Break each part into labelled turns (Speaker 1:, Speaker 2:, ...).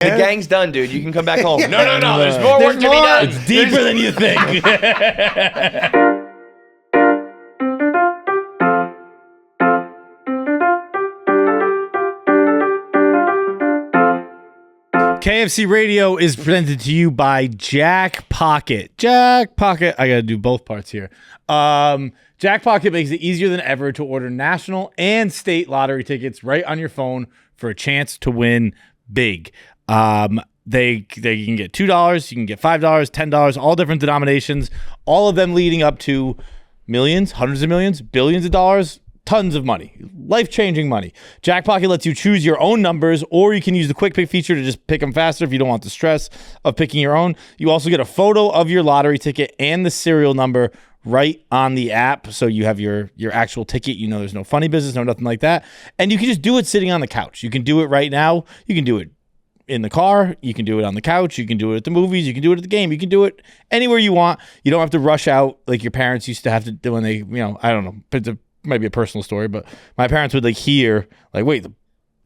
Speaker 1: The gang's done, dude. You can come back home. No. There's more work to be done.
Speaker 2: It's deeper than you think. KFC Radio is presented to you by JACKPOCKET. JACKPOCKET. I got to do both parts here. JACKPOCKET makes it easier than ever to order national and state lottery tickets right on your phone for a chance to win big. They can get $2, you can get $5, $10, all different denominations, all of them leading up to millions, hundreds of millions, billions of dollars, tons of money, life-changing money. JACKPOCKET lets you choose your own numbers, or you can use the quick pick feature to just pick them faster if you don't want the stress of picking your own. You also get a photo of your lottery ticket and the serial number right on the app, so you have your actual ticket. You know there's no funny business, no nothing like that. And you can just do it sitting on the couch. You can do it right now. You can do it in the car, you can do it on the couch, you can do it at the movies, you can do it at the game, you can do it anywhere you want. You don't have to rush out like your parents used to have to do when they, I don't know, it might be a personal story, but my parents would hear, wait, the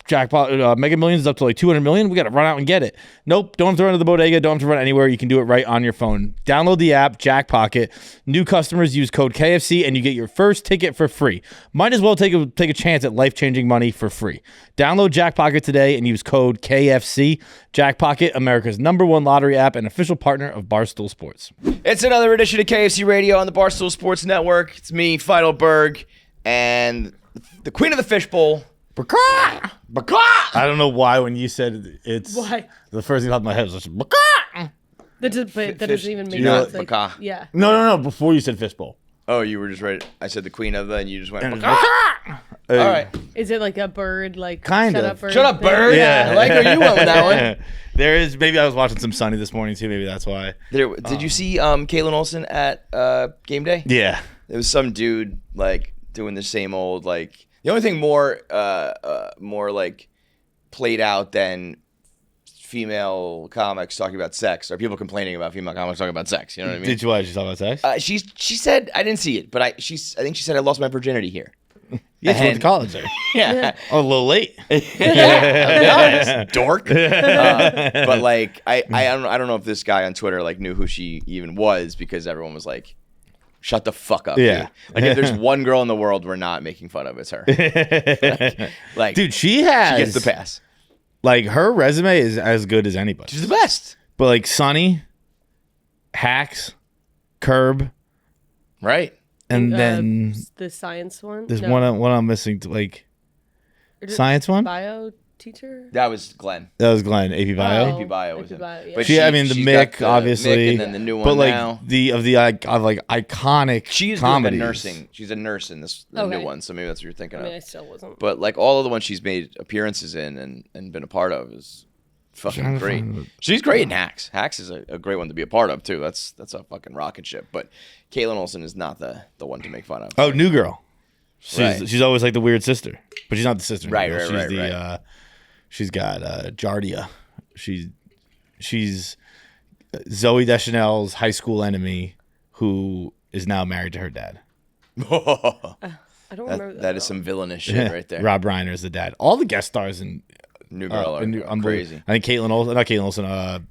Speaker 2: jackpot, Mega Millions is up to $200 million, we got to run out and get it. Nope, don't have to run to the bodega, don't have to run anywhere, you can do it right on your phone. Download the app, JACKPOCKET. New customers use code KFC and you get your first ticket for free. Might as well take a chance at life-changing money for free. Download JACKPOCKET today and use code KFC. JACKPOCKET, America's #1 lottery app and official partner of Barstool Sports.
Speaker 1: It's another edition of KFC Radio on the Barstool Sports Network. It's me, Feitelberg, and the queen of the fishbowl,
Speaker 2: I don't know why when you said it's
Speaker 3: why
Speaker 2: the first thing that popped in my head was just
Speaker 3: that doesn't even make
Speaker 1: sense.
Speaker 3: like, yeah.
Speaker 2: No. Before you said fishbowl.
Speaker 1: Oh, you were just right. I said the queen of the, and you just went. All
Speaker 2: right.
Speaker 3: Is it like a bird? Like
Speaker 2: kind
Speaker 3: shut
Speaker 2: of.
Speaker 3: Up, bird
Speaker 1: Shut up, bird.
Speaker 2: Yeah.
Speaker 1: I like where you went with that one.
Speaker 2: There is. Maybe I was watching some Sunny this morning too. Maybe that's why.
Speaker 1: Did you see Caitlin Olsen at game day?
Speaker 2: Yeah.
Speaker 1: There was some dude doing the same old The only thing more played out than female comics talking about sex are people complaining about female comics talking about sex. You know what I mean?
Speaker 2: Did you watch? She talk about sex?
Speaker 1: She said, I didn't see it, but I think she said I lost my virginity here.
Speaker 2: Yeah, she went to college there.
Speaker 1: Yeah.
Speaker 2: Oh, a little late.
Speaker 1: I'll be honest, dork. But I don't know if this guy on Twitter knew who she even was, because everyone was like, shut the fuck up.
Speaker 2: Yeah.
Speaker 1: Dude. If there's one girl in the world we're not making fun of, it's her.
Speaker 2: Dude, she
Speaker 1: gets the pass.
Speaker 2: Her resume is as good as anybody.
Speaker 1: She's the best.
Speaker 2: But Sunny, Hacks, Curb,
Speaker 1: right?
Speaker 2: And then
Speaker 3: the science one.
Speaker 2: There's one I'm missing. Science one.
Speaker 3: Bio teacher.
Speaker 1: That was Glenn.
Speaker 2: That was Glenn. AP Bio.
Speaker 1: AP Bio was
Speaker 3: AP Bio,
Speaker 1: it.
Speaker 3: yeah.
Speaker 1: But
Speaker 2: the Mick, obviously,
Speaker 1: Mick, and then the new one now.
Speaker 2: the iconic.
Speaker 1: She's
Speaker 2: comedies.
Speaker 1: doing nursing. She's a nurse in this new one, so maybe that's what you're thinking of.
Speaker 3: I still wasn't.
Speaker 1: But all of the ones she's made appearances in and been a part of is fucking great. She's great in Hacks. Hacks is a great one to be a part of too. That's a fucking rocket ship. But Caitlin Olsen is not the one to make fun of.
Speaker 2: Oh, New Girl.
Speaker 1: Right.
Speaker 2: She's always the weird sister, but she's not the sister.
Speaker 1: Right.
Speaker 2: She's got Jardia. She's Zooey Deschanel's high school enemy, who is now married to her dad.
Speaker 3: I don't remember that.
Speaker 1: That is some villainous shit right there.
Speaker 2: Rob Reiner is the dad. All the guest stars in
Speaker 1: New Girl are crazy.
Speaker 2: I think Caitlin Olsen,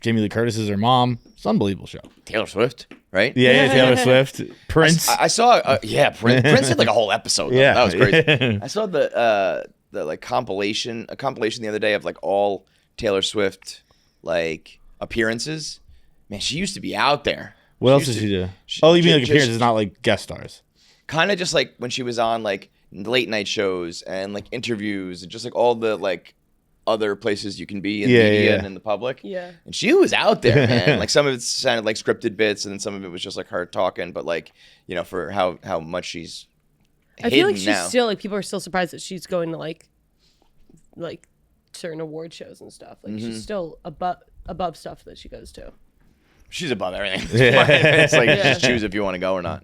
Speaker 2: Jamie Lee Curtis is her mom. It's an unbelievable show.
Speaker 1: Taylor Swift, right?
Speaker 2: Yeah, Taylor Swift. Prince.
Speaker 1: I saw. Prince. Prince had a whole episode. Though.
Speaker 2: Yeah,
Speaker 1: that was crazy. I saw the compilation the other day of all Taylor Swift appearances. Man, she used to be out there.
Speaker 2: What else did she do? You mean appearances, not guest stars?
Speaker 1: Kind of just when she was on late night shows and interviews and just all the other places you can be in the media and in the public.
Speaker 3: Yeah.
Speaker 1: And she was out there, man. Some of it sounded like scripted bits, and then some of it was just her talking. But for how much she's
Speaker 3: I feel like she's
Speaker 1: now.
Speaker 3: still people are still surprised that she's going to certain award shows and stuff. She's still above stuff that she goes to.
Speaker 1: She's above everything. It's just choose if you want to go or not.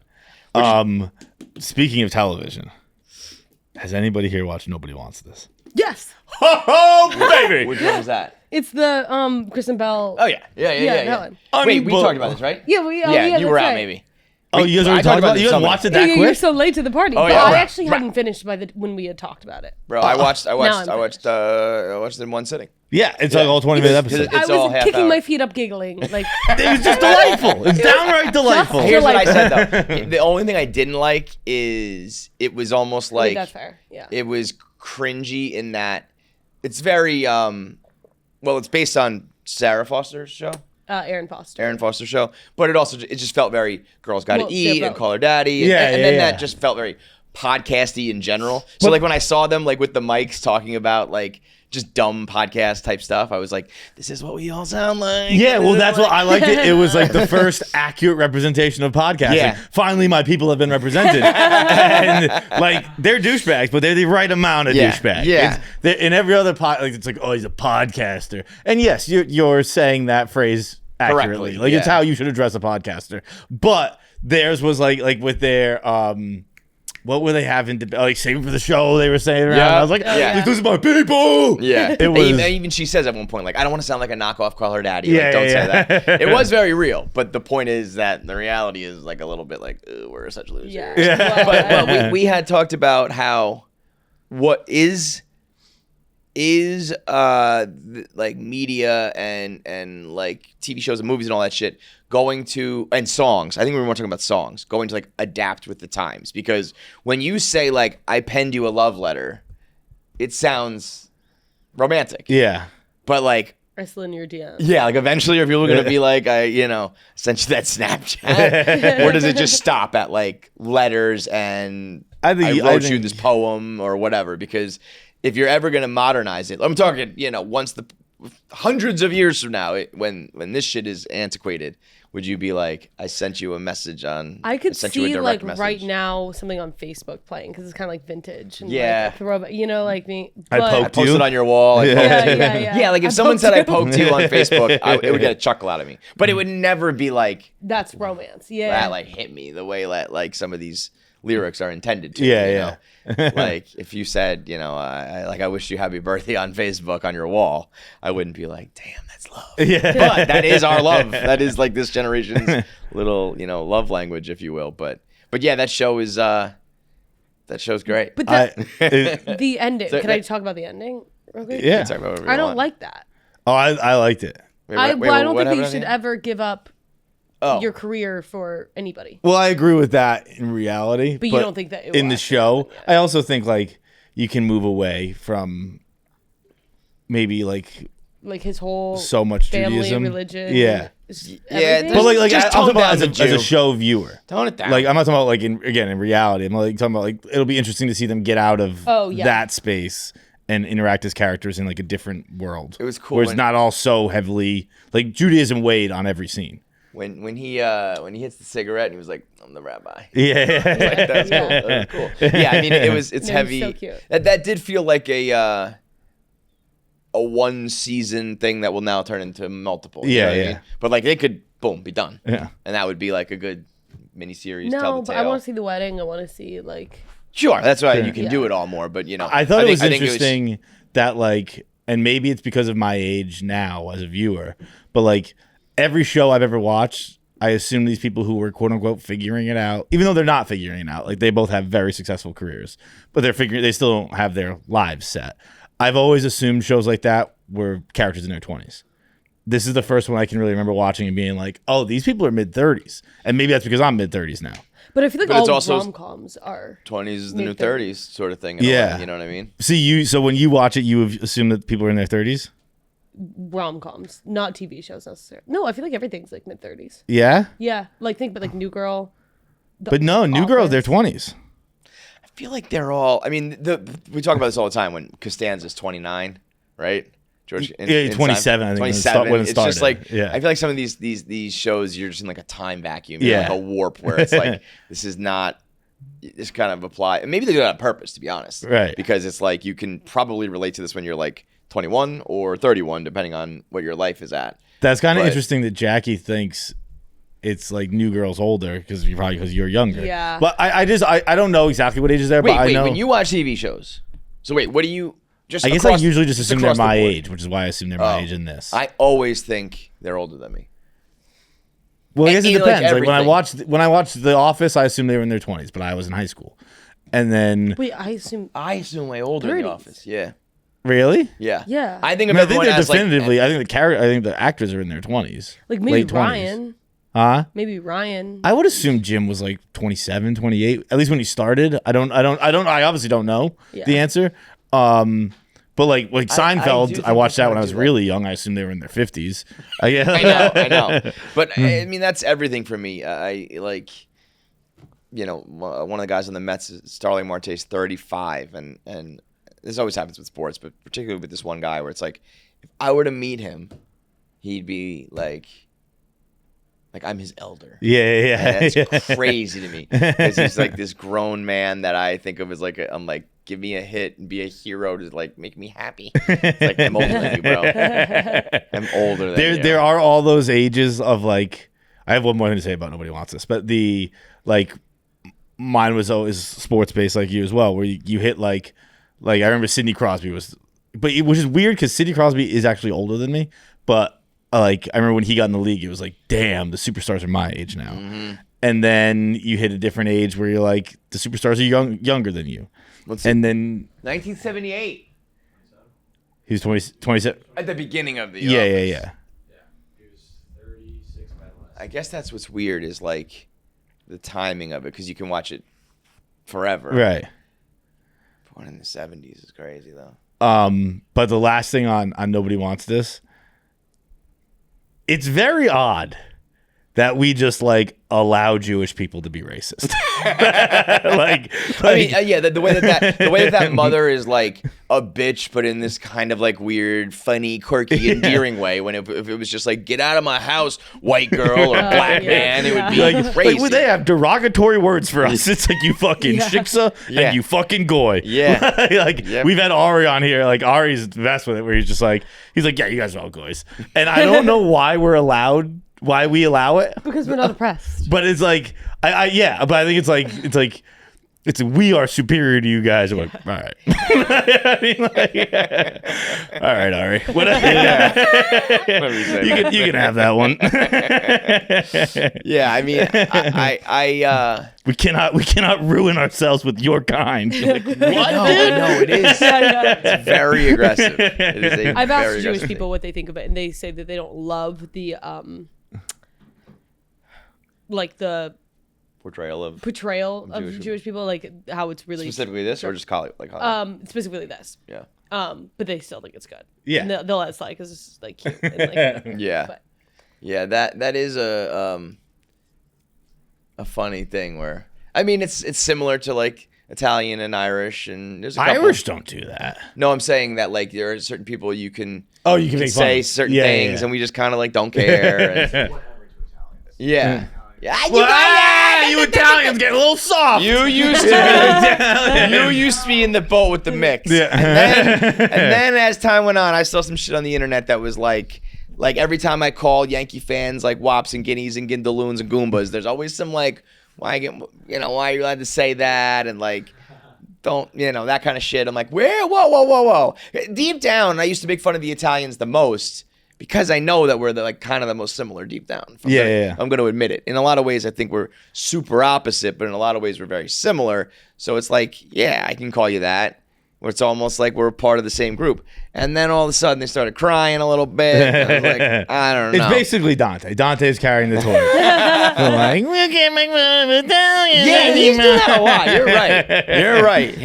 Speaker 2: Speaking of television, has anybody here watched Nobody Wants This?
Speaker 3: Yes.
Speaker 2: Oh, baby!
Speaker 1: Which one was that?
Speaker 3: It's the Kristen Bell.
Speaker 1: Oh yeah.
Speaker 3: That one.
Speaker 1: Wait, we talked about this, right?
Speaker 3: Yeah,
Speaker 1: you were out maybe.
Speaker 2: Oh, you guys already talked about it? You guys watched it that quick?
Speaker 3: You're so late to the party.
Speaker 1: Oh,
Speaker 3: But
Speaker 1: yeah,
Speaker 3: I
Speaker 1: right.
Speaker 3: actually hadn't finished when we had talked about it.
Speaker 1: Bro, I watched
Speaker 3: I'm
Speaker 1: it in one sitting.
Speaker 2: Yeah, it's like all 20-minute episodes.
Speaker 1: It's
Speaker 3: I
Speaker 1: all
Speaker 3: was
Speaker 1: half
Speaker 3: kicking
Speaker 1: hour.
Speaker 3: my feet up giggling. Like
Speaker 2: It was just delightful. It's downright delightful.
Speaker 1: Here's what I said though. The only thing I didn't like is it was almost like
Speaker 3: that's fair. Yeah.
Speaker 1: it was cringy in that it's very well, it's based on Sarah Foster's show.
Speaker 3: Aaron Foster
Speaker 1: show, but it just felt very girls gotta eat and call her daddy, and then that just felt very podcasty in general. So like when I saw them like with the mics talking about like just dumb podcast type stuff, I was like, this is what we all sound like.
Speaker 2: Yeah, well, that's what I liked it. It was like the first accurate representation of podcasting.
Speaker 1: Yeah.
Speaker 2: Finally, my people have been represented. And like, they're douchebags, but they're the right amount of douchebag.
Speaker 1: Yeah.
Speaker 2: In every other like it's like, oh, he's a podcaster. And yes, you're saying that phrase accurately.
Speaker 1: Correctly,
Speaker 2: Like, it's how you should address a podcaster. But theirs was like with their what were they having to like saving for the show? They were saying around. I was like, this is my people.
Speaker 1: Yeah,
Speaker 2: it was.
Speaker 1: Even she says at one point, like, I don't want to sound like a knockoff. Call her daddy. Like, don't say that. It was very real, but the point is that the reality is like a little bit like we're such losers.
Speaker 3: Yeah.
Speaker 1: But we had talked about how what is like media and like TV shows and movies and all that shit going to, and songs, I think we were more talking about songs, going to like adapt with the times, because when you say like I penned you a love letter, it sounds romantic.
Speaker 3: Yeah.
Speaker 1: But like
Speaker 3: I slid in your DM.
Speaker 1: Yeah, like eventually are people gonna be like, I sent you that Snapchat? Or does it just stop at like letters and I wrote you this poem or whatever? Because if you're ever gonna modernize it, I'm talking, once the hundreds of years from now, when this shit is antiquated, would you be like, I sent you a message on?
Speaker 3: I could
Speaker 1: sent you a
Speaker 3: see
Speaker 1: direct
Speaker 3: like
Speaker 1: message.
Speaker 3: right now something on Facebook playing because it's kind of like vintage. And
Speaker 1: Yeah.
Speaker 3: like, like me.
Speaker 2: I
Speaker 3: but-
Speaker 2: poked
Speaker 1: I posted
Speaker 2: you?
Speaker 1: on your wall.
Speaker 3: Yeah.
Speaker 1: Yeah, like if
Speaker 3: I
Speaker 1: someone
Speaker 3: poked
Speaker 1: said I
Speaker 3: you.
Speaker 1: poked you on Facebook, it would get a chuckle out of me. But it would never be like
Speaker 3: That's romance. Yeah.
Speaker 1: that, like hit me the way that like some of these lyrics are intended to.
Speaker 2: Yeah.
Speaker 1: Like if you said, I wish you happy birthday on Facebook on your wall, I wouldn't be like, damn, that's love.
Speaker 2: Yeah.
Speaker 1: But that is our love. That is like this generation's little, love language, if you will. But yeah, that show's great.
Speaker 3: But the ending.
Speaker 1: So
Speaker 3: Can I talk about the ending real quick?
Speaker 2: Yeah.
Speaker 1: Talk about whatever you
Speaker 3: I don't
Speaker 1: want.
Speaker 3: like that.
Speaker 2: Oh, I liked it.
Speaker 1: Wait,
Speaker 3: I don't
Speaker 1: what
Speaker 3: think that you
Speaker 1: happened
Speaker 3: should
Speaker 1: again?
Speaker 3: ever give up
Speaker 1: Oh.
Speaker 3: your career for anybody.
Speaker 2: Well, I agree with that in reality.
Speaker 3: But you don't think that it
Speaker 2: in
Speaker 3: will
Speaker 2: the
Speaker 3: actually
Speaker 2: show?
Speaker 3: happen, yeah.
Speaker 2: I also think like you can move away from maybe like
Speaker 3: Like his whole
Speaker 2: so much
Speaker 3: family,
Speaker 2: Judaism.
Speaker 3: religion.
Speaker 2: Yeah.
Speaker 3: Everything.
Speaker 2: But like
Speaker 1: Just
Speaker 2: I'm talking
Speaker 1: tone
Speaker 2: about
Speaker 1: down
Speaker 2: as
Speaker 1: the
Speaker 2: a
Speaker 1: Jew.
Speaker 2: show viewer.
Speaker 1: Tone it down.
Speaker 2: Like I'm not talking about like in reality. I'm like talking about like it'll be interesting to see them get out of that space and interact as characters in like a different world.
Speaker 1: It was cool
Speaker 2: where it's
Speaker 1: when-
Speaker 2: not all so heavily like Judaism weighed on every scene.
Speaker 1: When he hits the cigarette and he was like, I'm the rabbi.
Speaker 2: Yeah.
Speaker 1: Like, that's cool. That was cool. Yeah, I mean it's
Speaker 3: No,
Speaker 1: heavy.
Speaker 3: so cute.
Speaker 1: That did feel like a one season thing that will now turn into multiple. You know what I mean? But like they could be done.
Speaker 2: Yeah.
Speaker 1: And that would be like a good miniseries.
Speaker 3: No,
Speaker 1: tell the
Speaker 3: but
Speaker 1: tale.
Speaker 3: I want to see the wedding. I want to see like.
Speaker 1: Sure, that's why
Speaker 2: Sure.
Speaker 1: you can do it all more. But
Speaker 2: I thought it was
Speaker 1: think
Speaker 2: interesting that like, and maybe it's because of my age now as a viewer, but like every show I've ever watched, I assume these people who were quote unquote figuring it out, even though they're not figuring it out, like they both have very successful careers, but they still don't have their lives set. I've always assumed shows like that were characters in their 20s. This is the first one I can really remember watching and being like, oh, these people are mid 30s, and maybe that's because I'm mid 30s now.
Speaker 3: But I feel like
Speaker 1: But it's
Speaker 3: all
Speaker 1: also-
Speaker 3: rom-coms are
Speaker 1: 20s is the new
Speaker 3: mid-30s.
Speaker 1: 30s sort of thing. In a
Speaker 2: Yeah.
Speaker 1: way, you know what I mean?
Speaker 2: So when you watch it, you assume that people are in their 30s?
Speaker 3: rom-coms, not TV shows necessarily. No, I feel like everything's like mid-30s.
Speaker 2: Yeah?
Speaker 3: Yeah, like like New Girl.
Speaker 2: But no, New Girls, they're
Speaker 3: Office.
Speaker 2: 20s.
Speaker 1: I feel like they're all. I mean, we talk about this all the time when Costanza's 29, right? George,
Speaker 2: Yeah, 27, I think, when it
Speaker 1: 27.
Speaker 2: when it
Speaker 1: It's just
Speaker 2: started.
Speaker 1: like
Speaker 2: Yeah.
Speaker 1: I feel like some of these shows, you're just in like a time vacuum,
Speaker 2: Yeah.
Speaker 1: like a warp where it's like this is not. This kind of apply, and maybe they do it on purpose, to be honest,
Speaker 2: Right.
Speaker 1: Because it's like you can probably relate to this when you're like 21 or 31, depending on what your life is at.
Speaker 2: That's kind of
Speaker 1: But-
Speaker 2: interesting that Jackie thinks it's like New Girls older because you're younger.
Speaker 3: Yeah.
Speaker 2: But I don't know exactly what age is there, but I
Speaker 1: Wait,
Speaker 2: know.
Speaker 1: when you watch TV shows, so wait, what do you just?
Speaker 2: I guess I
Speaker 1: across-
Speaker 2: usually just assume they're
Speaker 1: across the
Speaker 2: my
Speaker 1: board?
Speaker 2: age, which is why I assume they're my age in this.
Speaker 1: I always think they're older than me.
Speaker 2: Well, I guess it
Speaker 1: And, like,
Speaker 2: depends. Like,
Speaker 1: everything.
Speaker 2: when I watched The Office, I assumed they were in their 20s, but I was in high school. And then
Speaker 3: Wait, I assume.
Speaker 1: way older in The
Speaker 3: 30s.
Speaker 1: Office. Yeah.
Speaker 2: really?
Speaker 1: Yeah.
Speaker 3: Yeah.
Speaker 1: I think
Speaker 2: I
Speaker 1: of
Speaker 2: mean, I think
Speaker 1: everyone
Speaker 2: they're
Speaker 1: as
Speaker 2: definitively.
Speaker 1: like,
Speaker 2: I think the actors are in their 20s.
Speaker 3: Like maybe
Speaker 2: late 20s.
Speaker 3: Ryan.
Speaker 2: Huh?
Speaker 3: Maybe Ryan.
Speaker 2: I would assume Jim was like 27, 28, at least when he started. I obviously don't know
Speaker 3: Yeah.
Speaker 2: the answer. But like Seinfeld,
Speaker 1: do
Speaker 2: I,
Speaker 1: think
Speaker 2: watched
Speaker 1: they
Speaker 2: that when
Speaker 1: kinda
Speaker 2: of was
Speaker 1: do that.
Speaker 2: really young. I assumed they were in their 50s.
Speaker 1: I know. But I mean, that's everything for me. I like, one of the guys on the Mets, Starling Marte's 35, and this always happens with sports, but particularly with this one guy where it's like, if I were to meet him, he'd be like I'm his elder.
Speaker 2: Yeah.
Speaker 1: And that's crazy to me because he's like this grown man that I think of as like I'm like, give me a hit and be a hero to like make me happy. It's like, I'm older than you, bro. I'm older than you.
Speaker 2: There are all those ages of like. I have one more thing to say about Nobody Wants This, but the like mine was always sports based like you as well, where you hit like I remember Sidney Crosby was, which is weird because Sidney Crosby is actually older than me, but. Like I remember when he got in the league, it was like, damn, the superstars are my age now. Mm-hmm. And then you hit a different age where you're like, the superstars are younger than you. And then
Speaker 1: 1978.
Speaker 2: He was 27.
Speaker 1: At the beginning of the
Speaker 2: Yeah.
Speaker 4: He was 36 by the last.
Speaker 1: I guess that's what's weird is like the timing of it because you can watch it forever.
Speaker 2: Right.
Speaker 1: Born in the 70s is crazy though.
Speaker 2: But the last thing on Nobody Wants This. It's very odd that we just like allow Jewish people to be racist.
Speaker 1: I mean, yeah, the way that mother is like a bitch, but in this kind of like weird, funny, quirky, endearing way. When if it was just like, get out of my house, white girl or black man, it would be like crazy.
Speaker 2: Like, they have derogatory words for us. It's like you fucking shiksa and you fucking goy.
Speaker 1: Yeah,
Speaker 2: We've had Ari on here. Like Ari's the best with it, where he's like, yeah, you guys are all goys, and I don't know why we allow it
Speaker 3: Because we're not oppressed.
Speaker 2: But it's like, but I think it's we are superior to you guys. I'm like, all right. I mean, like, all right, Ari. You can have that one.
Speaker 1: Yeah, I mean,
Speaker 2: we cannot ruin ourselves with your kind. Like, what?
Speaker 1: No, it is. It's very aggressive. It is a
Speaker 3: I've
Speaker 1: very
Speaker 3: asked Jewish
Speaker 1: aggressive
Speaker 3: people what they think of it, and they say that they don't love the like the
Speaker 1: portrayal of
Speaker 3: Jewish people, like how it's really
Speaker 1: specifically this or just Hollywood, like
Speaker 3: specifically this.
Speaker 1: Yeah.
Speaker 3: But they still think it's good.
Speaker 2: Yeah.
Speaker 3: And they'll let it slide because it's like cute. And, like,
Speaker 1: Yeah.
Speaker 3: But.
Speaker 1: Yeah, that is a funny thing where I mean it's similar to like Italian and Irish and there's a couple.
Speaker 2: Irish don't do that.
Speaker 1: No, I'm saying that like there are certain people you can
Speaker 2: make fun
Speaker 1: say
Speaker 2: of.
Speaker 1: certain things and we just kind of like don't care. And, yeah. Yeah,
Speaker 2: you Italians get a little soft.
Speaker 1: You used to be in the boat with the mix.
Speaker 2: Yeah.
Speaker 1: And then as time went on, I saw some shit on the internet that was like every time I call Yankee fans like wops and guineas and gindaloons and goombas, there's always some like why are you allowed to say that and like don't that kind of shit. I'm like, whoa. Deep down, I used to make fun of the Italians the most. Because I know that we're kind of the most similar deep down. I'm going to admit it. In a lot of ways, I think we're super opposite, but in a lot of ways, we're very similar. So it's like, yeah, I can call you that. Where it's almost like we're part of the same group. And then all of a sudden, they started crying a little bit. And I was like, I don't know.
Speaker 2: It's basically Dante. Dante's carrying the torch. They're like, we can't make fun of Italians.
Speaker 1: Yeah, he's doing that a lot. You're right.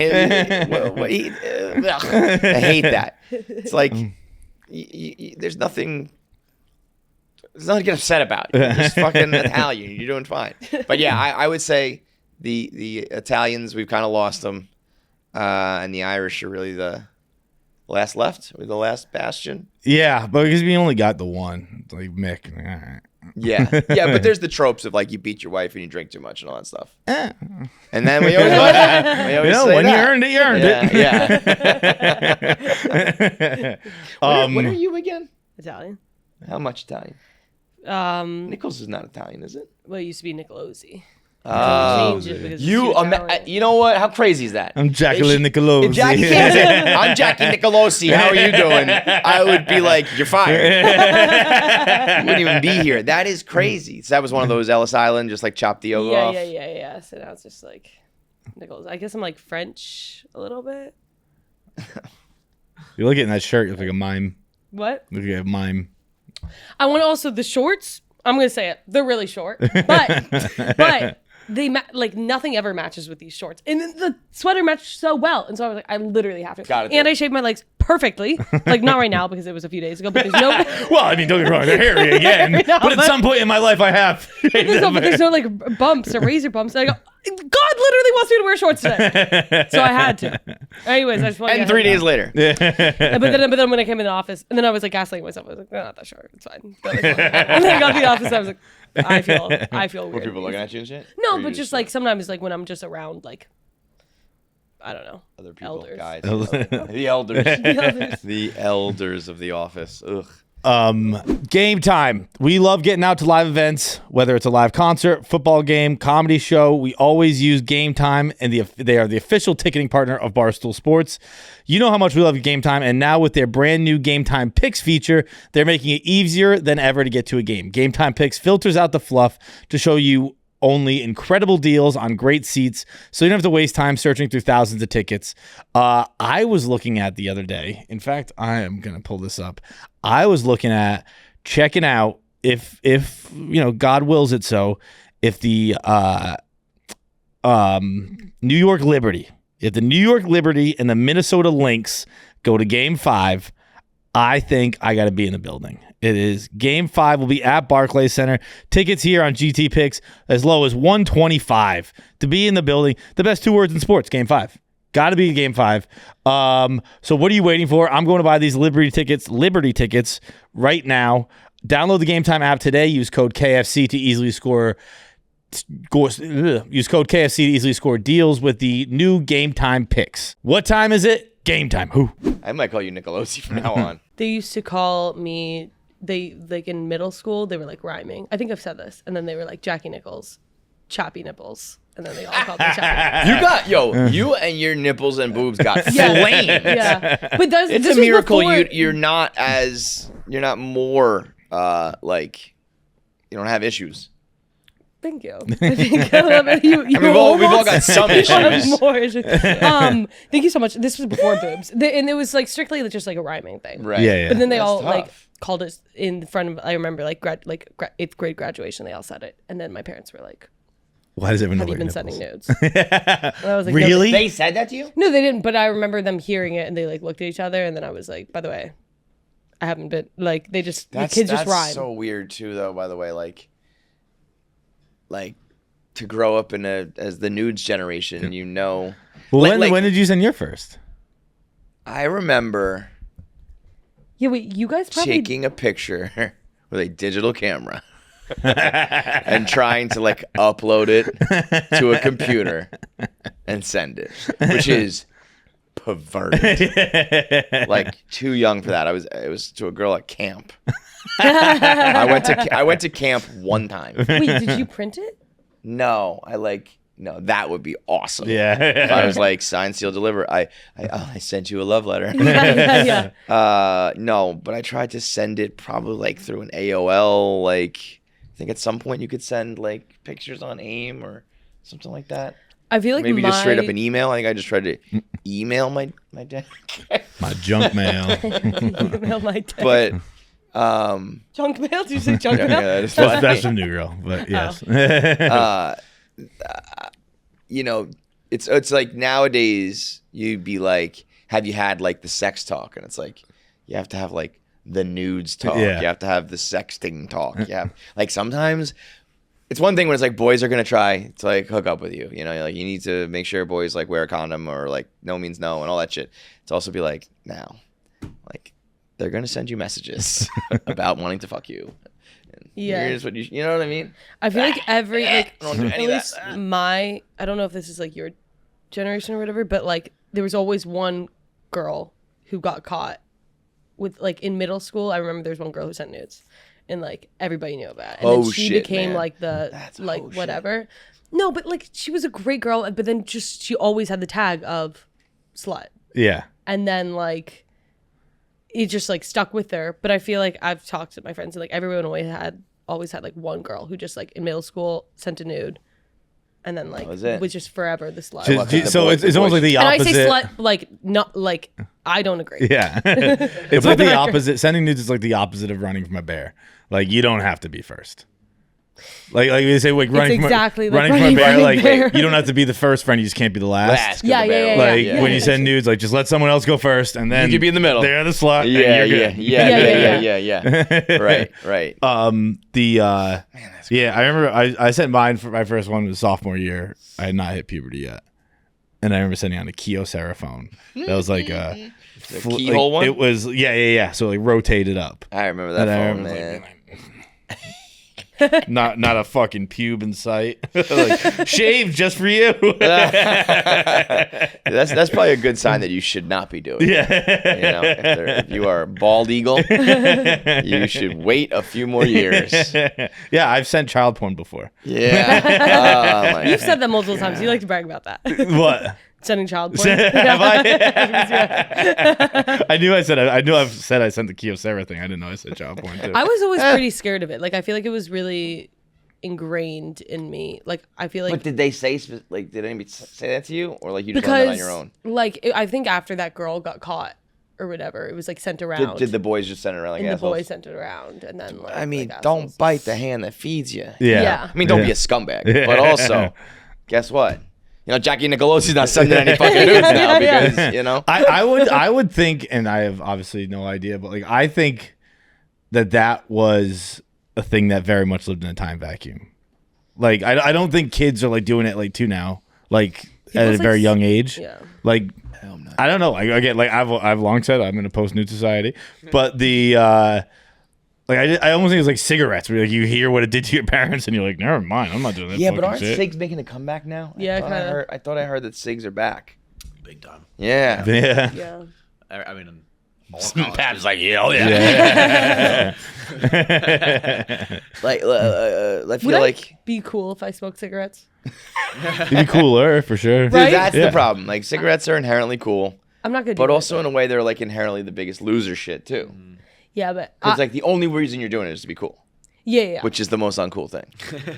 Speaker 1: I hate that. It's like... there's nothing to get upset about. You're just fucking Italian. You're doing fine. But yeah, I would say the Italians, we've kind of lost them. And the Irish are really the last left or the last bastion.
Speaker 2: Yeah, but because we only got the one. It's like Mick. All right.
Speaker 1: Yeah, but there's the tropes of like you beat your wife and you drink too much and all that stuff. And then we always go that. We always say
Speaker 2: when
Speaker 1: that.
Speaker 2: you earned it, you earned
Speaker 1: it. Yeah. What are you again?
Speaker 3: Italian.
Speaker 1: How much Italian? Nichols is not Italian, is it?
Speaker 3: Well, it used to be Nicolosi. Change it because
Speaker 1: You know what? How crazy is that?
Speaker 2: I'm Jacqueline Nicolosi.
Speaker 1: If Jackie came in, I'm Jackie Nicolosi. How are you doing? I would be like, you're fired. You wouldn't even be here. That is crazy. So that was one of those Ellis Island, just like chop the yoga off.
Speaker 3: Yeah. So now it's just like Nichols. I guess I'm like French a little bit.
Speaker 2: You look at that shirt, you look like a mime.
Speaker 3: What?
Speaker 2: Look like a mime.
Speaker 3: I want also the shorts. I'm gonna say it. They're really short, but they like nothing ever matches with these shorts, and then the sweater matched so well. And so I was like, I literally have to.
Speaker 1: Got it.
Speaker 3: And I shaved my legs perfectly, like not right now because it was a few days ago. But there's no.
Speaker 2: Well, I mean, don't get me wrong, they're hairy again.
Speaker 3: No,
Speaker 2: but at some point in my life, I have.
Speaker 3: There's no like bumps or razor bumps. And I go, God literally wants me to wear shorts today, so I had to. Anyways, I just wanted.
Speaker 1: And 3 days later.
Speaker 3: But then when I came in the office, and then I was like gaslighting myself. I was like, no, not that short. It's fine. And then I got to the office. I was like, I feel
Speaker 1: Were
Speaker 3: weird.
Speaker 1: people looking at you and shit?
Speaker 3: No,
Speaker 1: Or you
Speaker 3: but just like sometimes like when I'm just around like I don't know.
Speaker 1: other people,
Speaker 3: elders.
Speaker 1: guys. The elders.
Speaker 3: Elders.
Speaker 1: The elders of the office. Ugh.
Speaker 2: Game time. We love getting out to live events, whether it's a live concert, football game, comedy show. We always use Game Time, and they are the official ticketing partner of Barstool Sports. You know how much we love Game Time, and now with their brand new Game Time Picks feature, they're making it easier than ever to get to a game. Game Time Picks filters out the fluff to show you only incredible deals on great seats, so you don't have to waste time searching through thousands of tickets. I was looking at the other day. In fact, I am going to pull this up. I was looking at checking out if you know, God wills it so, if the New York Liberty, if the New York Liberty and the Minnesota Lynx go to Game 5, I think I got to be in the building. It is Game 5 will be at Barclays Center. Tickets here on GT Picks as low as $125 to be in the building. The best two words in sports, Game 5. Got to be Game 5. So what are you waiting for? I'm going to buy these Liberty tickets right now. Download the Game Time app today. Use code KFC to easily score. Use code KFC to easily score deals with the new Game Time Picks. What time is it? Game time. Who?
Speaker 1: I might call you Nicolosi from now on.
Speaker 3: They used to call me. They like in middle school. They were like rhyming. I think I've said this, and then they were like Jackie Nichols, Choppy Nipples, and then they all called me Choppy.
Speaker 1: You and your nipples and boobs got flamed.
Speaker 3: Yeah, but
Speaker 1: It's
Speaker 3: this
Speaker 1: a miracle
Speaker 3: before...
Speaker 1: you're not more like you don't have issues.
Speaker 3: Thank you. I think we've
Speaker 1: all got some issues.
Speaker 3: More issues. Thank you so much. This was before boobs, and it was like strictly just like a rhyming thing.
Speaker 1: Right.
Speaker 2: Yeah.
Speaker 3: But then they
Speaker 1: That's
Speaker 3: all
Speaker 1: tough.
Speaker 3: like called it in front of. I remember like 8th grade graduation. They all said it, and then my parents were like,
Speaker 2: Why does everyone know
Speaker 3: "Have you
Speaker 2: about
Speaker 3: been
Speaker 2: your
Speaker 3: sending
Speaker 2: nipples?
Speaker 3: nudes?" And I was like,
Speaker 2: Really?
Speaker 1: They said that to you?
Speaker 3: No, they didn't. But I remember them hearing it, and they like looked at each other, and then I was like, "By the way, I haven't been like they just the kids just rhyme."
Speaker 1: That's so weird too, though. By the way, like to grow up as the nudes generation, you know.
Speaker 2: Well, when did you send your first?
Speaker 1: I remember
Speaker 3: Yeah, wait, you guys probably
Speaker 1: taking a picture with a digital camera and trying to like upload it to a computer and send it, which is perverted. Like too young for that. It was to a girl at camp. I went to camp one time.
Speaker 3: Wait, did you print it?
Speaker 1: No, that would be awesome.
Speaker 2: Yeah.
Speaker 1: If I was like sign, seal, deliver. I sent you a love letter.
Speaker 3: Yeah.
Speaker 1: No, but I tried to send it probably like through an AOL. Like I think at some point you could send like pictures on AIM or something like that.
Speaker 3: I feel like
Speaker 1: maybe just straight up an email. I think I just tried to email my dad.
Speaker 2: My junk mail.
Speaker 3: email my dad.
Speaker 1: But
Speaker 3: junk mail? Did you say junk mail?
Speaker 1: that is
Speaker 2: Well,
Speaker 1: funny.
Speaker 2: that's a new girl, but yes.
Speaker 1: You know, it's like nowadays you'd be like, have you had like the sex talk? And it's like you have to have like the nudes talk.
Speaker 2: Yeah.
Speaker 1: You have to have the sexting talk. Yeah, like sometimes it's one thing when it's like boys are gonna try to like hook up with you. You know, like you need to make sure boys like wear a condom or like no means no and all that shit. It's also be like now, like they're gonna send you messages about wanting to fuck you. And
Speaker 3: Yeah.
Speaker 1: here's what you know what I mean?
Speaker 3: I feel like every like
Speaker 1: don't do
Speaker 3: at
Speaker 1: any of
Speaker 3: least
Speaker 1: that.
Speaker 3: I don't know if this is like your generation or whatever, but like there was always one girl who got caught with like in middle school. I remember there was one girl who sent nudes, and like everybody knew about it. And
Speaker 1: Oh,
Speaker 3: then she
Speaker 1: shit,
Speaker 3: became
Speaker 1: man.
Speaker 3: like the
Speaker 1: That's
Speaker 3: like
Speaker 1: oh, shit.
Speaker 3: whatever. No, but like she was a great girl, but then just she always had the tag of slut,
Speaker 2: Yeah.
Speaker 3: and then like it just like stuck with her. But I feel like I've talked to my friends and like everyone always had like one girl who just like in middle school sent a nude. And then like
Speaker 1: was it?
Speaker 3: was just forever the slut.
Speaker 2: So it's almost like the
Speaker 3: And I
Speaker 2: opposite.
Speaker 3: say slut like not like I don't agree.
Speaker 2: Yeah. It's like the opposite. Sending nudes is like the opposite of running from a bear. Like you don't have to be first. Like they say, like running
Speaker 3: exactly
Speaker 2: from
Speaker 3: like
Speaker 2: running from a bear.
Speaker 3: running
Speaker 2: Like
Speaker 3: bear.
Speaker 2: you don't have to be the first friend. You just can't be the last.
Speaker 1: Last, 'cause
Speaker 3: Yeah,
Speaker 1: the bear
Speaker 3: yeah,
Speaker 1: was-
Speaker 3: yeah,
Speaker 2: Like
Speaker 3: yeah.
Speaker 2: when you send nudes, like just let someone else go first, and then
Speaker 1: You could be in the middle.
Speaker 2: They're the slut.
Speaker 1: Yeah,
Speaker 2: and you're
Speaker 1: yeah,
Speaker 2: good.
Speaker 1: yeah. Right.
Speaker 2: I remember I sent mine for my first one was sophomore year. I had not hit puberty yet, and I remember sending on a Kyocera phone. That was like a
Speaker 1: keyhole one?
Speaker 2: It was yeah. So like rotated up.
Speaker 1: I remember that
Speaker 2: And I
Speaker 1: phone,
Speaker 2: remember,
Speaker 1: man.
Speaker 2: not a fucking pube in sight. Like shaved just for you.
Speaker 1: That's probably a good sign that you should not be doing.
Speaker 2: Yeah.
Speaker 1: You know, if you are a bald eagle, you should wait a few more years.
Speaker 2: Yeah, I've sent child porn before.
Speaker 1: Yeah. Oh, my
Speaker 3: You've said that multiple times. You like to brag about that.
Speaker 2: What?
Speaker 3: Sending child porn.
Speaker 2: Have I? I knew I've said I sent the Kyocera thing. I didn't know I said child porn too.
Speaker 3: I was always pretty scared of it. Like I feel like it was really ingrained in me. Like I feel like
Speaker 1: But did they say, like, did anybody say that to you? Or, like, you just learned that on your own?
Speaker 3: like I think after that girl got caught or whatever, it was like sent around.
Speaker 1: Did the boys just send it around like
Speaker 3: and the
Speaker 1: assholes?
Speaker 3: boys sent it around, and then like,
Speaker 1: I mean,
Speaker 3: like
Speaker 1: don't
Speaker 3: assholes.
Speaker 1: bite the hand that feeds you.
Speaker 3: Yeah.
Speaker 1: I mean, don't be a scumbag. But also, guess what? You know, Jackie Nicolossi's not sending any fucking nudes now because, you know.
Speaker 2: I would think, and I have obviously no idea, but like I think that was a thing that very much lived in a time vacuum. Like I don't think kids are like doing it like too now, like at a
Speaker 3: like,
Speaker 2: very young age.
Speaker 3: Yeah.
Speaker 2: Like I don't know. Again, like I've long said I'm in a post nude society, but the like I almost think it's like cigarettes where like you hear what it did to your parents and you're like, never mind, I'm not doing that.
Speaker 1: Yeah, but
Speaker 2: fucking
Speaker 1: aren't
Speaker 2: shit.
Speaker 1: cigs making a comeback now?
Speaker 3: Yeah, kinda.
Speaker 1: I thought I heard that cigs are back.
Speaker 4: Big time.
Speaker 1: Yeah.
Speaker 2: Yeah.
Speaker 3: Yeah.
Speaker 4: I mean,
Speaker 1: Pat's like, yeah. Like, I feel
Speaker 3: Would I
Speaker 1: like
Speaker 3: be cool if I smoked cigarettes?
Speaker 2: It'd be cooler for sure.
Speaker 3: Right?
Speaker 1: that's
Speaker 2: Yeah.
Speaker 1: the problem. Like, cigarettes are inherently cool,
Speaker 3: I'm not gonna do
Speaker 1: but
Speaker 3: it,
Speaker 1: also in a way they're like inherently the biggest loser shit too.
Speaker 3: yeah, but
Speaker 1: It's like the only reason you're doing it is to be cool,
Speaker 3: yeah.
Speaker 1: which is the most uncool thing.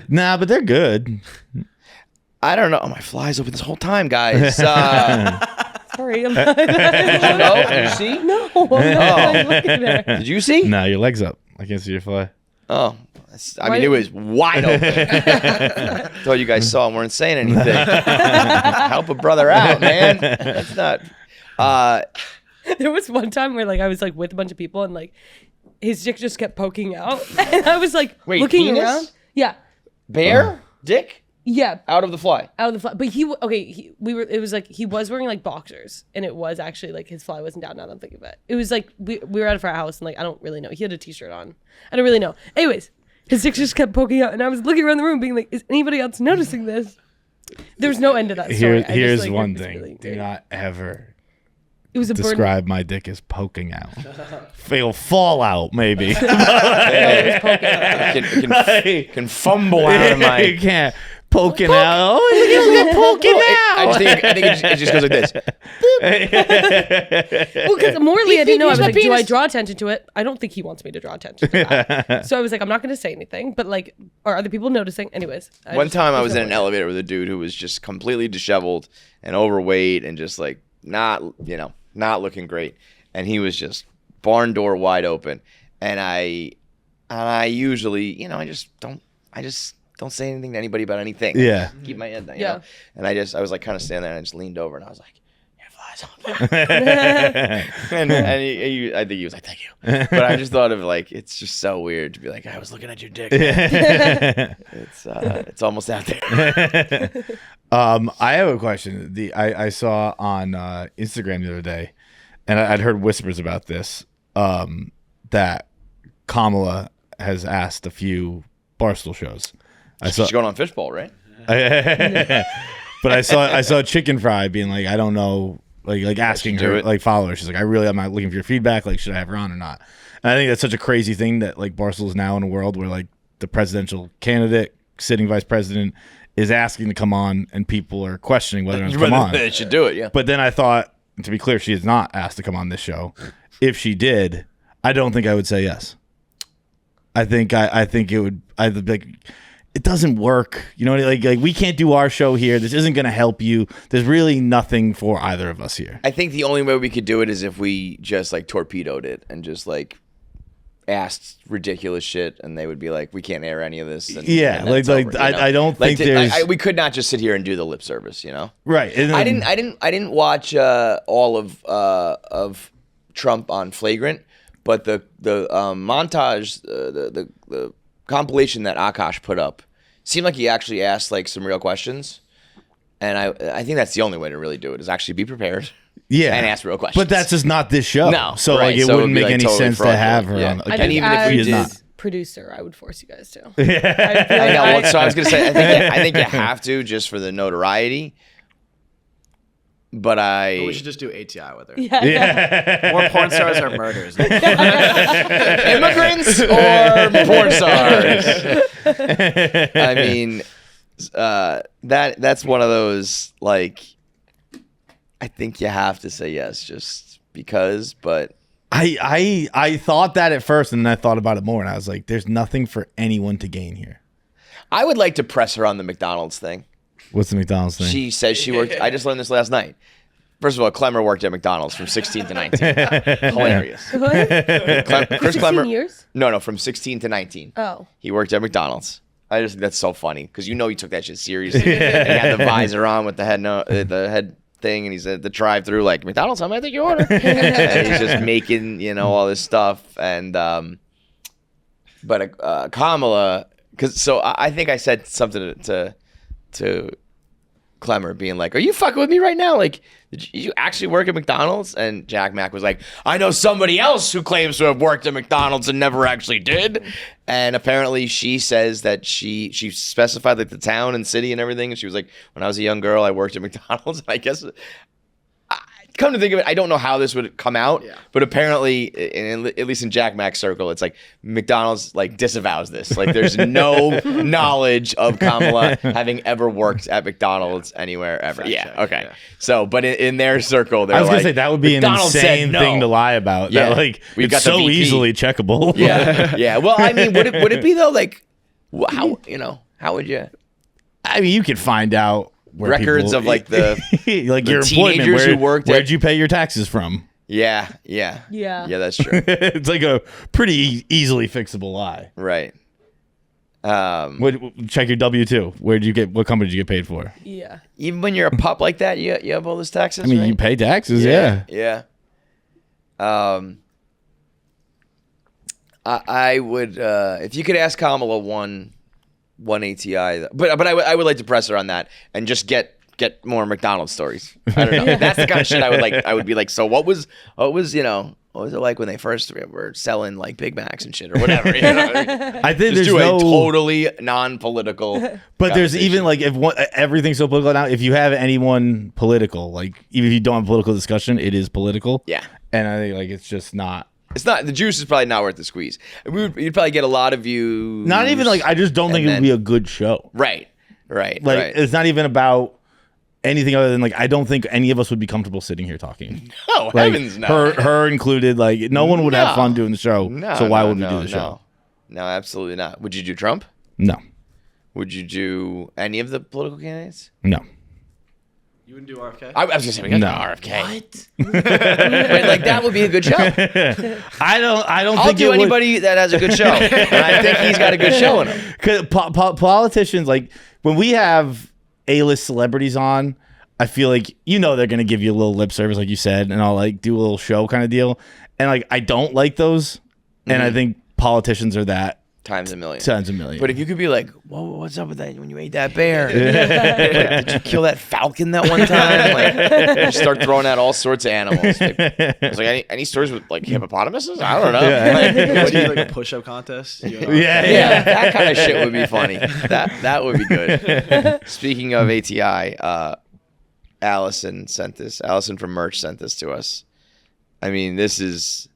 Speaker 2: Nah, but they're good.
Speaker 1: I don't know. Oh, my fly's open this whole time, guys.
Speaker 3: Sorry, I'm not,
Speaker 1: No, did you see?
Speaker 3: no, I'm not like, looking at her.
Speaker 1: Did you see?
Speaker 2: Nah, your legs up. I can't see your fly.
Speaker 1: Oh, I mean, it was wide open. Thought you guys saw and weren't saying anything. Help a brother out, man. That's not.
Speaker 3: There was one time where like I was like with a bunch of people and like his dick just kept poking out, and I was like
Speaker 1: Wait,
Speaker 3: looking
Speaker 1: penis?
Speaker 3: around. Yeah,
Speaker 1: Bear? Dick?
Speaker 3: yeah,
Speaker 1: Out of the fly.
Speaker 3: out of the fly. But it was like he was wearing like boxers, and it was actually like his fly wasn't down. Now that I'm thinking about it, it was like we were at a frat house, and like I don't really know. He had a t-shirt on. I don't really know. Anyways, his dick just kept poking out, and I was looking around the room, being like, "Is anybody else noticing this?" There's no end to that story.
Speaker 2: Here's
Speaker 3: like,
Speaker 2: one
Speaker 3: it was
Speaker 2: thing.
Speaker 3: really
Speaker 2: Do
Speaker 3: great.
Speaker 2: not ever
Speaker 3: It was a burn.
Speaker 2: describe my dick as poking out. It'll fall out, maybe.
Speaker 1: It can fumble out of my.
Speaker 2: You can't. Poking out. Oh, it's poking out.
Speaker 1: I think it just goes like this.
Speaker 3: Well, because morally, I didn't know. I was like, do I draw attention to it? I don't think he wants me to draw attention to that. So I was like, I'm not going to say anything. But like, are other people noticing? Anyways.
Speaker 1: One time I was in an elevator with a dude who was just completely disheveled and overweight and just like not looking great. And he was just barn door wide open. And I usually, I just don't say anything to anybody about anything.
Speaker 2: Yeah.
Speaker 1: Keep my head down. You
Speaker 3: Yeah.
Speaker 1: know? And I was like kind of standing there and I just leaned over and I was like, your fly's on. and I think he was like, thank you. But I just thought of like, it's just so weird to be like, I was looking at your dick. It's almost out there.
Speaker 2: I have a question. I saw on Instagram the other day, and I'd heard whispers about this, that Kamala has asked a few Barstool shows.
Speaker 1: She's going on Fishbowl, right?
Speaker 2: But I saw Chicken Fry being like, I don't know like asking
Speaker 1: do
Speaker 2: her
Speaker 1: it.
Speaker 2: like followers. She's like, I'm not looking for your feedback. Like, should I have her on or not? And I think that's such a crazy thing that like Barstool is now in a world where like the presidential candidate, sitting vice president, is asking to come on, and people are questioning whether or not to come on.
Speaker 1: They should do it. Yeah.
Speaker 2: But then I thought, to be clear, she is not asked to come on this show. If she did, I don't think I would say yes. I think it would. I'd like. It doesn't work. You know, like we can't do our show here. This isn't going to help you. There's really nothing for either of us here.
Speaker 1: I think the only way we could do it is if we just like torpedoed it and just like asked ridiculous shit, and they would be like, we can't air any of this. And,
Speaker 2: Yeah,
Speaker 1: and that's
Speaker 2: like
Speaker 1: over, you know?
Speaker 2: I don't think there's
Speaker 1: we could not just sit here and do the lip service, you know?
Speaker 2: right. And
Speaker 1: I
Speaker 2: then-
Speaker 1: didn't watch all of Trump on Flagrant, but the montage, the compilation that Akash put up seemed like he actually asked like some real questions, and I think that's the only way to really do it is actually be prepared.
Speaker 2: Yeah,
Speaker 1: and ask real questions.
Speaker 2: But that's just not this show.
Speaker 1: No,
Speaker 2: so
Speaker 1: right,
Speaker 2: like it
Speaker 1: so
Speaker 2: wouldn't
Speaker 1: it'd be,
Speaker 2: make
Speaker 1: like,
Speaker 2: any
Speaker 1: totally
Speaker 2: sense to
Speaker 1: fraudulent.
Speaker 2: have her
Speaker 1: Yeah.
Speaker 2: on.
Speaker 3: I
Speaker 2: Like,
Speaker 3: think
Speaker 1: even if
Speaker 3: as
Speaker 1: we
Speaker 2: is not.
Speaker 3: producer, I would force you guys to.
Speaker 1: I know. Well, so I was gonna say, I think you have to just for the notoriety. But
Speaker 4: we should just do ATI with her.
Speaker 2: Yeah.
Speaker 4: More porn stars or murders.
Speaker 1: immigrants or porn stars. I mean, that's one of those like. I think you have to say yes, just because. But
Speaker 2: I thought that at first, and then I thought about it more, and I was like, "There's nothing for anyone to gain here."
Speaker 1: I would like to press her on the McDonald's thing.
Speaker 2: What's the McDonald's thing?
Speaker 1: She says she worked. I just learned this last night. First of all, Clemmer worked at McDonald's from 16 to 19. Hilarious. Chris
Speaker 3: 16
Speaker 1: Clemmer.
Speaker 3: years?
Speaker 1: No, from 16 to 19.
Speaker 3: Oh.
Speaker 1: He worked at McDonald's. I just think that's so funny because you know he took that shit seriously. And he had the visor on with the head thing, and he said the drive-through like McDonald's. How may I take your order? And he's just making all this stuff. And but Kamala, so I think I said something to Clemmer being like, "Are you fucking with me right now? Like, did you actually work at McDonald's?" And Jack Mack was like, "I know somebody else who claims to have worked at McDonald's and never actually did." And apparently she says that she specified like the town and city and everything. And she was like, "When I was a young girl, I worked at McDonald's." And I guess, come to think of it, I don't know how this would come out, but apparently, at least in Jack Mack's circle, it's like McDonald's like disavows this. Like, there's no knowledge of Kamala having ever worked at McDonald's anywhere ever. Okay. Yeah. So, but in their circle, they're
Speaker 2: I was
Speaker 1: like,
Speaker 2: gonna say that would be
Speaker 1: McDonald's
Speaker 2: an insane
Speaker 1: said no.
Speaker 2: thing to lie about.
Speaker 1: Yeah.
Speaker 2: That, like
Speaker 1: We've
Speaker 2: it's
Speaker 1: got the
Speaker 2: so
Speaker 1: VP.
Speaker 2: easily checkable.
Speaker 1: Yeah. Well, I mean, would it be though? Like, how would you?
Speaker 2: I mean, you could find out where
Speaker 1: Records
Speaker 2: people,
Speaker 1: of like the
Speaker 2: like
Speaker 1: the
Speaker 2: your employment.
Speaker 1: teenagers who worked
Speaker 2: Where'd
Speaker 1: at-
Speaker 2: you pay your taxes from?
Speaker 1: Yeah.
Speaker 3: Yeah.
Speaker 1: That's true.
Speaker 2: It's like a pretty easily fixable lie.
Speaker 1: Right.
Speaker 2: Check your W-2. What company did you get paid for?
Speaker 3: Yeah.
Speaker 1: Even when you're a pup like that, you have all those taxes.
Speaker 2: I mean,
Speaker 1: right?
Speaker 2: you pay taxes, yeah.
Speaker 1: Yeah. I would if you could ask Kamala one ATI, but I would like to press her on that and just get more McDonald's stories. I don't know. That's the kind of shit I would like. I would be like, so what was what was it like when they first were selling like Big Macs and shit or whatever? You know?
Speaker 2: I think
Speaker 1: Just
Speaker 2: there's
Speaker 1: do
Speaker 2: no
Speaker 1: a totally non-political.
Speaker 2: But there's
Speaker 1: conversation.
Speaker 2: even like everything's so political now. If you have anyone political, like even if you don't have political discussion, it is political.
Speaker 1: Yeah.
Speaker 2: And I think like it's just not.
Speaker 1: It's not, the juice is probably not worth the squeeze. You'd probably get a lot of views.
Speaker 2: Not even like I just don't think it would be a good show.
Speaker 1: Right.
Speaker 2: Like
Speaker 1: Right.
Speaker 2: it's not even about anything other than like I don't think any of us would be comfortable sitting here talking.
Speaker 1: Oh,
Speaker 2: Like
Speaker 1: heavens no.
Speaker 2: her included. Like no one would have fun doing the show.
Speaker 1: No,
Speaker 2: so why
Speaker 1: no,
Speaker 2: would we
Speaker 1: no,
Speaker 2: do the show?
Speaker 1: No, absolutely not. Would you do Trump?
Speaker 2: No.
Speaker 1: Would you do any of the political candidates?
Speaker 2: No.
Speaker 4: You wouldn't do RFK?
Speaker 1: I was gonna say we got
Speaker 2: No.
Speaker 1: RFK.
Speaker 4: What?
Speaker 1: But like that would be a good show.
Speaker 2: I don't
Speaker 1: I'll
Speaker 2: think
Speaker 1: do
Speaker 2: it would-
Speaker 1: anybody that has a good show, and I think he's got a good show in him.
Speaker 2: Cause politicians, like when we have A-list celebrities on, I feel like they're gonna give you a little lip service, like you said, and I'll like do a little show kind of deal. And like I don't like those, and I think politicians are that
Speaker 1: Times a million.
Speaker 2: times a million.
Speaker 1: But if you could be like, "Whoa, what's up with that? When you ate that bear, did you kill that falcon that one time?" Like, just start throwing out all sorts of animals. Like, I was like, any stories with like hippopotamuses? I don't know.
Speaker 4: What do you like a push-up contest? You and
Speaker 1: Yeah, that kind of shit would be funny. That would be good. Speaking of ATI, Allison sent this. Allison from Merch sent this to us. I mean, this is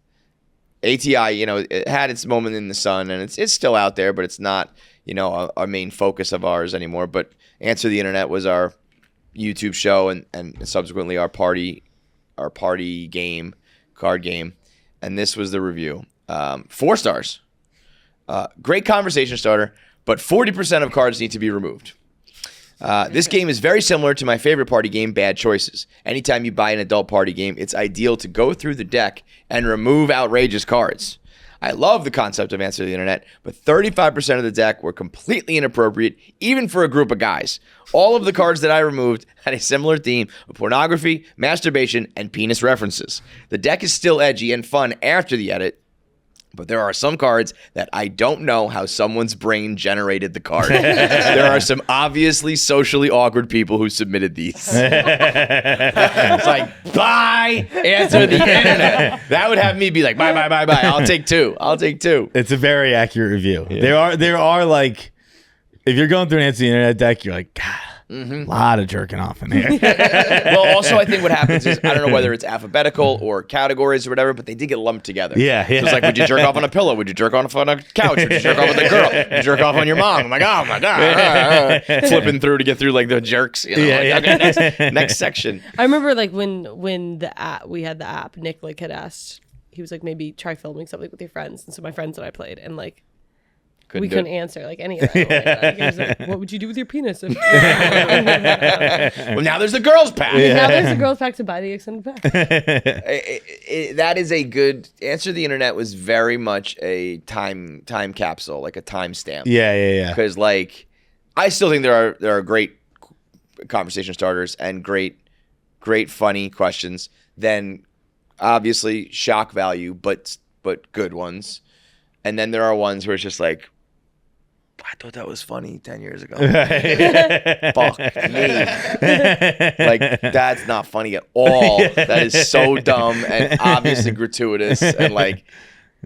Speaker 1: ATI. It had its moment in the sun, and it's still out there, but it's not our main focus of ours anymore. But Answer the Internet was our YouTube show, and subsequently our party game, card game, and this was the review. 4 stars. Great conversation starter, but 40% of cards need to be removed. This game is very similar to my favorite party game, Bad Choices. Anytime you buy an adult party game, it's ideal to go through the deck and remove outrageous cards. I love the concept of Answer the Internet, but 35% of the deck were completely inappropriate, even for a group of guys. All of the cards that I removed had a similar theme of pornography, masturbation, and penis references. The deck is still edgy and fun after the edit, but there are some cards that I don't know how someone's brain generated the card. There are some obviously socially awkward people who submitted these. It's like, bye, Answer the Internet. That would have me be like, bye. I'll take two.
Speaker 2: It's a very accurate review. Yeah. There are like, if you're going through an Answer the Internet deck, you're like, God, a lot of jerking off in here.
Speaker 1: Well, also, I think what happens is, I don't know whether it's alphabetical or categories or whatever, but they did get lumped together.
Speaker 2: Yeah.
Speaker 1: So it's like, would you jerk off on a pillow? Would you jerk off on a couch? Would you jerk off with a girl? Would you jerk off on your mom? I'm like, oh my God. Flipping through to get through like the jerks. Okay, next section.
Speaker 3: I remember like when we had the app, Nick had asked, he was like, maybe try filming something with your friends. And so my friends and I played, and like, we couldn't answer like any of that. He was like, what would you do with your penis? Well,
Speaker 1: now there's the girls pack.
Speaker 3: Now there's the girls pack to buy the extended pack.
Speaker 1: That is a good Answer the Internet. Was very much a time capsule, like a timestamp.
Speaker 2: Yeah.
Speaker 1: Because like, I still think there are great conversation starters and great funny questions. Then obviously shock value, but good ones. And then there are ones where it's just like, I thought that was funny 10 years ago. Fuck me. Like, that's not funny at all. That is so dumb and obviously gratuitous. And like,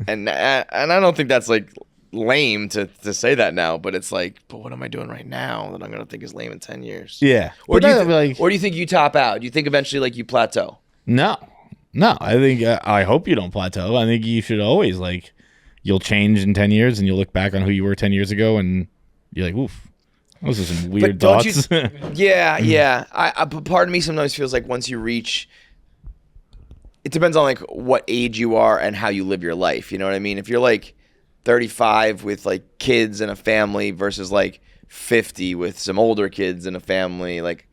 Speaker 1: and I don't think that's like lame to say that now, but it's like, but what am I doing right now that I'm going to think is lame in 10 years?
Speaker 2: Yeah.
Speaker 1: Or do you think you top out? Do you think eventually like you plateau?
Speaker 2: No. I think, I hope you don't plateau. I think you should always like, you'll change in 10 years and you'll look back on who you were 10 years ago and you're like, oof, those are some weird thoughts.
Speaker 1: Yeah. But part of me sometimes feels like once you reach, it depends on like what age you are and how you live your life. You know what I mean? If you're like 35 with like kids and a family versus like 50 with some older kids and a family, like,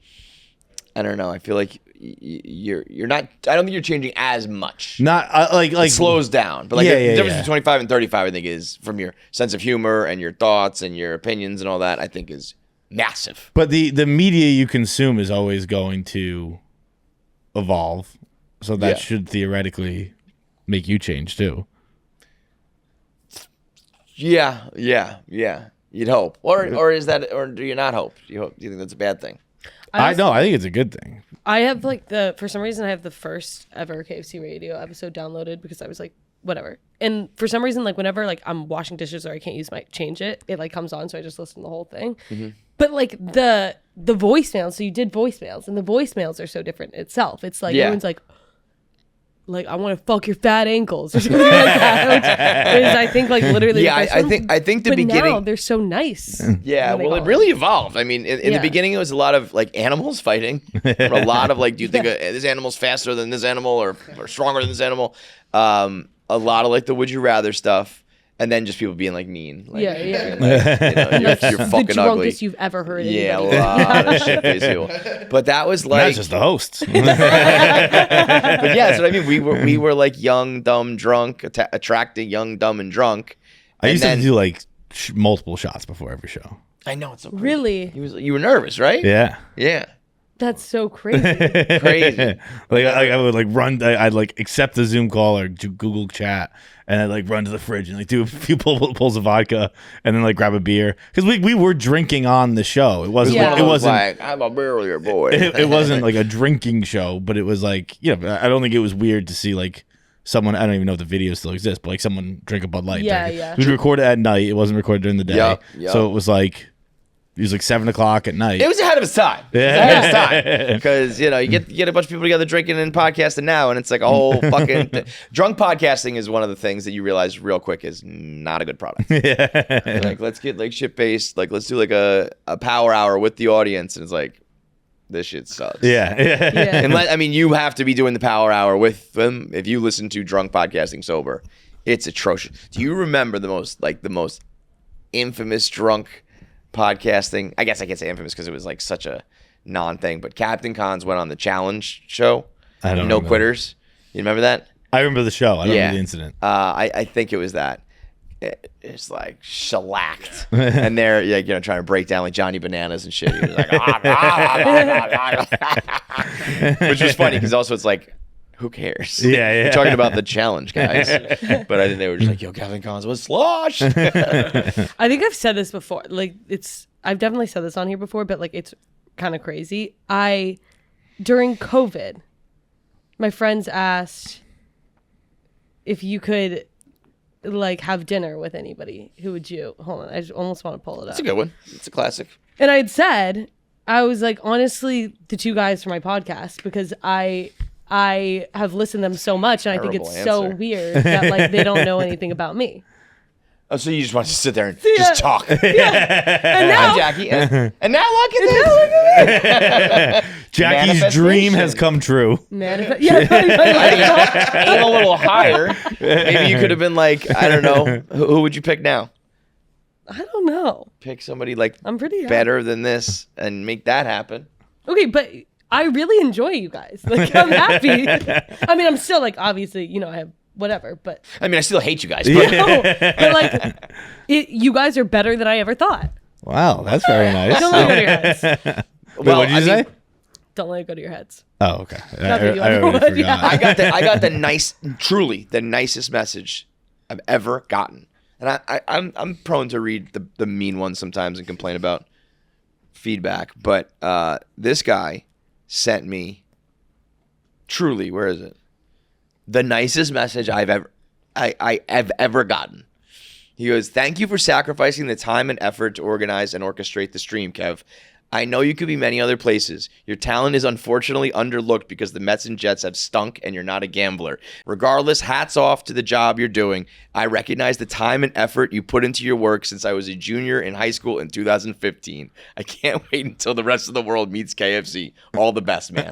Speaker 1: I don't know. I feel like you're not. I don't think you're changing as much.
Speaker 2: Not like
Speaker 1: it slows down, but like the difference between 25 and 35, I think, is from your sense of humor and your thoughts and your opinions and all that. I think is massive.
Speaker 2: But the media you consume is always going to evolve, so that should theoretically make you change too.
Speaker 1: Yeah. You'd hope, or is that, or do you not hope? Do you think that's a bad thing?
Speaker 2: I think it's a good thing.
Speaker 3: I have for some reason I have the first ever KFC Radio episode downloaded because I was like, whatever. And for some reason, like whenever like I'm washing dishes or I can't change it like comes on, so I just listen to the whole thing. Mm-hmm. But like the voicemails, so you did voicemails, and the voicemails are so different itself. It's like everyone's like I want to fuck your fat ankles or something like that, which is I think like literally.
Speaker 1: Yeah, I think the
Speaker 3: but
Speaker 1: beginning.
Speaker 3: Now they're so nice.
Speaker 1: Yeah, well, it really evolved. I mean, in the beginning, it was a lot of like animals fighting. A lot of like, do you think this animal's faster than this animal or stronger than this animal? A lot of like the would you rather stuff. And then just people being like mean. Like,
Speaker 3: Yeah.
Speaker 1: Like, you're fucking
Speaker 3: the drunkest
Speaker 1: ugly.
Speaker 3: you've ever heard anybody.
Speaker 1: Yeah, a lot of shit-faced people. But that was like...
Speaker 2: That's just the hosts.
Speaker 1: But yeah, that's what I mean. We were like young, dumb, drunk, attracting young, dumb, and drunk.
Speaker 2: I used to do like multiple shots before every show.
Speaker 1: I know, it's so crazy.
Speaker 3: Really?
Speaker 1: You were nervous, right?
Speaker 2: Yeah.
Speaker 1: Yeah.
Speaker 3: That's so crazy.
Speaker 1: Crazy.
Speaker 2: Like I would like run. I'd like accept the Zoom call or do Google Chat, and I'd like run to the fridge and like do a few pulls of vodka, and then like grab a beer because we were drinking on the show. It wasn't.
Speaker 3: Yeah.
Speaker 2: It wasn't.
Speaker 1: Like, I'm a burlier boy.
Speaker 2: It wasn't like a drinking show, but it was like I don't think it was weird to see like someone. I don't even know if the video still exists, but like someone drink a Bud Light.
Speaker 3: Yeah.
Speaker 2: We recorded at night. It wasn't recorded during the day.
Speaker 1: Yep.
Speaker 2: So it was like It was like 7 o'clock at night.
Speaker 1: It was ahead of its time. Because, you get a bunch of people together drinking and podcasting now, and it's like a whole fucking... Drunk podcasting is one of the things that you realize real quick is not a good product. Like, let's get like shit-faced. Like, let's do like a power hour with the audience. And it's like, this shit sucks.
Speaker 2: Yeah.
Speaker 1: And you have to be doing the power hour with them. If you listen to Drunk Podcasting sober, it's atrocious. Do you remember the most infamous drunk podcasting? I guess I can't say infamous because it was like such a non-thing, but Captain Cons went on the challenge show.
Speaker 2: I don't
Speaker 1: No
Speaker 2: remember.
Speaker 1: Quitters. You remember that?
Speaker 2: I remember the show. I don't remember the incident.
Speaker 1: I think it was that. It's like shellacked, and they're trying to break down like Johnny Bananas and shit. He was like, which was funny because also it's like, who cares?
Speaker 2: Yeah.
Speaker 1: We're talking about the challenge, guys. But I think they were just like, yo, Captain Cons was slosh.
Speaker 3: I think I've said this before. Like, I've definitely said this on here before, but like, it's kind of crazy. During COVID, my friends asked if you could like have dinner with anybody. Who would you? Hold on, I just almost want to pull it up.
Speaker 1: That's a good one. It's a classic.
Speaker 3: And I had said, I was like, honestly, the two guys for my podcast, because I have listened to them so much, and I think it's so weird that like they don't know anything about me.
Speaker 1: Oh, so you just want to sit there and just talk.
Speaker 3: And now,
Speaker 1: Hi, Jackie. And now look at this.
Speaker 2: Jackie's dream has come true.
Speaker 3: Yeah,
Speaker 1: Aim a little higher. Maybe you could have been like, I don't know. Who would you pick now?
Speaker 3: I don't know.
Speaker 1: Pick somebody like
Speaker 3: I'm pretty
Speaker 1: better than this and make that happen.
Speaker 3: Okay, but I really enjoy you guys. Like, I'm happy. I mean, I'm still like, obviously, I have whatever, but
Speaker 1: I mean, I still hate you guys. But
Speaker 3: but like, you guys are better than I ever thought.
Speaker 2: Wow, that's very nice.
Speaker 3: Don't let it go to your heads.
Speaker 2: Wait, what did you say?
Speaker 3: Don't let it go to your heads.
Speaker 2: Oh, okay.
Speaker 3: Not that you
Speaker 2: I
Speaker 3: ever
Speaker 2: already
Speaker 3: would,
Speaker 2: forgot.
Speaker 3: yeah.
Speaker 1: I got the nicest message I've ever gotten. And I'm prone to read the mean ones sometimes and complain about feedback. But this guy sent me truly, where is it? The nicest message I've ever gotten. He goes, "Thank you for sacrificing the time and effort to organize and orchestrate the stream, Kev. I know you could be many other places. Your talent is unfortunately underlooked because the Mets and Jets have stunk and you're not a gambler. Regardless, hats off to the job you're doing. I recognize the time and effort you put into your work since I was a junior in high school in 2015. I can't wait until the rest of the world meets KFC. All the best, man."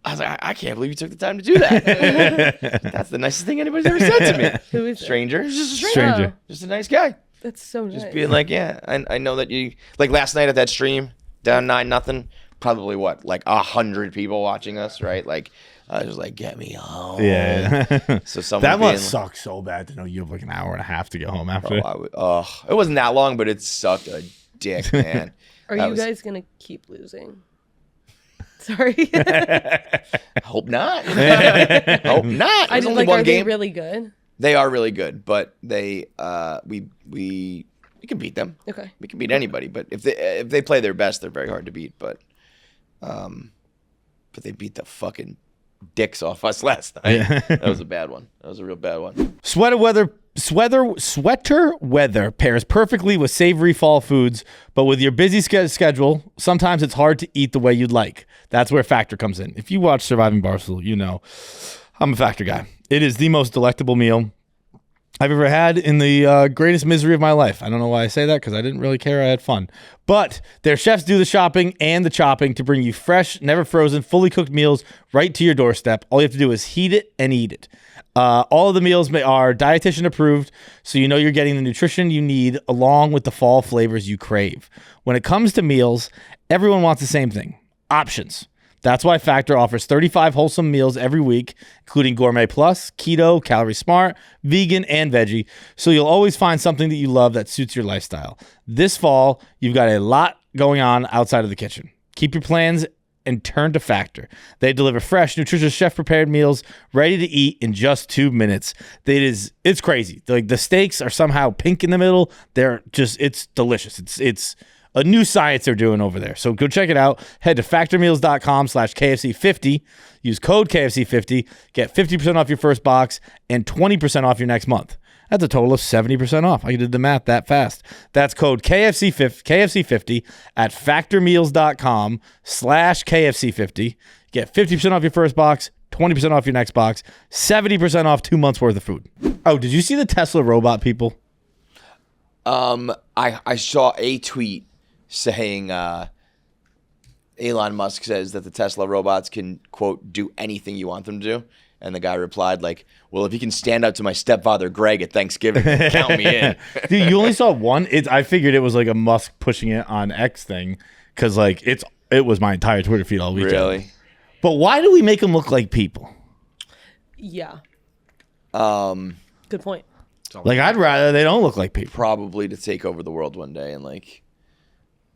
Speaker 1: I was like, I can't believe you took the time to do that. That's the nicest thing anybody's ever said to me.
Speaker 3: Who is it?
Speaker 1: Stranger. It's just a
Speaker 2: Stranger.
Speaker 1: Just a nice guy.
Speaker 3: That's so nice.
Speaker 1: Just being like, yeah, I know that you, like last night at that stream, down 9-0, probably what, like 100 people watching us, right? Like, I was just like, get me home.
Speaker 2: Yeah.
Speaker 1: So someone
Speaker 2: That
Speaker 1: being
Speaker 2: must suck so bad to know you have like an hour and a half to get home after.
Speaker 1: it wasn't that long, but it sucked a dick, man.
Speaker 3: Are
Speaker 1: That
Speaker 3: you
Speaker 1: was-
Speaker 3: guys going to keep losing? Sorry.
Speaker 1: Hope not. Hope not.
Speaker 3: I
Speaker 1: There's
Speaker 3: didn't
Speaker 1: only
Speaker 3: like,
Speaker 1: one
Speaker 3: are
Speaker 1: game.
Speaker 3: they really good?
Speaker 1: They are really good, but we can beat them.
Speaker 3: Okay.
Speaker 1: We can beat anybody, but if they play their best, they're very hard to beat. But they beat the fucking dicks off us last night. That was a bad one. That was a real bad one.
Speaker 2: Sweater weather pairs perfectly with savory fall foods, but with your busy schedule, sometimes it's hard to eat the way you'd like. That's where Factor comes in. If you watch Surviving Barstool, you know I'm a Factor guy. It is the most delectable meal I've ever had in the greatest misery of my life. I don't know why I say that, because I didn't really care. I had fun. But their chefs do the shopping and the chopping to bring you fresh, never frozen, fully cooked meals right to your doorstep. All you have to do is heat it and eat it. All of the meals are dietitian approved, so you know you're getting the nutrition you need along with the fall flavors you crave. When it comes to meals, everyone wants the same thing: options. That's why Factor offers 35 wholesome meals every week, including Gourmet Plus, Keto, Calorie Smart, Vegan, and Veggie, so you'll always find something that you love that suits your lifestyle. This fall, you've got a lot going on outside of the kitchen. Keep your plans and turn to Factor. They deliver fresh, nutritious, chef-prepared meals ready to eat in just 2 minutes. It's crazy. Like, the steaks are somehow pink in the middle. It's delicious. It's a new science they're doing over there. So go check it out. Head to factormeals.com/KFC50. Use code KFC50. Get 50% off your first box and 20% off your next month. That's a total of 70% off. I did the math that fast. That's code KFC50 at factormeals.com/KFC50. Get 50% off your first box, 20% off your next box, 70% off 2 months worth of food. Oh, did you see the Tesla robot people?
Speaker 1: I saw a tweet saying Elon Musk says that the Tesla robots can, quote, do anything you want them to do. And the guy replied, like, well, if he can stand up to my stepfather, Greg, at Thanksgiving, count me in.
Speaker 2: Dude, you only saw one? I figured it was like a Musk pushing it on X thing because, like, it was my entire Twitter feed all weekend.
Speaker 1: Really?
Speaker 2: But why do we make them look like people?
Speaker 3: Yeah. Good point.
Speaker 2: Like, I'd rather they don't look like people.
Speaker 1: Probably to take over the world one day and, like,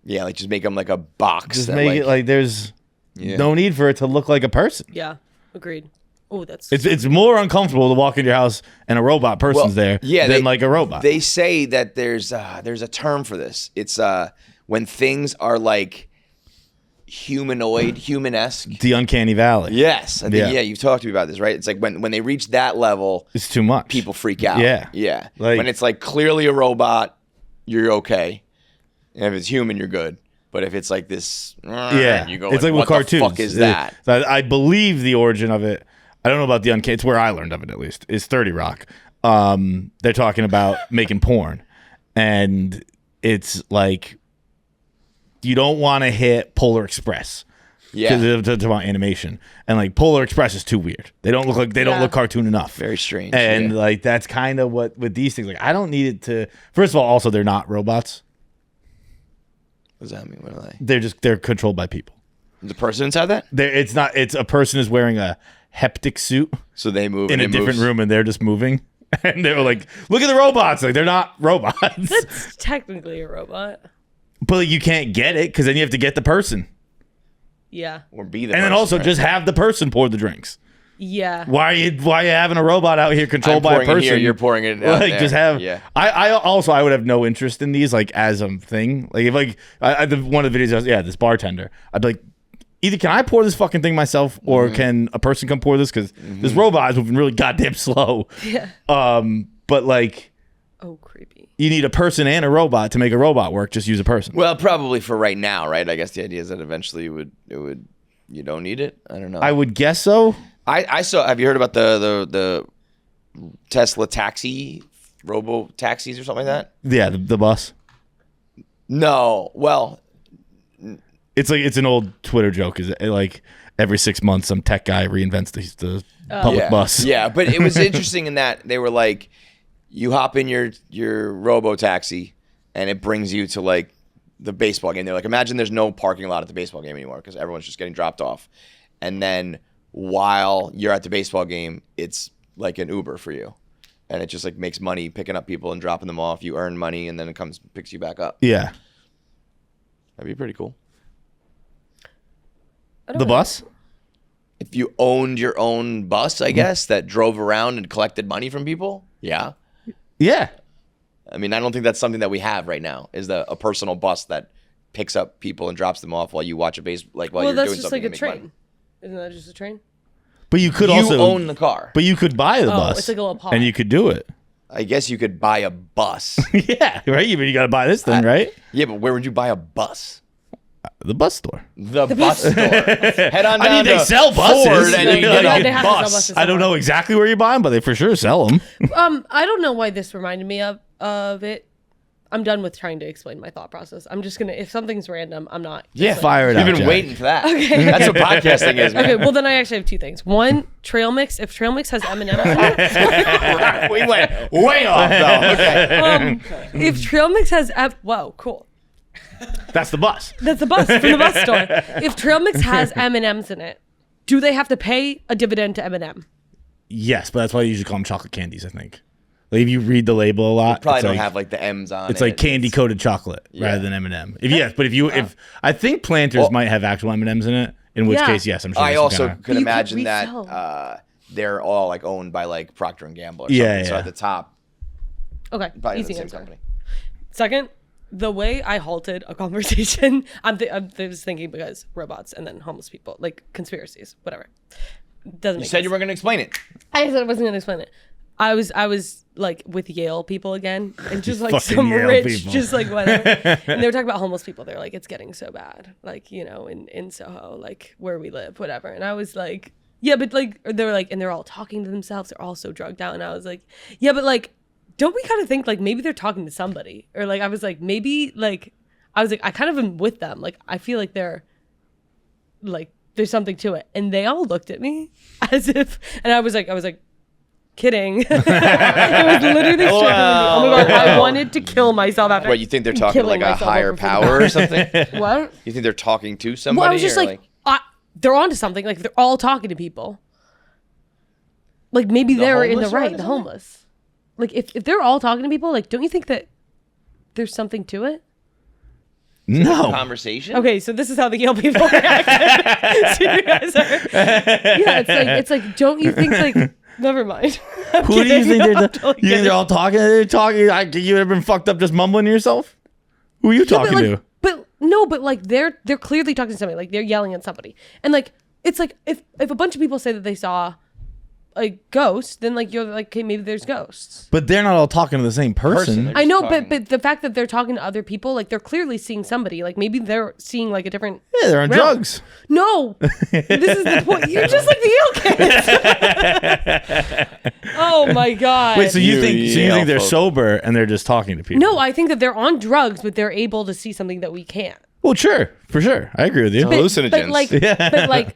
Speaker 1: yeah, like, just make them like a box.
Speaker 2: Just make it like there's no need for it to look like a person.
Speaker 3: Yeah. Agreed. Oh, that's
Speaker 2: It's more uncomfortable to walk into your house and a robot person's there than like a robot.
Speaker 1: They say that there's a term for this. It's when things are like humanoid, human-esque.
Speaker 2: The uncanny valley.
Speaker 1: Yes. I think, you've talked to me about this, right? It's like when they reach that level,
Speaker 2: it's too much.
Speaker 1: People freak out.
Speaker 2: Yeah.
Speaker 1: Yeah.
Speaker 2: Like,
Speaker 1: when it's like clearly a robot, you're okay. And if it's human, you're good. But if it's like this, you go,
Speaker 2: it's like with
Speaker 1: what
Speaker 2: cartoons.
Speaker 1: the fuck is that?
Speaker 2: I believe the origin of it, I don't know about the uncanny, it's where I learned of it at least, is 30 Rock. They're talking about making porn. And it's like, you don't want to hit Polar Express. Yeah. Because about animation. And like Polar Express is too weird. They don't look look cartoon enough.
Speaker 1: Very strange.
Speaker 2: And like that's kind of what with these things. Like I don't need it to. First of all, also they're not robots.
Speaker 1: What does that mean? What are they?
Speaker 2: They're controlled by people.
Speaker 1: The person inside that?
Speaker 2: It's a person is wearing a heptic suit.
Speaker 1: So they move
Speaker 2: in a different room and they're just moving. And they were like, look at the robots. Like they're not robots.
Speaker 3: That's technically a robot.
Speaker 2: But you can't get it because then you have to get the person.
Speaker 3: Yeah.
Speaker 1: Or be the
Speaker 2: and
Speaker 1: person,
Speaker 2: then also
Speaker 1: right?
Speaker 2: just have the person pour the drinks.
Speaker 3: Yeah.
Speaker 2: Why are you having a robot out here controlled by a person?
Speaker 1: Here, you're pouring it out
Speaker 2: like
Speaker 1: there.
Speaker 2: Just have.
Speaker 1: Yeah.
Speaker 2: I would have no interest in these like as a thing. Like if like one of the videos, this bartender. I'd be like, either can I pour this fucking thing myself, or can a person come pour this? Because this robot is moving really goddamn slow.
Speaker 3: Yeah.
Speaker 2: But like.
Speaker 3: Oh, creepy.
Speaker 2: You need a person and a robot to make a robot work. Just use a person.
Speaker 1: Well, probably for right now, right? I guess the idea is that eventually you don't need it. I don't know.
Speaker 2: I would guess so.
Speaker 1: I saw. Have you heard about the Tesla taxi, robo taxis or something like that?
Speaker 2: Yeah, the bus.
Speaker 1: No. Well,
Speaker 2: it's an old Twitter joke. Is it like every 6 months some tech guy reinvents the public bus?
Speaker 1: Yeah, but it was interesting in that they were like, you hop in your robo taxi and it brings you to like the baseball game. They're like, imagine there's no parking lot at the baseball game anymore because everyone's just getting dropped off. And then while you're at the baseball game, it's like an Uber for you. And it just like makes money picking up people and dropping them off. You earn money and then it comes picks you back up.
Speaker 2: Yeah.
Speaker 1: That'd be pretty cool.
Speaker 2: The bus?
Speaker 1: If you owned your own bus, I guess, that drove around and collected money from people. Yeah.
Speaker 2: Yeah.
Speaker 1: I mean, I don't think that's something that we have right now, is a personal bus that picks up people and drops them off while you watch a while you're doing something. Well, that's just like a
Speaker 3: train.
Speaker 1: Money.
Speaker 3: Isn't that just a train?
Speaker 2: But you could
Speaker 1: also own the car.
Speaker 2: But you could buy the bus.
Speaker 3: It's like a little pod.
Speaker 2: And you could do it.
Speaker 1: I guess you could buy a bus.
Speaker 2: Yeah, right? You got to buy this thing, right?
Speaker 1: Yeah, but where would you buy a bus?
Speaker 2: The bus store.
Speaker 1: The bus store. Head on down
Speaker 2: they
Speaker 1: to
Speaker 2: sell buses.
Speaker 1: Ford and you get a bus.
Speaker 2: I don't know exactly where you buy them, but they for sure sell them.
Speaker 3: I don't know why this reminded me of it. I'm done with trying to explain my thought process. I'm just going to, if something's random, I'm not.
Speaker 2: Yeah, fire it out.
Speaker 1: You've been waiting for that. Okay. That's what podcasting is, man.
Speaker 3: Okay, well then I actually have two things. One, trail mix. If trail mix has M&M's in it.
Speaker 1: We went way off though. Okay.
Speaker 3: If trail mix has, whoa, cool.
Speaker 2: That's the bus.
Speaker 3: That's the bus from the bus store. If trail mix has M&M's in it, do they have to pay a dividend to M&M?
Speaker 2: Yes, but that's why they usually call them chocolate candies, I think. Like if you read the label a lot,
Speaker 1: you probably don't have like the M's on it.
Speaker 2: It's like candy coated chocolate rather than M&M. If I think Planters might have actual M&Ms in it, in which case, yes, I'm sure.
Speaker 1: I also could imagine that they're all like owned by like Procter and Gamble or something.
Speaker 2: Yeah.
Speaker 1: So at the top,
Speaker 3: okay,
Speaker 1: probably
Speaker 3: easy
Speaker 1: the same
Speaker 3: answer.
Speaker 1: company.
Speaker 3: Second, the way I halted a conversation, I was thinking because robots and then homeless people, like conspiracies, whatever. Doesn't.
Speaker 1: You said you were going to explain it.
Speaker 3: I said I wasn't going to explain it. I was like with Yale people again, and just like
Speaker 2: Fucking
Speaker 3: some
Speaker 2: Yale
Speaker 3: rich,
Speaker 2: people.
Speaker 3: just like whatever. And they were talking about homeless people. They're like, it's getting so bad, like, you know, in Soho, like where we live, whatever. And I was like, yeah, but like, they were like, and they're all talking to themselves. They're all so drugged out. And I was like, yeah, but like, don't we kind of think like maybe they're talking to somebody, or like I was like maybe like I was like I kind of am with them. Like I feel like they're like there's something to it. And they all looked at me as if, and I was like. Kidding. It was literally struggling. Oh my god, I wanted to kill myself after.
Speaker 1: What, you think they're talking to like a higher power or something?
Speaker 3: What?
Speaker 1: You think they're talking to somebody?
Speaker 3: Well, I was just like they're onto something. Like they're all talking to people. Like maybe they're in the right, the homeless. Like if they're all talking to people, like don't you think that there's something to it?
Speaker 2: No.
Speaker 1: Conversation?
Speaker 3: Okay, so this is how the Yale people reacted. So you guys are, yeah, it's like don't you think like never mind.
Speaker 2: Who do you think they're?
Speaker 3: Totally
Speaker 2: You think they're all talking? They're talking. You ever been fucked up just mumbling to yourself? Who are you talking to?
Speaker 3: But no, but like they're clearly talking to somebody. Like they're yelling at somebody, and like it's like if a bunch of people say that they saw a ghost, then like you're like, okay, maybe there's ghosts.
Speaker 2: But they're not all talking to the same person.
Speaker 3: I know, but the fact that they're talking to other people, like they're clearly seeing somebody. Like maybe they're seeing like a different.
Speaker 2: Yeah, they're on
Speaker 3: realm.
Speaker 2: drugs.
Speaker 3: No, this is the point. You're just like the Yale kids. Oh my god.
Speaker 2: Wait, so you think they're
Speaker 1: folk.
Speaker 2: sober and they're just talking to people?
Speaker 3: No, I think that they're on drugs, but they're able to see something that we can't.
Speaker 2: Well, sure, for sure, I agree with you.
Speaker 1: Hallucinogens.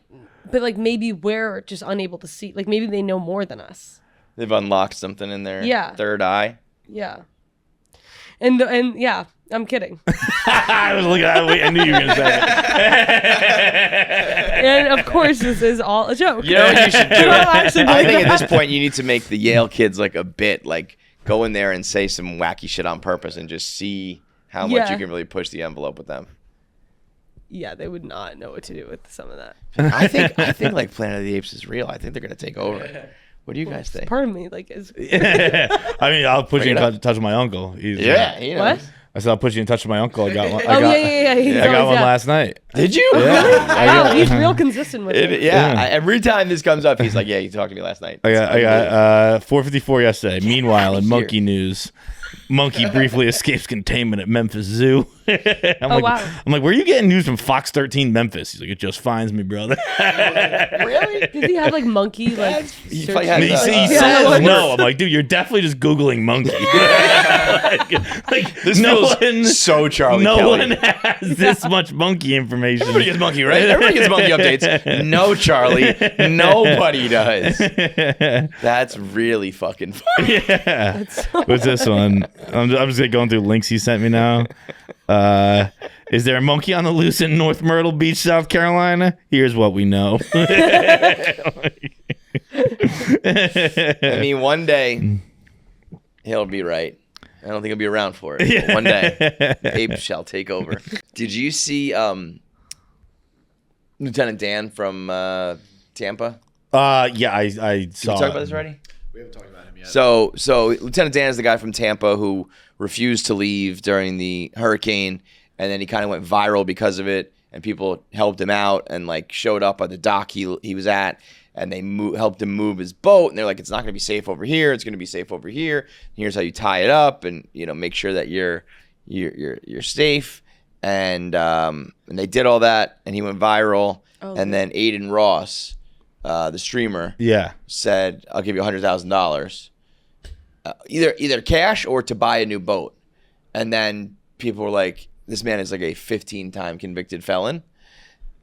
Speaker 3: But like maybe we're just unable to see. Like maybe they know more than us.
Speaker 1: They've unlocked something in their third eye.
Speaker 3: Yeah. And yeah, I'm kidding.
Speaker 2: I was looking at it. I knew you were going to say it.
Speaker 3: And of course, this is all a joke.
Speaker 1: You know what you should do?
Speaker 3: I
Speaker 1: I think at this point you need to make the Yale kids like a bit, like go in there and say some wacky shit on purpose and just see how much you can really push the envelope with them.
Speaker 3: Yeah, they would not know what to do with some of that.
Speaker 1: I think like Planet of the Apes is real. I think they're gonna take over. What do you guys think?
Speaker 3: Part of me like is.
Speaker 2: I mean, I'll put you in touch with my uncle. He's,
Speaker 1: Yeah, you know.
Speaker 3: What?
Speaker 2: I said I'll put you in touch with my uncle. I got one.
Speaker 3: Yeah.
Speaker 2: I got one last night.
Speaker 1: Did you?
Speaker 3: Wow, he's real consistent with it.
Speaker 1: Yeah. Every time this comes up, he's like, "Yeah, you talked to me last night."
Speaker 2: I got 4:54 yesterday. Meanwhile, in monkey news, monkey briefly escapes containment at Memphis Zoo.
Speaker 3: Wow.
Speaker 2: I'm like, where are you getting news from Fox 13 Memphis? He's like, it just finds me, brother.
Speaker 1: Really?
Speaker 3: Does he have like monkey like?
Speaker 1: He
Speaker 3: search-
Speaker 1: has,
Speaker 2: He
Speaker 1: Yeah,
Speaker 2: says no. I'm like, dude, you're definitely just Googling monkey.
Speaker 1: This feels so Charlie
Speaker 2: No
Speaker 1: Kelly.
Speaker 2: one has this much monkey information.
Speaker 1: Everybody gets monkey, right? Everybody gets monkey updates. No, Charlie. Nobody does. That's really fucking funny.
Speaker 2: Yeah. What's this one? I'm just going through links he sent me now. Is there a monkey on the loose in North Myrtle Beach, South Carolina? Here's what we know.
Speaker 1: I mean, one day he'll be right. I don't think he'll be around for it. But one day, Abe shall take over. Did you see Lieutenant Dan from Tampa?
Speaker 2: Yeah, I saw.
Speaker 1: Did we talk about this already?
Speaker 4: We haven't talked about him yet.
Speaker 1: So Lieutenant Dan is the guy from Tampa who refused to leave during the hurricane, and then he kind of went viral because of it, and people helped him out and like showed up at the dock he was at, and they helped him move his boat, and they're like, it's not going to be safe over here, it's going to be safe over here. Here's how you tie it up, and make sure that you're safe, and they did all that, and he went viral, and then Aiden Ross, the streamer, said, I'll give you $100,000. Either cash or to buy a new boat. And then people were like, this man is like a 15-time convicted felon.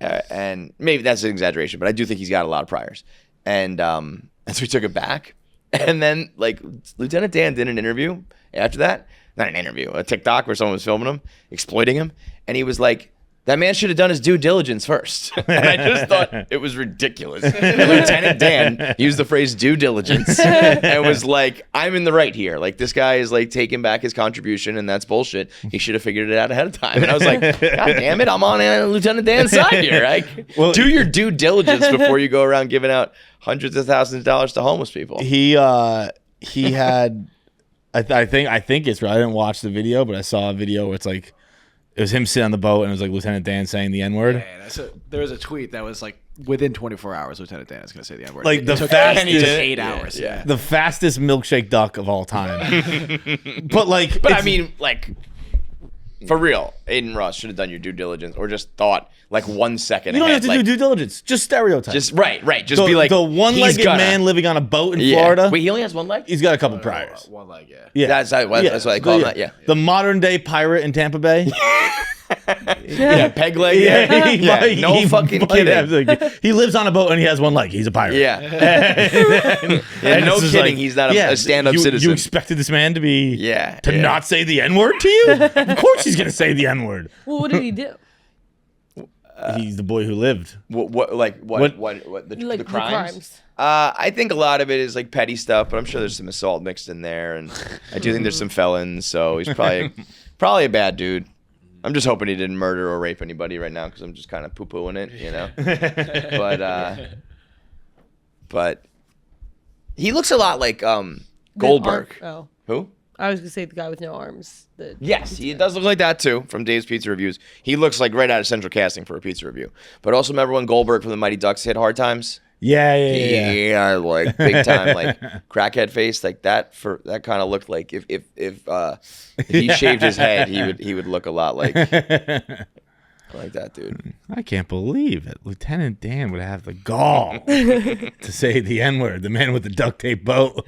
Speaker 1: And maybe that's an exaggeration, but I do think he's got a lot of priors. And so he took it back. And then like Lieutenant Dan did an interview after that. Not an interview, a TikTok where someone was filming him, exploiting him. And he was like, that man should have done his due diligence first. And I just thought it was ridiculous. Lieutenant Dan used the phrase due diligence and was like, I'm in the right here. Like, this guy is like taking back his contribution, and that's bullshit. He should have figured it out ahead of time. And I was like, God damn it, I'm on Lieutenant Dan's side here. Like, do your due diligence before you go around giving out hundreds of thousands of dollars to homeless people.
Speaker 2: He had, I think it's right. I didn't watch the video, but I saw a video where it's like, it was him sitting on the boat, and it was like Lieutenant Dan saying the N-word.
Speaker 4: Yeah, there was a tweet that was like
Speaker 5: within 24 hours, Lieutenant Dan is going to say the N-word.
Speaker 2: Like
Speaker 5: It
Speaker 2: the
Speaker 5: took
Speaker 2: fastest
Speaker 5: 8 hours.
Speaker 1: Yeah.
Speaker 2: the fastest milkshake duck of all time. But I
Speaker 1: mean, like, for real, Aiden Ross should have done your due diligence or just thought like 1 second
Speaker 2: you don't
Speaker 1: ahead.
Speaker 2: have to do due diligence. Just stereotype.
Speaker 1: Just right. Just be like
Speaker 2: the one-legged man living on a boat in Florida.
Speaker 1: Wait, he only has one leg?
Speaker 2: He's got a couple priors.
Speaker 5: One leg, yeah.
Speaker 2: Yeah,
Speaker 1: That's what I call that. Yeah.
Speaker 2: The modern day pirate in Tampa Bay.
Speaker 1: Yeah, peg leg. Yeah, no fucking kidding.
Speaker 2: He lives on a boat and he has one leg. He's a pirate.
Speaker 1: Yeah.
Speaker 2: And
Speaker 1: no
Speaker 2: it's just
Speaker 1: kidding.
Speaker 2: like,
Speaker 1: He's not a stand-up citizen.
Speaker 2: You expected this man to be
Speaker 1: to
Speaker 2: not say the N-word to you? Of course he's gonna say the N-word.
Speaker 3: Well, what did he do?
Speaker 2: He's the boy who lived.
Speaker 1: What the crimes? I think a lot of it is like petty stuff, but I'm sure there's some assault mixed in there, and I do think there's some felons. So he's probably a bad dude. I'm just hoping he didn't murder or rape anybody right now because I'm just kind of poo-pooing it, you know. But he looks a lot like Goldberg. Who?
Speaker 3: I was gonna say the guy with no arms.
Speaker 1: Yes, he does look like that too. From Dave's Pizza Reviews, he looks like right out of Central Casting for a pizza review. But also remember when Goldberg from the Mighty Ducks hit Hard Times?
Speaker 2: Yeah.
Speaker 1: Like big time, like crackhead face, like that. That kind of looked like if he shaved his head, he would look a lot like that dude.
Speaker 2: I can't believe it. Lieutenant Dan would have the gall to say the N-word, the man with the duct tape boat.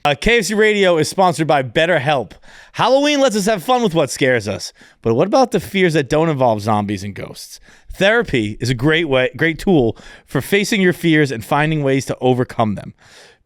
Speaker 2: KFC Radio is sponsored by Betterhelp. Halloween lets us have fun with what scares us. But what about the fears that don't involve zombies and ghosts? Therapy is a great tool for facing your fears and finding ways to overcome them.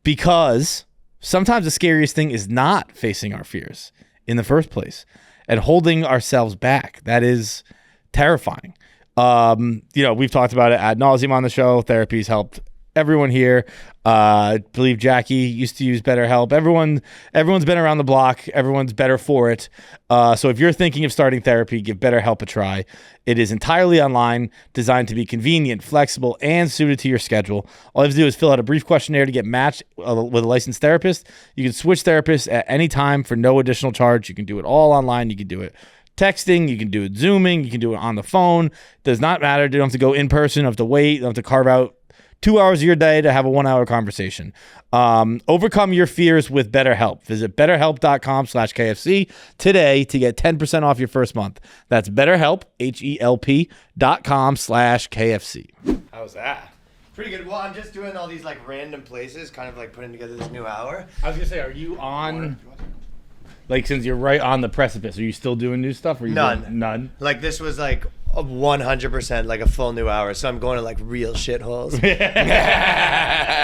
Speaker 2: Because sometimes the scariest thing is not facing our fears in the first place and holding ourselves back. That is terrifying. We've talked about it ad nauseum on the show. Therapy's helped everyone here. I believe Jackie used to use BetterHelp. Everyone's been around the block. Everyone's better for it. So if you're thinking of starting therapy, give BetterHelp a try. It is entirely online, designed to be convenient, flexible, and suited to your schedule. All you have to do is fill out a brief questionnaire to get matched with a licensed therapist. You can switch therapists at any time for no additional charge. You can do it all online. You can do it texting, you can do it Zooming, you can do it on the phone. Does not matter. You don't have to go in person, you don't have to wait, you don't have to carve out 2 hours of your day to have a 1 hour conversation. Overcome your fears with BetterHelp. Visit betterhelp.com/KFC today to get 10% off your first month. That's BetterHelp, HELP.com/KFC.
Speaker 6: How's that? Pretty good. Well, I'm just doing all these like random places, kind of like putting together this new hour.
Speaker 2: I was going to say, are you on... Like, since you're right on the precipice, are you still doing new stuff? Or None?
Speaker 6: Like, this was like a 100% like a full new hour, so I'm going to like real shitholes.
Speaker 1: Yeah.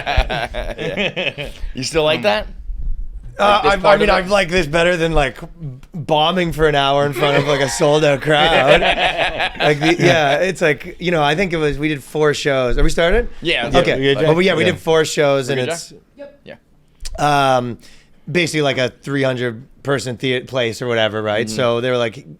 Speaker 1: You still like that?
Speaker 6: I like this better than like bombing for an hour in front of like a sold out crowd. It's like, I think we did 4 shows. Are we started?
Speaker 1: Yeah.
Speaker 6: Okay. We did 4 shows and it's...
Speaker 3: Yep.
Speaker 1: Yeah.
Speaker 6: Basically like a 300-person place or whatever, right? Mm-hmm. So they were like, I'm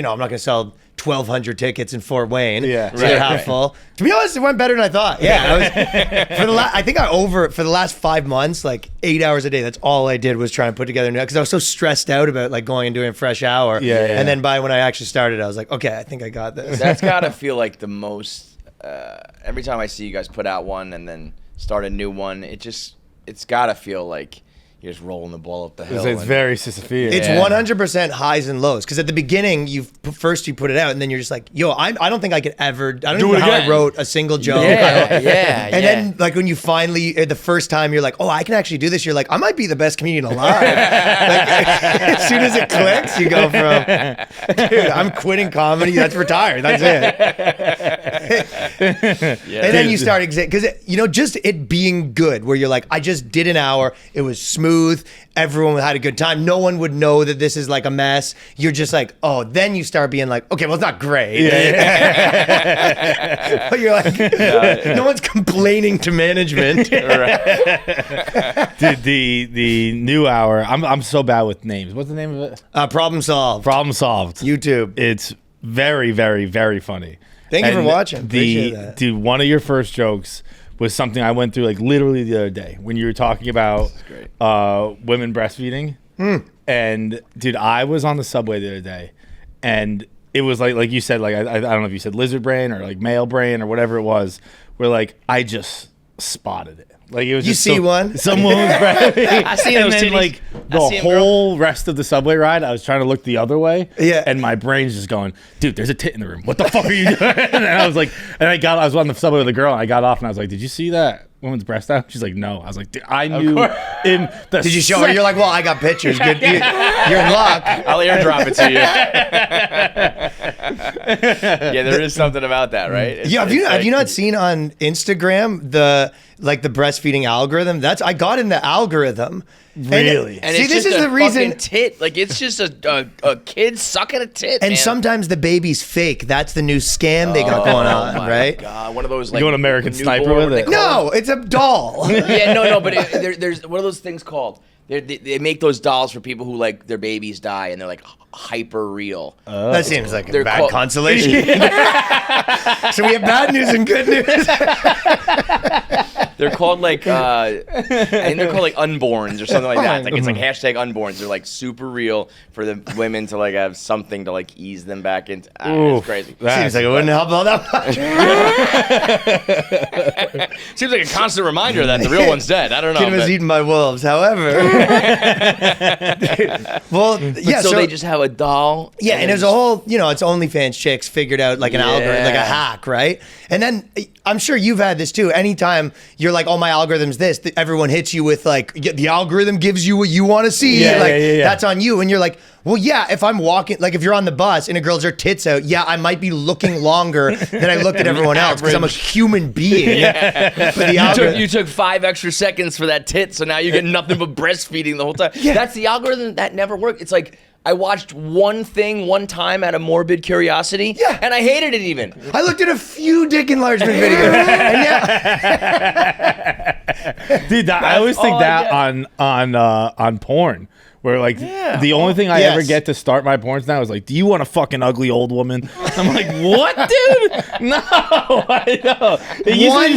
Speaker 6: not going to sell 1,200 tickets in Fort Wayne.
Speaker 2: Yeah.
Speaker 6: So they're half full. To be honest, it went better than I thought. Yeah. For the last 5 months, like 8 hours a day, that's all I did was try and put together new, because I was so stressed out about like going and doing a fresh hour.
Speaker 2: Yeah.
Speaker 6: And then when I actually started, I was like, okay, I think I got this.
Speaker 1: That's got to feel like the most, every time I see you guys put out one and then start a new one, it's got to feel like you're just rolling the ball up the hill.
Speaker 2: It's very Sisyphean.
Speaker 6: It's 100% highs and lows. Because at the beginning, you put it out, and then you're just like, yo, I don't think I could ever. I don't even know how I wrote a single joke.
Speaker 1: And
Speaker 6: then, like, when you finally, the first time, you're like, oh, I can actually do this. You're like, I might be the best comedian alive. As soon as it clicks, you go from, dude, I'm quitting comedy. That's retired. That's it. And then you start, because, just it being good, where you're like, I just did an hour. It was smooth. Everyone had a good time. No one would know that this is like a mess. You're just like, oh, then you start being like, okay, well, it's not great. But you're like, no one's complaining to management.
Speaker 2: Dude, the new hour, I'm so bad with names. What's the name of it?
Speaker 6: Problem solved.
Speaker 2: Problem Solved.
Speaker 6: YouTube.
Speaker 2: It's very, very, very funny.
Speaker 6: Thank you for watching. Appreciate that.
Speaker 2: Dude, one of your first jokes was something I went through like literally the other day when you were talking about women breastfeeding. And dude, I was on the subway the other day and it was like you said, like I don't know if you said lizard brain or like male brain or whatever it was, where like I just spotted it. Like it was
Speaker 6: You
Speaker 2: just
Speaker 6: see one?
Speaker 2: Someone was grabbing me.
Speaker 1: I see
Speaker 2: and
Speaker 1: those
Speaker 2: then
Speaker 1: titties.
Speaker 2: like
Speaker 1: I
Speaker 2: the
Speaker 1: see 'em, bro.
Speaker 2: whole rest of the subway ride, I was trying to look the other way.
Speaker 6: Yeah.
Speaker 2: And my brain's just going, dude, there's a tit in the room. What the fuck are you doing? And I was like, I was on the subway with a girl, and I got off, and I was like, did you see that woman's breast out? She's like, no. I was like, dude, I knew in the
Speaker 6: Did you show her? You're like, well, I got pictures. Good, you're in luck.
Speaker 1: I'll airdrop it to you. Yeah, there is something about that, right?
Speaker 6: Yeah, have you not seen on Instagram the breastfeeding algorithm? I got in the algorithm.
Speaker 2: Really?
Speaker 1: And
Speaker 6: See,
Speaker 1: it's
Speaker 6: this
Speaker 1: just
Speaker 6: is
Speaker 1: a
Speaker 6: the reason.
Speaker 1: fucking tit. Like it's just a kid sucking a tit.
Speaker 6: And
Speaker 1: man.
Speaker 6: sometimes the baby's fake. That's the new scam they got going on,
Speaker 1: my
Speaker 6: right?
Speaker 1: God, one of those like
Speaker 2: Going American
Speaker 1: newborn,
Speaker 2: Sniper with
Speaker 1: what they
Speaker 2: it?
Speaker 1: call
Speaker 6: No, it's a doll.
Speaker 1: Yeah, no, but there's what are those things called? They make those dolls for people who like their babies die and they're like hyper real.
Speaker 6: That seems like a
Speaker 1: They're
Speaker 6: bad
Speaker 1: called-
Speaker 6: consolation. So we have bad news and good news.
Speaker 1: They're called like I think they're called like unborns or something like that. It's like hashtag unborns. They're like super real for the women to like have something to like ease them back into. It's crazy.
Speaker 6: Seems like it wouldn't help all that much.
Speaker 1: Seems like a constant reminder that the real one's dead. I don't know.
Speaker 6: Kid was
Speaker 1: but-
Speaker 6: eaten by wolves. However, well, yeah.
Speaker 1: so they just have a doll.
Speaker 6: Yeah, and there's a whole, it's OnlyFans chicks figured out like an algorithm, like a hack, right? And then I'm sure you've had this too. Anytime you're like, oh, my algorithm's this, everyone hits you with like, the algorithm gives you what you want to see.
Speaker 2: Yeah,
Speaker 6: like,
Speaker 2: yeah.
Speaker 6: that's on you. And you're like, well, yeah, if I'm walking, like if you're on the bus and a girl's her tits out, yeah, I might be looking longer than I looked at everyone else because I'm a human being. But the algorithm,
Speaker 1: You took 5 extra seconds for that tit, so now you get nothing but breastfeeding the whole time.
Speaker 6: Yeah.
Speaker 1: That's the algorithm that never worked. It's like I watched one thing one time out of morbid curiosity, and I hated it even.
Speaker 6: I looked at a few dick enlargement videos. And
Speaker 2: Dude, I always think that on porn. Where like the only thing I ever get to start my porns now is like, do you want a fucking ugly old woman? I'm like, what, dude? No, I know. It used to be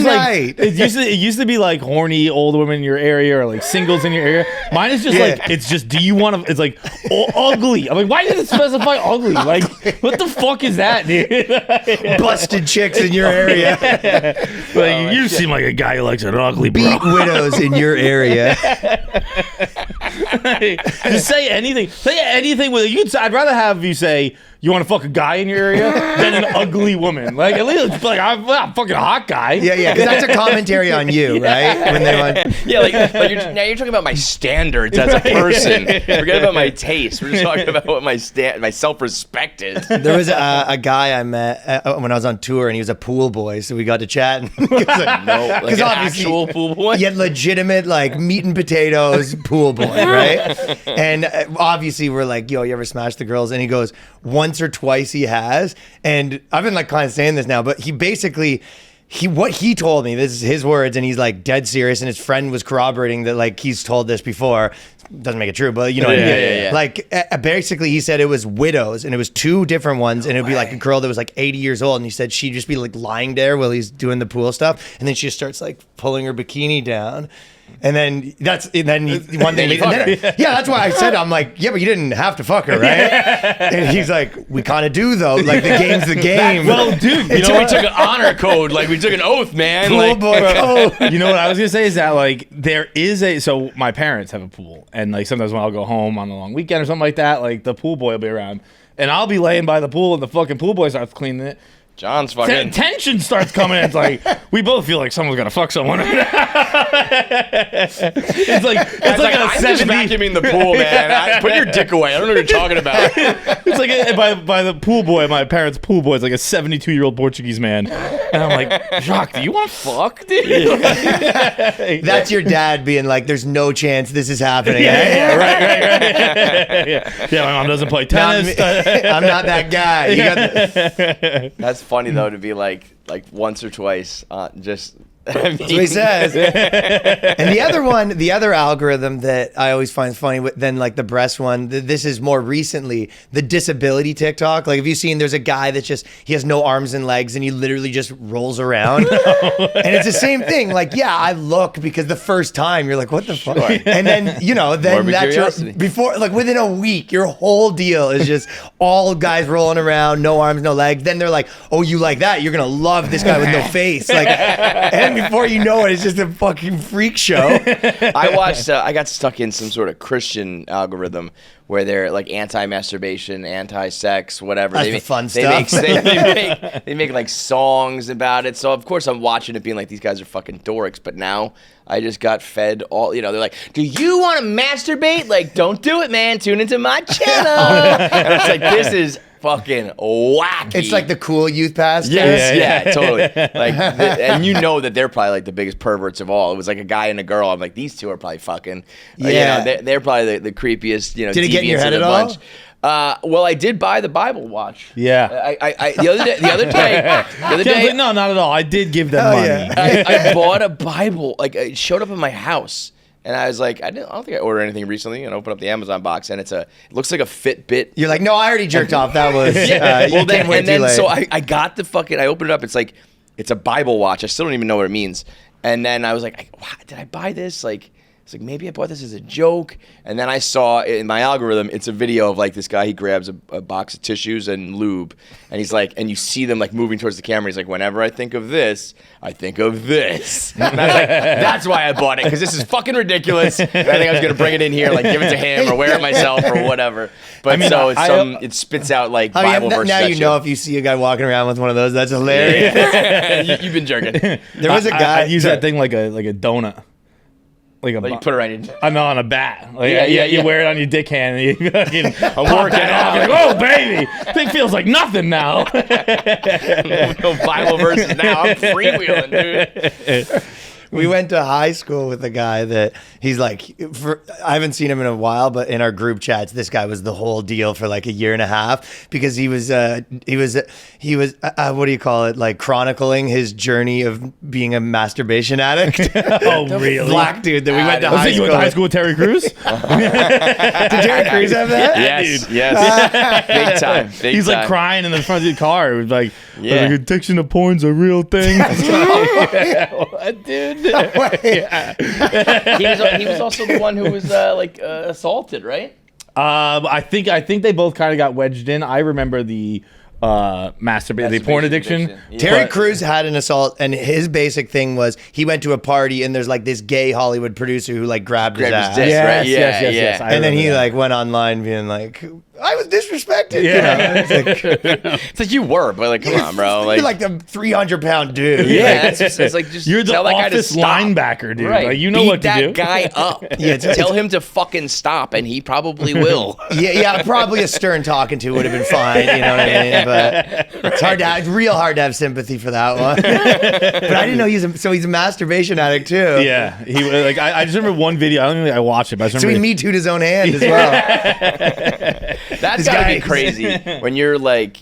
Speaker 2: just, like, it used to be like horny old women in your area or like singles in your area. Mine is just like, it's just, do you want to? It's like ugly. I'm like, why did it specify ugly? Like, what the fuck is that, dude?
Speaker 6: busted chicks in your area.
Speaker 2: Like, you seem like a guy who likes an ugly, bro.
Speaker 6: Beat widows in your area.
Speaker 2: Just say anything. Say anything with it. I'd rather have you say you want to fuck a guy in your area than an ugly woman. Like at least it's like I'm fucking a hot guy.
Speaker 6: Yeah, because that's a commentary on you, right? When they want,
Speaker 1: Yeah, now you're talking about my standards as a person. Forget about my taste. We're just talking about what my self-respect is.
Speaker 6: there was a guy I met when I was on tour, and he was a pool boy, so we got to chatting.
Speaker 1: Like an actual pool boy.
Speaker 6: He had legitimate like meat and potatoes pool boy, right? And obviously we're like, yo, you ever smash the girls? And he goes, once or twice he has. And I've been like kind of saying this now, but he basically, what he told me, this is his words, and he's like dead serious, and his friend was corroborating that like he's told this before. Doesn't make it true, but you know what I mean?
Speaker 1: Yeah.
Speaker 6: Like basically he said it was widows, and it was 2 different ones, and it would be like a girl that was like 80 years old, and he said she'd just be like lying there while he's doing the pool stuff, and then she just starts like pulling her bikini down. And then one thing. That's why I said, I'm like, yeah, but you didn't have to fuck her, right? And he's like, we kind of do though. Like the game's the game.
Speaker 2: Well, dude,
Speaker 1: We took an honor code, like we took an oath, man.
Speaker 6: Pool
Speaker 1: Like,
Speaker 6: boy code.
Speaker 2: You know what I was gonna say is that like there is so my parents have a pool, and like sometimes when I'll go home on a long weekend or something like that, like the pool boy will be around, and I'll be laying by the pool, and the fucking pool boy starts cleaning it.
Speaker 1: John's fucking.
Speaker 2: Tension starts coming in. It's like we both feel like someone's gonna fuck someone. It's like
Speaker 1: I'm just vacuuming the pool, man. Put your dick away. I don't know what you're talking about.
Speaker 2: It's like by the pool boy, my parents' pool boy is like a 72-year-old Portuguese man, and I'm like, Jacques, do you want to fuck, dude?
Speaker 6: That's your dad being like, there's no chance this is happening.
Speaker 2: Right. Yeah, my mom doesn't play tennis.
Speaker 6: I'm not that guy. You got
Speaker 1: That's funny though to be like once or twice, just
Speaker 6: That's what he says. And the other algorithm that I always find funny than like the breast one, this is more recently, the disability TikTok. Like, have you seen, there's a guy that he has no arms and legs and he literally just rolls around. And it's the same thing. Like, yeah, I look because the first time you're like, what the fuck? And then, then that's before, like within a week, your whole deal is just all guys rolling around, no arms, no legs. Then they're like, oh, you like that? You're going to love this guy with no face. Like, and before you know it, it's just a fucking freak show.
Speaker 1: I got stuck in some sort of Christian algorithm where they're like anti-masturbation, anti-sex, whatever.
Speaker 6: That's the fun stuff.
Speaker 1: They make like songs about it. So of course I'm watching it being like, these guys are fucking dorks. But now I just got fed all, they're like, do you want to masturbate? Like, don't do it, man. Tune into my channel. And it's like, this is fucking wacky.
Speaker 6: It's like the cool youth pastor.
Speaker 1: Yes, yeah, totally. Like, and that they're probably like the biggest perverts of all. It was like a guy and a girl. I'm like, these two are probably fucking.
Speaker 6: Yeah,
Speaker 1: they're probably the creepiest.
Speaker 6: Did it get in your head at all?
Speaker 1: Well, I did buy the Bible watch.
Speaker 2: Yeah.
Speaker 1: I the other day.
Speaker 2: No, not at all. I did give them money.
Speaker 6: Yeah.
Speaker 1: I bought a Bible. Like, it showed up in my house. And I was like, I don't think I ordered anything recently. And open up the Amazon box, and it looks like a Fitbit.
Speaker 6: You're like, no, I already jerked off. That was
Speaker 1: so I got the fucking. I opened it up. It's like, it's a Bible watch. I still don't even know what it means. And then I was like, did I buy this? Like, it's like, maybe I bought this as a joke. And then I saw in my algorithm, it's a video of like this guy. He grabs a box of tissues and lube, and he's like, and you see them like moving towards the camera. He's like, whenever I think of this, I think of this. And I was like, that's why I bought it, because this is fucking ridiculous. And I think I was gonna bring it in here, like give it to him or wear it myself or whatever. But it spits out like Bible verses.
Speaker 6: Now you know if you see a guy walking around with one of those, that's hilarious.
Speaker 1: You've been jerking.
Speaker 6: There was a guy.
Speaker 2: I use that thing like a donut. Like
Speaker 1: you put it around your.
Speaker 2: I'm on a bat. Like, you wear it on your dick hand. And you
Speaker 1: I'm working out.
Speaker 2: Like, oh baby, thing feels like nothing now.
Speaker 1: No Bible verses now. I'm freewheeling, dude.
Speaker 6: We went to high school with a guy that he's like, I haven't seen him in a while, but in our group chats, this guy was the whole deal for like a year and a half, because he was what do you call it? Like chronicling his journey of being a masturbation addict.
Speaker 2: Oh, really?
Speaker 6: Black dude that we went to high school.
Speaker 2: You went to high school with Terry Crews?
Speaker 6: Did Terry Crews have that?
Speaker 1: Yes. Big time.
Speaker 2: He's like crying in the front of the car. It was like,
Speaker 1: yeah.
Speaker 2: Addiction to porn's a real thing. What, dude?
Speaker 1: He was also the one who was assaulted, right?
Speaker 2: I think they both kind of got wedged in. I remember the the porn addiction.
Speaker 1: Yeah.
Speaker 6: Terry Crews had an assault, and his basic thing was he went to a party and there's like this gay Hollywood producer who like grabbed his ass.
Speaker 1: Dick, right?
Speaker 2: Yes.
Speaker 6: And then he like went online being like, I was disrespected.
Speaker 2: Yeah.
Speaker 1: It's like you were, but like, come on, bro.
Speaker 6: You're like the 300-pound dude.
Speaker 1: Yeah, it's like just
Speaker 2: you're the
Speaker 1: tell that guy to
Speaker 2: office
Speaker 1: stop.
Speaker 2: Linebacker, dude.
Speaker 1: Right.
Speaker 2: Like, you know
Speaker 1: Beat
Speaker 2: what to do.
Speaker 1: that guy up.
Speaker 6: Yeah,
Speaker 1: tell him to fucking stop, and he probably will.
Speaker 6: Yeah, probably a stern talking to would have been fine. You know what I mean? But it's real hard to have sympathy for that one. But I didn't know he's a masturbation addict too.
Speaker 2: Yeah, he like I just remember one video. I don't think I watched it, but I just
Speaker 6: So he
Speaker 2: remember
Speaker 6: Me Too'd his own hand as well.
Speaker 1: That's gotta be crazy when you're like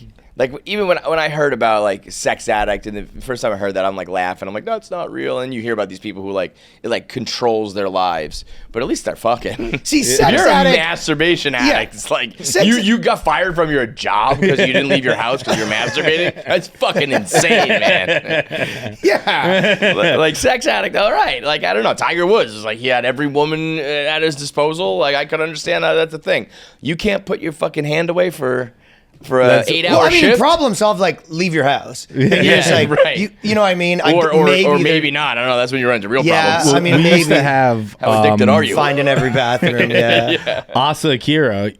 Speaker 1: even when I heard about like sex addict, and the first time I heard that, I'm like laughing. I'm like, no, it's not real. And you hear about these people who like it like controls their lives, but at least they're fucking.
Speaker 6: See,
Speaker 1: if
Speaker 6: sex
Speaker 1: you're
Speaker 6: addict,
Speaker 1: a masturbation addict. It's like
Speaker 6: Sex-
Speaker 1: you got fired from your job because you didn't leave your house because you're masturbating. That's fucking insane, man.
Speaker 6: Yeah,
Speaker 1: like sex addict. All right, like I don't know. Tiger Woods is like he had every woman at his disposal. Like I could understand how that's a thing. You can't put your fucking hand away for an 8-hour shift.
Speaker 6: Problem solved. Like leave your house. And you're just like,
Speaker 1: right.
Speaker 6: You know what I mean?
Speaker 1: Or maybe not. I don't know. That's when you run into real problems.
Speaker 6: I mean,
Speaker 2: we
Speaker 6: maybe
Speaker 2: used to have
Speaker 1: how addicted are you?
Speaker 6: find in every bathroom. Yeah.
Speaker 2: Asa Akira,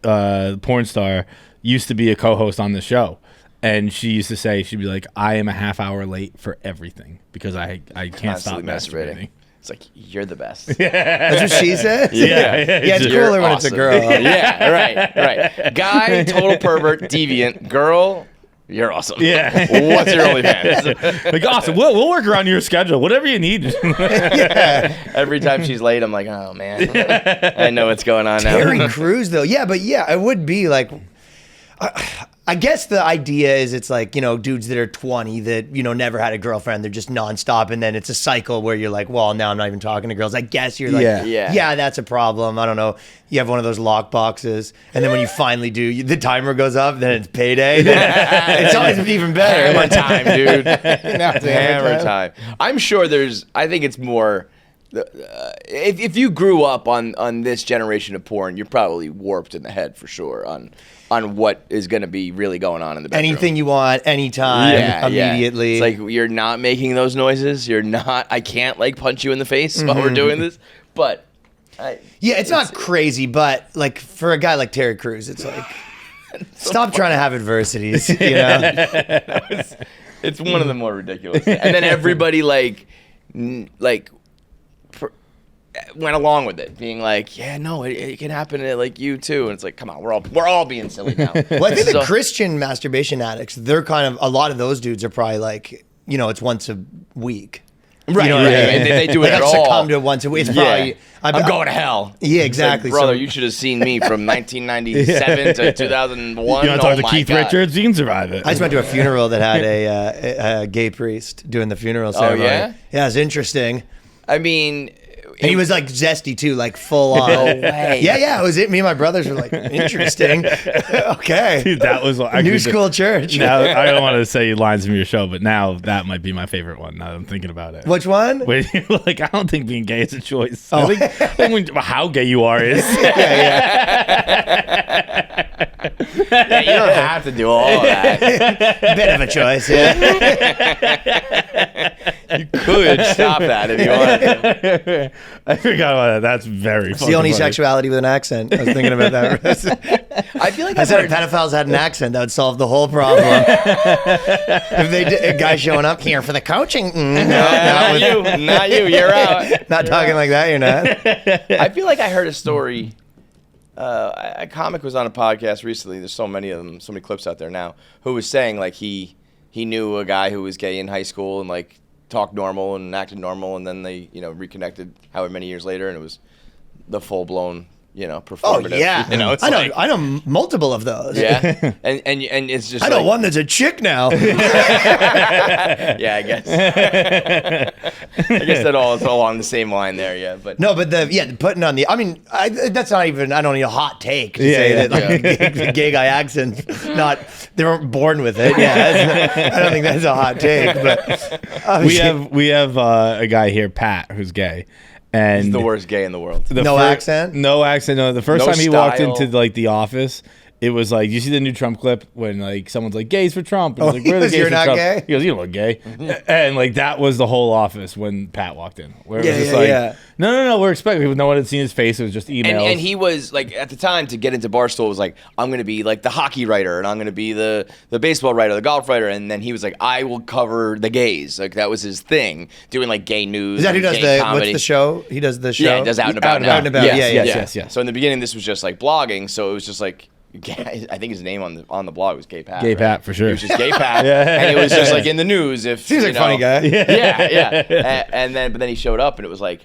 Speaker 2: porn star, used to be a co-host on the show. And she used to say, she'd be like, I am a half hour late for everything because I can't stop masturbating.
Speaker 1: It's like, you're the best.
Speaker 6: That's what she says?
Speaker 1: Yeah,
Speaker 6: it's cooler when it's a girl.
Speaker 1: Yeah, right. Guy, total pervert, deviant. Girl, you're awesome.
Speaker 2: Yeah.
Speaker 1: What's your OnlyFans?
Speaker 2: Like, awesome. We'll work around your schedule. Whatever you need.
Speaker 1: Every time she's late, I'm like, oh, man. I know what's going on now.
Speaker 6: Terry Crews, though. Yeah, but yeah, it would be like... I guess the idea is it's like, dudes that are 20 that, never had a girlfriend. They're just nonstop. And then it's a cycle where you're like, well, now I'm not even talking to girls. I guess you're like, yeah, that's a problem. I don't know. You have one of those lock boxes. And then when you finally do, the timer goes up, then it's payday. It's always even better.
Speaker 1: Hammer time, dude. Hammer time. I'm sure I think it's more... if you grew up on this generation of porn, you're probably warped in the head for sure on what is going to be really going on in the bedroom.
Speaker 6: Anything you want, anytime, immediately.
Speaker 1: It's like you're not making those noises. I can't like punch you in the face while we're doing this. But
Speaker 6: it's not crazy, but like for a guy like Terry Crews, it's like stop trying to have adversities.
Speaker 1: It's one of the more ridiculous. And then everybody went along with it, being like, yeah, no, it can happen to like you too. And it's like, come on, we're all being silly now.
Speaker 6: Well, I think the Christian masturbation addicts, they're kind of, a lot of those dudes are probably like, it's once a week.
Speaker 1: Right,
Speaker 6: right.
Speaker 1: They do it
Speaker 6: like
Speaker 1: at
Speaker 6: I've
Speaker 1: all.
Speaker 6: succumbed to it once a week. It's probably,
Speaker 1: I'm going to hell.
Speaker 6: Yeah, exactly.
Speaker 1: Like, brother, you should have seen me from 1997 to 2001.
Speaker 2: You want to talk to Keith Richards? You can survive it.
Speaker 6: I just went to a funeral that had a gay priest doing the funeral ceremony.
Speaker 1: Oh, yeah?
Speaker 6: Yeah, it's interesting.
Speaker 1: I mean...
Speaker 6: And he was like zesty too, like full on.
Speaker 1: No way.
Speaker 6: Yeah, it was it. Me and my brothers were like, interesting. Okay.
Speaker 2: Dude, that was
Speaker 6: New school church.
Speaker 2: Now, I don't want to say lines from your show, but now that might be my favorite one. Now that I'm thinking about it.
Speaker 6: Which one?
Speaker 2: Where you're like, I don't think being gay is a choice. I think how gay you are is.
Speaker 1: Yeah, you don't have to do all of that.
Speaker 6: Bit of a choice, yeah.
Speaker 1: You could stop that if you wanted to.
Speaker 2: I forgot about that. That's very funny.
Speaker 6: It's the only sexuality with an accent. I was thinking about that.
Speaker 1: I feel like
Speaker 6: I said if pedophiles had an accent, that would solve the whole problem. If they did, a guy showing up here for the coaching.
Speaker 1: Not you. You're out.
Speaker 6: Not talking like that, you're not.
Speaker 1: I feel like I heard a story. A comic was on a podcast recently. There's so many of them, so many clips out there now, who was saying like he knew a guy who was gay in high school and like talked normal and acted normal, and then they reconnected however many years later, and it was the full blown performative.
Speaker 6: Oh yeah,
Speaker 1: it's
Speaker 6: I know multiple of those.
Speaker 1: Yeah, and it's just
Speaker 6: I know one that's a chick now.
Speaker 1: Yeah, I guess. I guess that all is all on the same line there. Yeah, but
Speaker 6: putting on the. I mean, that's not even. I don't need a hot take to say that the gay guy accent's not. They weren't born with it. Yeah, I don't think that's a hot take. But
Speaker 2: we have a guy here, Pat, who's gay. And
Speaker 1: he's the worst gay in the world.
Speaker 6: No accent.
Speaker 2: No, the first
Speaker 1: No
Speaker 2: time he
Speaker 1: style.
Speaker 2: walked into like the office, it was like, you see the new Trump clip when like someone's like, gays for Trump. And he's like, where are the gays
Speaker 6: you're
Speaker 2: for
Speaker 6: not
Speaker 2: Trump?
Speaker 6: gay?
Speaker 2: He goes, you don't look gay. And like that was the whole office when Pat walked in. Where it was just no, we're expecting. No one had seen his face. It was just emails.
Speaker 1: And he was like, at the time, to get into Barstool, was like, I'm going to be like the hockey writer, and I'm going to be the baseball writer, the golf writer. And then he was like, I will cover the gays. Like that was his thing, doing like gay news.
Speaker 6: Is that who does
Speaker 1: gay
Speaker 6: the
Speaker 1: comedy.
Speaker 6: What's the show? He does the show.
Speaker 1: Yeah, he does Out and About now.
Speaker 6: Out and About.
Speaker 2: Yes.
Speaker 1: So in the beginning, this was just like blogging. So it was just like, I think his name on the blog was Gay Pat.
Speaker 2: Gay Pat, for sure.
Speaker 1: He was just Gay Pat, and it was just like in the news. If
Speaker 6: Seems like a funny guy.
Speaker 1: Yeah. But then he showed up, and it was like,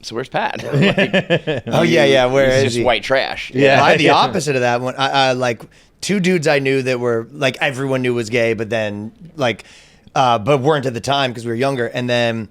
Speaker 1: so where's Pat?
Speaker 6: Where is
Speaker 1: just
Speaker 6: he?
Speaker 1: White trash.
Speaker 6: Yeah, I had the opposite of that one. I like two dudes I knew that were like everyone knew was gay, but then like, but weren't at the time because we were younger. And then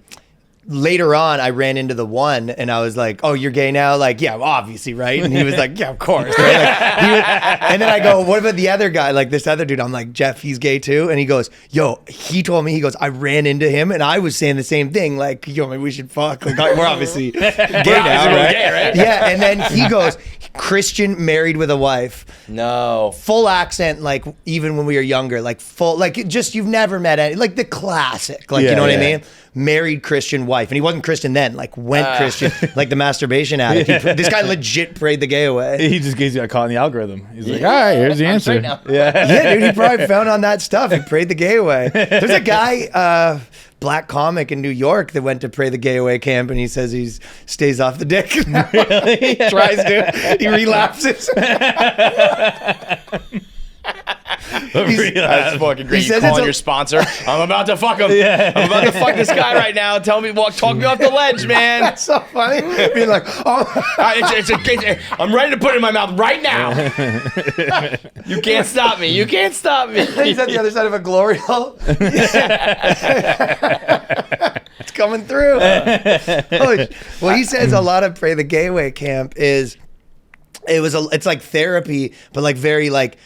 Speaker 6: later on, I ran into the one, and I was like, "Oh, you're gay now?" Like, yeah, obviously, right? And he was like, "Yeah, of course." Right? And then I go, "What about the other guy? Like this other dude?" I'm like, "Jeff, he's gay too." And he goes, "Yo," he told me, he goes, "I ran into him, and I was saying the same thing. Like, yo, maybe we should fuck. Like, we're obviously gay now, right?
Speaker 1: Gay, right?
Speaker 6: Yeah." And then he goes, "Christian, married with a wife."
Speaker 1: No.
Speaker 6: Full accent, like even when we were younger, like full, like just you've never met any, like the classic, like you know what I mean? Married Christian wife, and he wasn't Christian then, like went Christian, like the masturbation addict. This guy legit prayed the gay away.
Speaker 2: He just got caught in the algorithm. He's like, all right, here's the answer.
Speaker 6: Yeah, dude, he probably found on that stuff. He prayed the gay away. There's a guy, black comic in New York that went to pray the gay away camp, and he says he stays off the dick. He tries to. He relapses.
Speaker 1: That's fucking great.
Speaker 6: He
Speaker 1: You
Speaker 6: says
Speaker 1: calling
Speaker 6: it's a-
Speaker 1: your sponsor? I'm about to fuck him.
Speaker 2: Yeah.
Speaker 1: I'm about to fuck this guy right now. Talk me off the ledge, man.
Speaker 6: That's so funny. Being like, oh,
Speaker 1: I'm ready to put it in my mouth right now. You can't stop me. You can't stop me.
Speaker 6: he's at the other side of a glory hole. It's coming through. Well, he says a lot of Pray the Gateway camp is it's like therapy, but like very like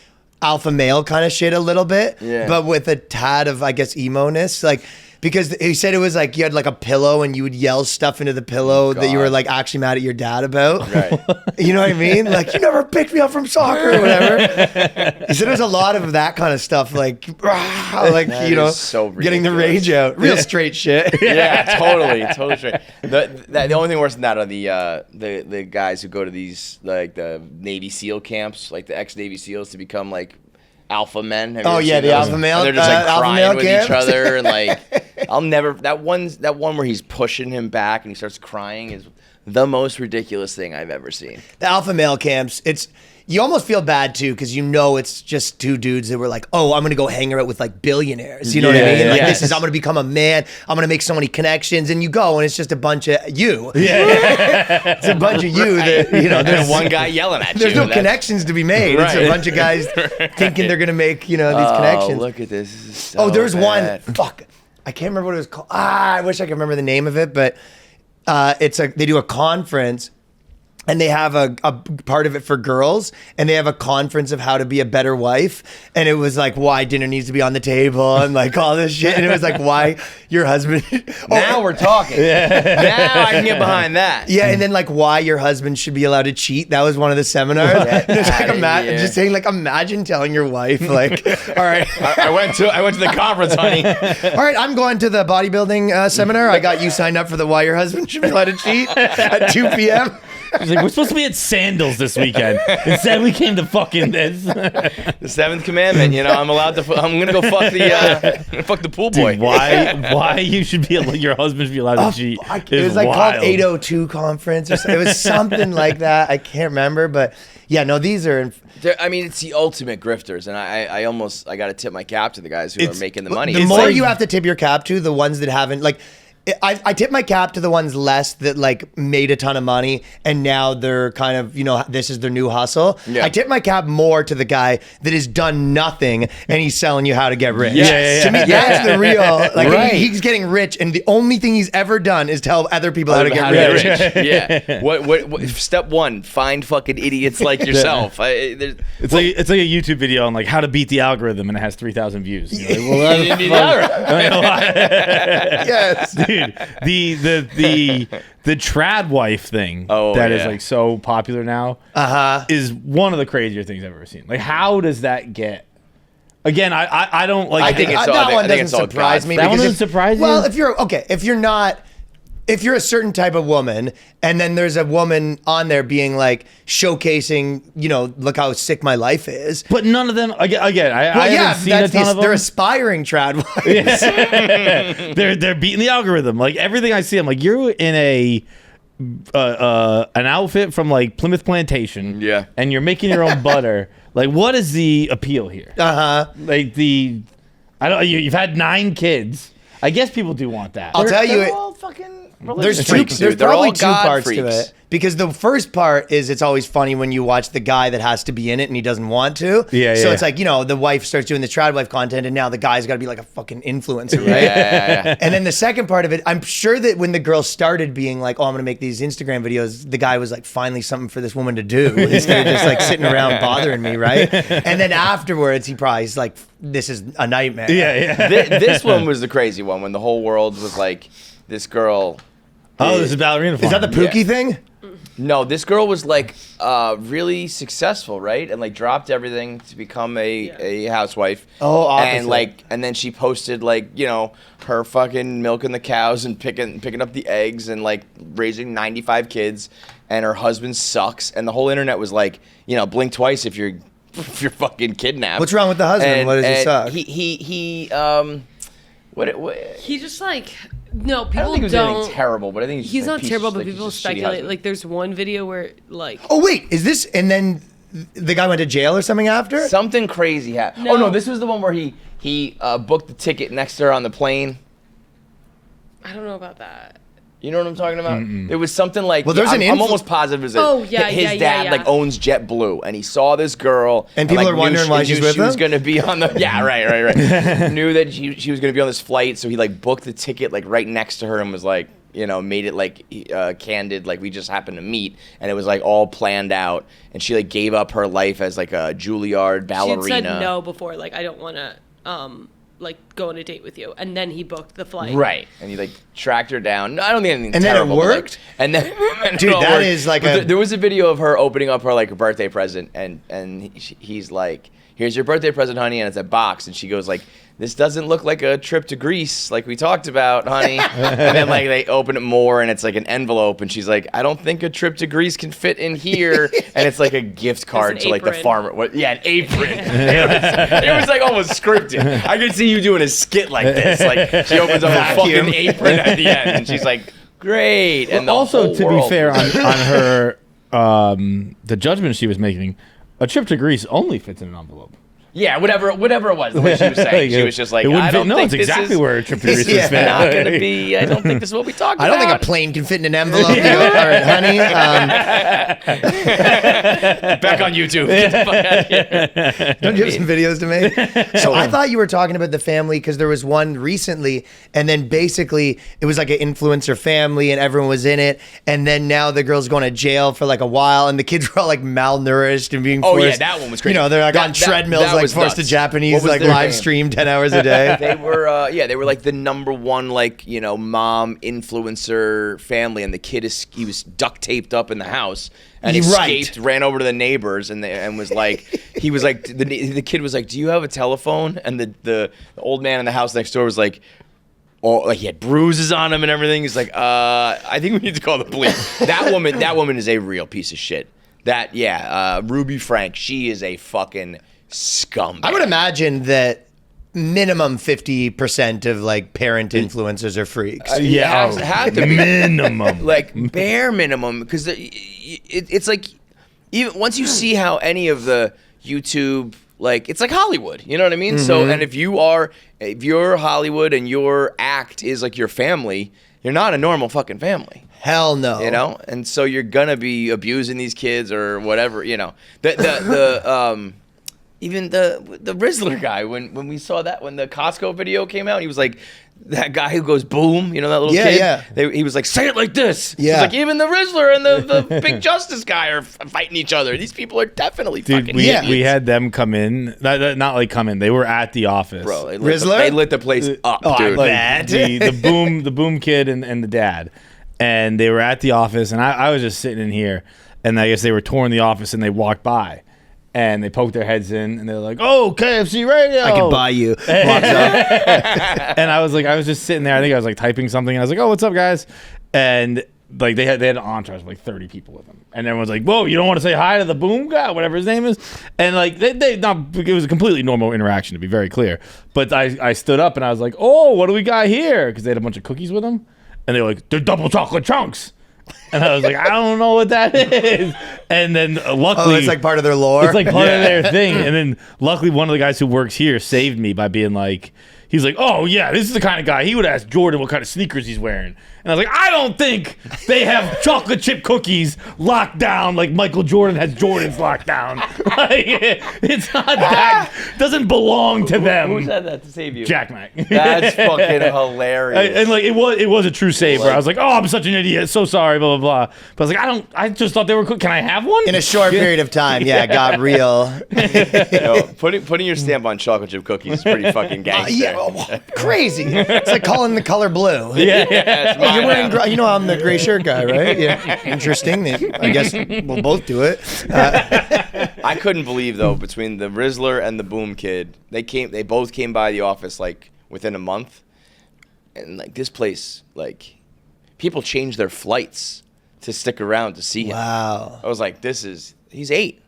Speaker 6: alpha male kind of shit a little bit, but with a tad of, I guess, emo-ness. Like, because he said it was like you had like a pillow and you would yell stuff into the pillow that you were like actually mad at your dad about.
Speaker 1: Right.
Speaker 6: You know what I mean? Like, you never picked me up from soccer or whatever. He said there's a lot of that kind of stuff, like
Speaker 1: That
Speaker 6: you know,
Speaker 1: is so
Speaker 6: getting the
Speaker 1: ridiculous.
Speaker 6: rage out. Real straight shit.
Speaker 1: Yeah, totally straight. The only thing worse than that are the guys who go to these like the Navy SEAL camps, like the ex-Navy SEAls, to become like alpha men. Have you ever
Speaker 6: Yeah,
Speaker 1: seen
Speaker 6: the
Speaker 1: those?
Speaker 6: alpha male.
Speaker 1: And they're just like
Speaker 6: alpha
Speaker 1: crying
Speaker 6: male
Speaker 1: with
Speaker 6: camp.
Speaker 1: each other and like I'll never that one where he's pushing him back and he starts crying is the most ridiculous thing I've ever seen.
Speaker 6: The alpha male camps, you almost feel bad too, because you know it's just two dudes that were like, oh, I'm gonna go hang out with like billionaires. You know what I mean? Like this is, I'm gonna become a man. I'm gonna make so many connections, and you go, and it's just a bunch of you. Yeah, it's a bunch of you that
Speaker 1: There's one guy yelling at you.
Speaker 6: There's no connections to be made. It's a
Speaker 1: Right.
Speaker 6: bunch of guys thinking they're gonna make these connections.
Speaker 1: Look at this. This is so
Speaker 6: There's
Speaker 1: bad.
Speaker 6: one. Fuck, I can't remember what it was called. I wish I could remember the name of it, but they do a conference. And they have a part of it for girls, and they have a conference of how to be a better wife. And it was like why dinner needs to be on the table and like all this shit. And it was like why your husband.
Speaker 1: Now we're talking. Now I can get behind that.
Speaker 6: Yeah, and then like why your husband should be allowed to cheat. That was one of the seminars. Just like just saying like imagine telling your wife like, all right,
Speaker 1: I went to the conference, honey.
Speaker 6: all right, I'm going to the bodybuilding seminar. I got you signed up for the why your husband should be allowed to cheat at 2 p.m.
Speaker 2: He's like, we're supposed to be at Sandals this weekend. Instead, we came to fucking this.
Speaker 1: The seventh commandment, I'm allowed to. I'm gonna go fuck the pool boy.
Speaker 2: Dude, why you should be your husband should be allowed to cheat?
Speaker 6: It was like
Speaker 2: wild.
Speaker 6: called 802 conference or something. It was something like that. I can't remember, but yeah, no, these are.
Speaker 1: It's the ultimate grifters, and I got to tip my cap to the guys who are making the money.
Speaker 6: The
Speaker 1: It's
Speaker 6: more
Speaker 1: like-
Speaker 6: you have to tip your cap to, the ones that haven't like. I tip my cap to the ones less that like made a ton of money and now they're kind of, this is their new hustle.
Speaker 1: Yeah.
Speaker 6: I tip my cap more to the guy that has done nothing and he's selling you how to get rich.
Speaker 1: Yes.
Speaker 6: To me, that's the real, like
Speaker 1: Right.
Speaker 6: he's getting rich and the only thing he's ever done is tell other people how to get rich.
Speaker 1: Yeah. What? Step one: find fucking idiots like yourself.
Speaker 2: It's like a YouTube video on like how to beat the algorithm, and it has 3,000 views. You're like, well,
Speaker 1: You didn't need
Speaker 6: Yes.
Speaker 2: dude, the trad wife thing that is like so popular now is one of the crazier things I've ever seen. Like, how does that get? Again, I don't like.
Speaker 1: I think it's
Speaker 6: that one doesn't
Speaker 1: it's all
Speaker 6: surprise me.
Speaker 2: That one
Speaker 6: because
Speaker 2: doesn't surprise you?
Speaker 6: Well, if you're a certain type of woman, and then there's a woman on there being like showcasing, look how sick my life is.
Speaker 2: But none of them. Again, I haven't seen a ton of them.
Speaker 6: They're aspiring trad wives.
Speaker 2: They're beating the algorithm. Like everything I see, I'm like, you're in an outfit from like Plymouth Plantation, and you're making your own butter. Like, what is the appeal here? Like you've had 9 kids. I guess people do want that.
Speaker 6: I'll tell you,
Speaker 1: They're all fucking
Speaker 6: there's
Speaker 1: freaks,
Speaker 6: there's
Speaker 1: dude. They're
Speaker 6: probably
Speaker 1: all
Speaker 6: 2
Speaker 1: God
Speaker 6: parts
Speaker 1: freaks.
Speaker 6: to it. Because the first part is it's always funny when you watch the guy that has to be in it and he doesn't want to.
Speaker 2: Yeah,
Speaker 6: So
Speaker 2: yeah.
Speaker 6: it's like, the wife starts doing the trad wife content and now the guy's got to be like a fucking influencer, right?
Speaker 1: Yeah.
Speaker 6: And then the second part of it, I'm sure that when the girl started being like, oh, I'm going to make these Instagram videos, the guy was like, finally something for this woman to do instead of just like sitting around bothering me, right? And then afterwards, he probably is like, this is a nightmare.
Speaker 2: Yeah.
Speaker 1: This one was the crazy one when the whole world was like, this girl.
Speaker 2: Oh, this is ballerina.
Speaker 6: Is that the Pookie thing?
Speaker 1: No, this girl was like really successful, right? And like dropped everything to become a housewife.
Speaker 6: Oh, opposite.
Speaker 1: and then she posted like, her fucking milking the cows and picking up the eggs and like raising 95 kids, and her husband sucks, and the whole internet was like, blink twice if you're fucking kidnapped.
Speaker 6: What's wrong with the husband? What does he suck?
Speaker 3: He just like no
Speaker 1: I don't
Speaker 3: people
Speaker 1: think it was
Speaker 3: don't.
Speaker 1: anything terrible, but I think
Speaker 3: He's not terrible, but
Speaker 1: he's
Speaker 3: people
Speaker 1: just a shitty
Speaker 3: speculate.
Speaker 1: husband.
Speaker 3: Like there's one video where like
Speaker 6: Oh, wait, is this, and then the guy went to jail or something after?
Speaker 1: Something crazy happened.
Speaker 3: No.
Speaker 1: Oh no, this was the one where he booked the ticket next to her on the plane.
Speaker 3: I don't know about that.
Speaker 1: You know what I'm talking about? It was something like.
Speaker 6: Well, there's
Speaker 1: I'm almost positive it was his dad like owns JetBlue, and he saw this girl,
Speaker 6: and people
Speaker 1: like,
Speaker 6: are wondering why she's with
Speaker 1: She was
Speaker 6: him?
Speaker 1: going to be on the right. Knew that she was going to be on this flight, so he like booked the ticket like right next to her and was like, made it like candid, like we just happened to meet, and it was like all planned out, and she like gave up her life as like a Juilliard ballerina.
Speaker 3: She had said no before, like I don't want to like go on a date with you, and then he booked the flight.
Speaker 1: Right, and he like tracked her down. No, I don't think anything.
Speaker 6: And
Speaker 1: terrible,
Speaker 6: then it
Speaker 1: but,
Speaker 6: worked.
Speaker 1: and then,
Speaker 6: Dude, that is like
Speaker 1: there was a video of her opening up her like a birthday present, and he's like, "Here's your birthday present, honey," and it's a box, and she goes like, "This doesn't look like a trip to Greece, like we talked about, honey." And then like they open it more, and it's like an envelope, and she's like, "I don't think a trip to Greece can fit in here," and it's like a gift card to like the
Speaker 3: apron.
Speaker 1: farmer. An apron. It was like almost scripted. I could see you doing a skit like this. Like she opens up a fucking apron at the end, and she's like, "Great." And the
Speaker 2: Also,
Speaker 1: whole
Speaker 2: to
Speaker 1: world
Speaker 2: be fair, on her the judgment she was making, a trip to Greece only fits in an envelope.
Speaker 1: yeah, whatever it was, the way she was saying, she was just like,
Speaker 2: it wouldn't
Speaker 1: "I don't
Speaker 2: fit. No,
Speaker 1: think
Speaker 2: it's
Speaker 1: this
Speaker 2: exactly
Speaker 1: is
Speaker 2: where a trip to Greece
Speaker 6: Yeah.
Speaker 2: would fit.
Speaker 1: not going to be. I don't think this is what we talked
Speaker 6: I
Speaker 1: about."
Speaker 6: don't think a plane can fit in an envelope. You know? All right, honey.
Speaker 1: Back on YouTube. Get the fuck out of here.
Speaker 6: Don't you have some videos to make? So I thought you were talking about the family because there was one recently, and then basically it was like an influencer family, and everyone was in it, and then now the girl's going to jail for like a while, and the kids were all like malnourished and being
Speaker 1: Oh,
Speaker 6: forced.
Speaker 1: yeah, that one was crazy.
Speaker 6: They're like on
Speaker 1: That
Speaker 6: treadmills, like
Speaker 1: was
Speaker 6: forced to
Speaker 1: nuts.
Speaker 6: Japanese
Speaker 1: What was
Speaker 6: like
Speaker 1: their
Speaker 6: live
Speaker 1: name?
Speaker 6: stream 10 hours a day.
Speaker 1: They were like the number one like mom influencer family, and the kid he was duct taped up in the house and escaped, ran over to the neighbors, and was like, he was like, the kid was like, "Do you have a telephone?" And the old man in the house next door was like, oh, like he had bruises on him and everything. He's like, "I think we need to call the police." That woman is a real piece of shit. Ruby Frank, she is a fucking scumbag.
Speaker 6: I would imagine that minimum 50% of like parent influencers are freaks.
Speaker 1: Yeah, it had to be.
Speaker 2: Minimum.
Speaker 1: Like bare minimum, because it's like, even once you see how any of the YouTube, like it's like Hollywood, you know what I mean? So, and if you're Hollywood and your act is like your family, you're not a normal fucking family.
Speaker 6: Hell no.
Speaker 1: And so you're gonna be abusing these kids or whatever, even the Rizzler guy, when we saw that, when the Costco video came out, he was like, that guy who goes boom, that little kid.
Speaker 6: Yeah.
Speaker 1: He was like, "Say it like this."
Speaker 6: Yeah.
Speaker 1: He's like, even the Rizzler and the Big Justice guy are fighting each other. These people are definitely
Speaker 2: Dude,
Speaker 1: fucking
Speaker 2: we
Speaker 1: idiots.
Speaker 2: had them come in. Not like come in. They were at the office.
Speaker 1: Bro, they
Speaker 6: Rizzler?
Speaker 1: lit the place up,
Speaker 6: Oh,
Speaker 1: dude.
Speaker 6: like-
Speaker 2: the boom kid and the dad, and they were at the office, and I was just sitting in here, and I guess they were touring the office, and they walked by, and they poked their heads in, and they're like, "Oh, KFC Radio,
Speaker 6: I can buy you." Walks up.
Speaker 2: And I was just sitting there. I think I was like typing something. And I was like, "Oh, what's up, guys?" And like they had an entourage of like 30 people with them, and everyone's like, "Whoa, you don't want to say hi to the boom guy, whatever his name is?" And like it was a completely normal interaction, to be very clear. But I stood up and I was like, "Oh, what do we got here?" Because they had a bunch of cookies with them, and they were like, "They're double chocolate chunks." And I was like, "I don't know what that is." And then luckily,
Speaker 6: Oh, it's like part of their lore.
Speaker 2: it's like part of their thing. And then luckily one of the guys who works here saved me by being like, he's like, "Oh yeah, this is the kind of guy, he would ask Jordan what kind of sneakers he's wearing." And I was like, "I don't think they have chocolate chip cookies locked down like Michael Jordan has Jordans locked down. Like, it's not that, doesn't belong to them."
Speaker 1: Who said that to save you?
Speaker 2: Jack Mac.
Speaker 1: That's fucking hilarious.
Speaker 2: And like it was a true save where I was like, "Oh, I'm such an idiot, so sorry, blah blah blah." But I was like, I just thought they were cool. Can I have one?
Speaker 6: In a short period of time, it got real.
Speaker 1: Putting your stamp on chocolate chip cookies is pretty fucking gangster.
Speaker 6: Crazy. It's like calling the color blue.
Speaker 2: Yeah.
Speaker 1: It's
Speaker 6: You're
Speaker 1: mine
Speaker 6: wearing,
Speaker 1: now.
Speaker 6: I'm the gray shirt guy, right? Yeah. Interesting. I guess we'll both do it.
Speaker 1: I couldn't believe though, between the Rizzler and the Boom Kid, they both came by the office like within a month, and like this place, like people change their flights to stick around to see him.
Speaker 6: Wow.
Speaker 1: I was like, he's 8.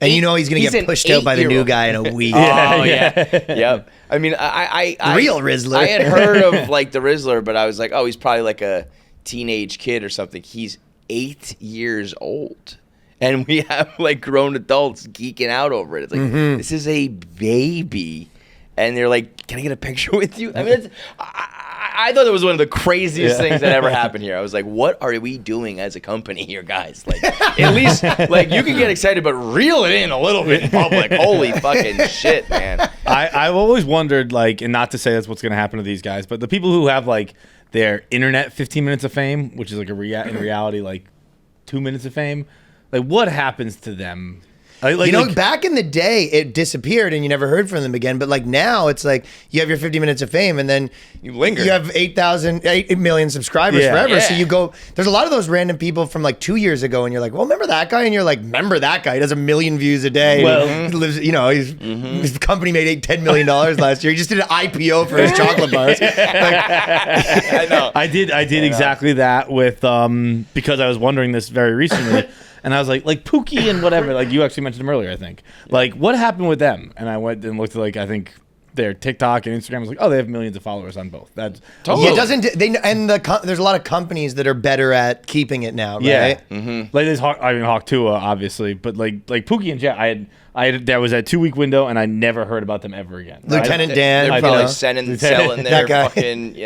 Speaker 6: And he's going to get
Speaker 1: an
Speaker 6: pushed out by the new
Speaker 1: 8-year-old.
Speaker 6: guy in a week.
Speaker 1: Oh yeah. Yep. I mean, I
Speaker 6: Real Rizzler.
Speaker 1: I had heard of like the Rizzler, but I was like, oh, he's probably like a teenage kid or something. He's 8 years old, and we have like grown adults geeking out over it. It's like this is a baby, and they're like, "Can I get a picture with you?" I mean, I thought it was one of the craziest things that ever happened here. I was like, "What are we doing as a company here, guys? Like, at least like you can get excited, but reel it in a little bit in public. Holy fucking shit, man!"
Speaker 2: I've always wondered, like, and not to say that's what's going to happen to these guys, but the people who have like their internet 15 minutes of fame, which is like in reality like 2 minutes of fame, like what happens to them? Like,
Speaker 6: back in the day, it disappeared and you never heard from them again. But like now, it's like you have your 50 minutes of fame and then
Speaker 1: you linger.
Speaker 6: You have 8 million subscribers forever. Yeah. So you go, there's a lot of those random people from like 2 years ago and you're like, well, remember that guy? And you're like, remember that guy? He does 1 million views a day.
Speaker 2: Well,
Speaker 6: he lives, his company made $10 million last year. He just did an IPO for his chocolate bars.
Speaker 1: I know.
Speaker 2: I did exactly that with, because I was wondering this very recently. And I was like Pookie and whatever, like you actually mentioned him earlier, I think. Like, what happened with them? And I went and looked at, like, I think their TikTok and Instagram. I was like, oh, they have millions of followers on both. That's
Speaker 1: totally.
Speaker 6: Yeah, it doesn't. There's a lot of companies that are better at keeping it now, right?
Speaker 2: Yeah. Like there's Hawk Tua, obviously, but like Pookie and Jet, I had that was a 2-week window, and I never heard about them ever again.
Speaker 6: Lieutenant Dan,
Speaker 1: they're probably selling their
Speaker 6: guy.
Speaker 1: fucking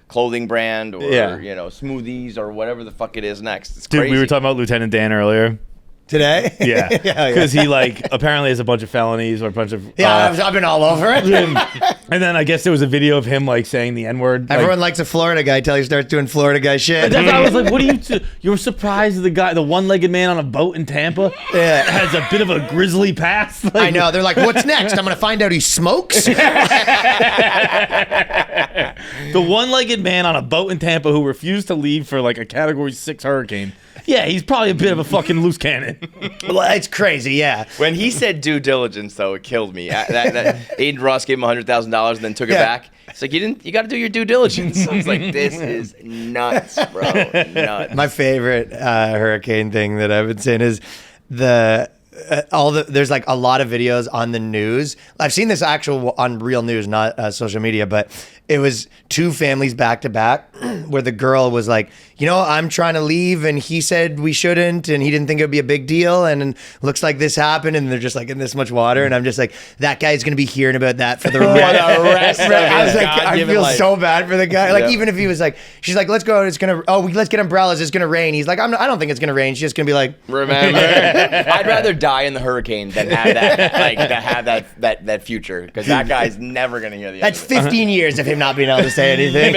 Speaker 1: clothing brand or smoothies or whatever the fuck it is next. It's crazy.
Speaker 2: Dude, we were talking about Lieutenant Dan earlier.
Speaker 6: Today?
Speaker 2: Yeah. Because he apparently has a bunch of felonies or a bunch of...
Speaker 6: I've been all over it.
Speaker 2: And then I guess there was a video of him saying the N-word.
Speaker 6: Everyone likes a Florida guy till he starts doing Florida guy shit.
Speaker 2: That's why I was like, what are you... You were surprised the one-legged man on a boat in Tampa has a bit of a grisly past?
Speaker 6: I know. They're like, what's next? I'm going to find out he smokes?
Speaker 2: The one-legged man on a boat in Tampa who refused to leave for a Category 6 hurricane. Yeah, he's probably a bit of a fucking loose cannon.
Speaker 6: Well, it's crazy, yeah.
Speaker 1: When he said due diligence, though, it killed me. That Aiden Ross gave him $100,000 and then took it back. It's like, you got to do your due diligence. I was like, this is nuts, bro. Nuts.
Speaker 6: My favorite hurricane thing that I've been saying is there's a lot of videos on the news. I've seen this on real news, not social media, but it was 2 families back to back where the girl was like, I'm trying to leave and he said we shouldn't and he didn't think it would be a big deal and looks like this happened and they're just in this much water and I'm just like, that guy's going to be hearing about that for the rest of his I was like, I feel so bad for the guy. Even if he was like, she's like, let's go, let's get umbrellas, it's going to rain. He's like, I don't think it's going to rain. She's just going to be like,
Speaker 1: remember. I'd rather die in the hurricane than have that future because that guy's never going to hear the
Speaker 6: That's 15 years of him not being able to say anything.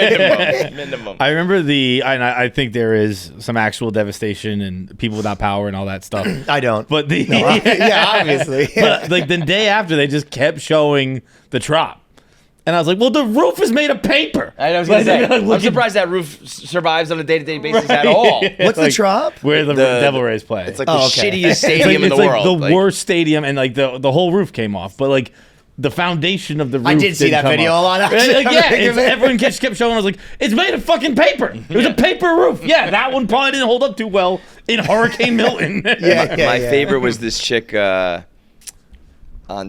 Speaker 1: Minimum.
Speaker 2: I remember I think there is some actual devastation and people without power and all that stuff.
Speaker 6: I don't.
Speaker 2: But
Speaker 6: obviously.
Speaker 2: But the day after, they just kept showing the trop. And I was like, well, the roof is made of paper.
Speaker 1: I was going to say, I'm surprised that roof survives on a day-to-day basis at all.
Speaker 6: What's the trop?
Speaker 2: Where the Devil Rays play.
Speaker 1: It's like the shittiest stadium in the world.
Speaker 2: The worst stadium, and the whole roof came off. But the foundation of the roof.
Speaker 6: I did see that video a lot.
Speaker 2: Everyone kept showing. I was like, it's made of fucking paper. It was a paper roof. Yeah, that one probably didn't hold up too well in Hurricane Milton.
Speaker 1: My favorite was this chick on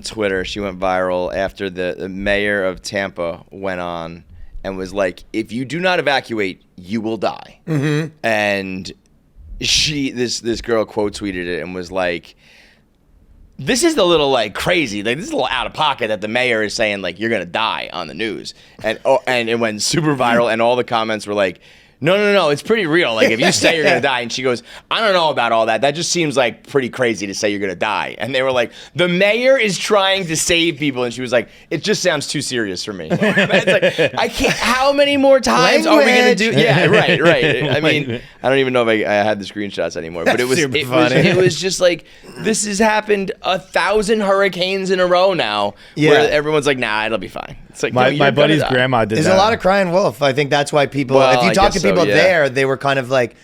Speaker 1: Twitter. She went viral after the mayor of Tampa went on and was like, if you do not evacuate, you will die. Mm-hmm. And this girl quote tweeted it and was like, this is a little crazy. This is a little out of pocket that the mayor is saying you're gonna die on the news, and it went super viral, and all the comments were like, no, it's pretty real. If you say you're gonna die, and she goes, I don't know about all that. That just seems pretty crazy to say you're gonna die. And they were like, the mayor is trying to save people, and she was like, it just sounds too serious for me. It's I can't. How many more times are we gonna do? Yeah, right. I mean, I don't even know if I had the screenshots anymore, but it was just this has happened 1,000 hurricanes in a row now, where everyone's like, nah, it'll be fine. It's
Speaker 2: my buddy's grandma did.
Speaker 6: There's
Speaker 2: that.
Speaker 6: a lot of crying wolf. I think that's why people. If you talk to people there, they were kind of like,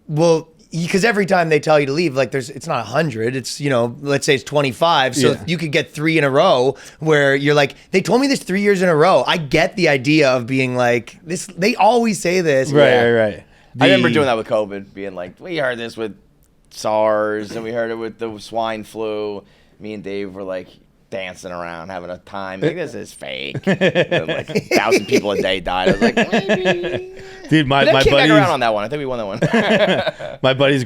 Speaker 6: well, because every time they tell you to leave, it's not 100. It's let's say it's 25. So you could get 3 in a row where you're like, they told me this 3 years in a row. I get the idea of being like this. They always say this.
Speaker 2: Right.
Speaker 1: I remember doing that with COVID, being like, we heard this with SARS and we heard it with the swine flu. Me and Dave were like, dancing around, having a time. Like, this is fake. And, like 1,000 people a day died. I was like, maybe.
Speaker 2: Dude, my
Speaker 1: Came back
Speaker 2: buddy's
Speaker 1: around on that one. I think we won that one.
Speaker 2: my buddy's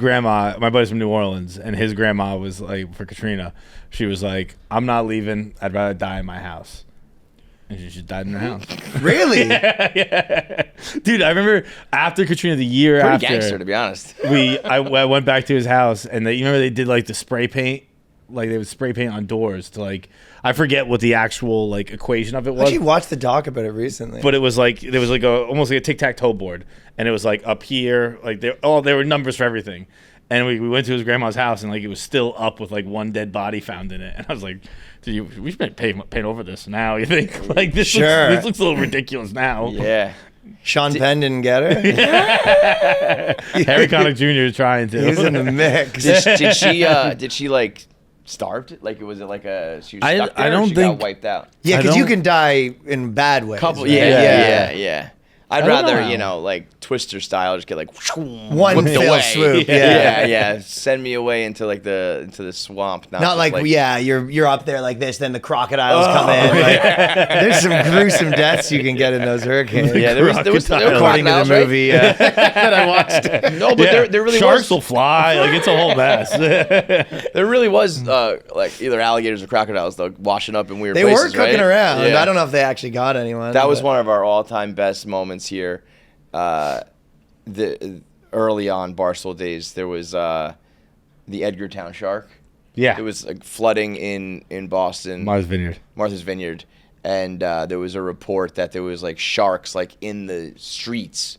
Speaker 2: from New Orleans, and his grandma was like, for Katrina, she was like, I'm not leaving. I'd rather die in my house. And she just died in her house.
Speaker 6: Really?
Speaker 2: Yeah. Dude, I remember after Katrina, the year
Speaker 1: Pretty
Speaker 2: after,
Speaker 1: gangster, to be honest.
Speaker 2: I went back to his house, and you remember they did like the spray paint, like they would spray paint on doors to like, I forget what the actual like equation of it was.
Speaker 6: I actually watched the doc about it recently.
Speaker 2: But it was like there was like almost like a tic-tac-toe board, and it was like up here, like there were numbers for everything. And we went to his grandma's house, and like it was still up with like one dead body found in it. And I was like, dude, we should paint over this now. You think like this?
Speaker 6: Sure.
Speaker 2: This looks a little ridiculous now.
Speaker 1: Yeah.
Speaker 6: Sean Penn didn't get her.
Speaker 2: Harry Connick Jr. is trying to.
Speaker 6: He was in the mix.
Speaker 1: Did she like starved? Like was it like she was stuck there?
Speaker 2: I don't
Speaker 1: or she
Speaker 2: think
Speaker 1: got wiped out.
Speaker 6: Yeah, because you
Speaker 2: don't-
Speaker 6: can die in bad ways.
Speaker 1: Couple,
Speaker 6: right?
Speaker 1: yeah. I'd
Speaker 2: I don't
Speaker 1: rather,
Speaker 2: know.
Speaker 1: like Twister style, just get like
Speaker 6: One
Speaker 1: whipped
Speaker 6: fell
Speaker 1: away.
Speaker 6: swoop.
Speaker 1: Yeah. Send me away into like into the swamp.
Speaker 6: Not
Speaker 1: just
Speaker 6: like, you're up there like this, then the crocodiles come in.
Speaker 1: Oh,
Speaker 6: Like, there's some gruesome deaths you can get in those hurricanes.
Speaker 1: Yeah, there was
Speaker 6: according to the
Speaker 1: crocodiles, right?
Speaker 6: movie that I watched.
Speaker 1: No, but there really
Speaker 2: sharks
Speaker 1: was.
Speaker 2: will fly. Like it's a whole mess.
Speaker 1: There really was like either alligators or crocodiles though washing up in weird
Speaker 6: They
Speaker 1: places.
Speaker 6: were cooking
Speaker 1: right?
Speaker 6: around.
Speaker 1: Yeah.
Speaker 6: I don't know if they actually got anyone.
Speaker 1: That was
Speaker 6: but-
Speaker 1: one of our all-time best moments here. The early on Barstool days, there was the Edgartown shark.
Speaker 2: Yeah.
Speaker 1: It was like flooding in Boston,
Speaker 2: Martha's Vineyard.
Speaker 1: and there was a report that there was like sharks like in the streets,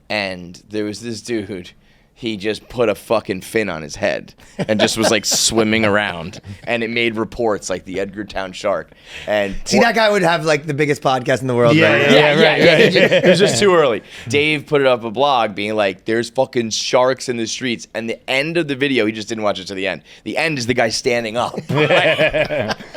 Speaker 1: and there was this dude. He just put a fucking fin on his head and just was like swimming around, and it made reports like the Edgartown shark. And
Speaker 6: See, that guy would have like the biggest podcast in the world
Speaker 2: Yeah,
Speaker 6: right now.
Speaker 1: Yeah. It was just too early. Dave put it up a blog being like, there's fucking sharks in the streets. And the end of the video, he just didn't watch it to the end. The end is the guy standing up.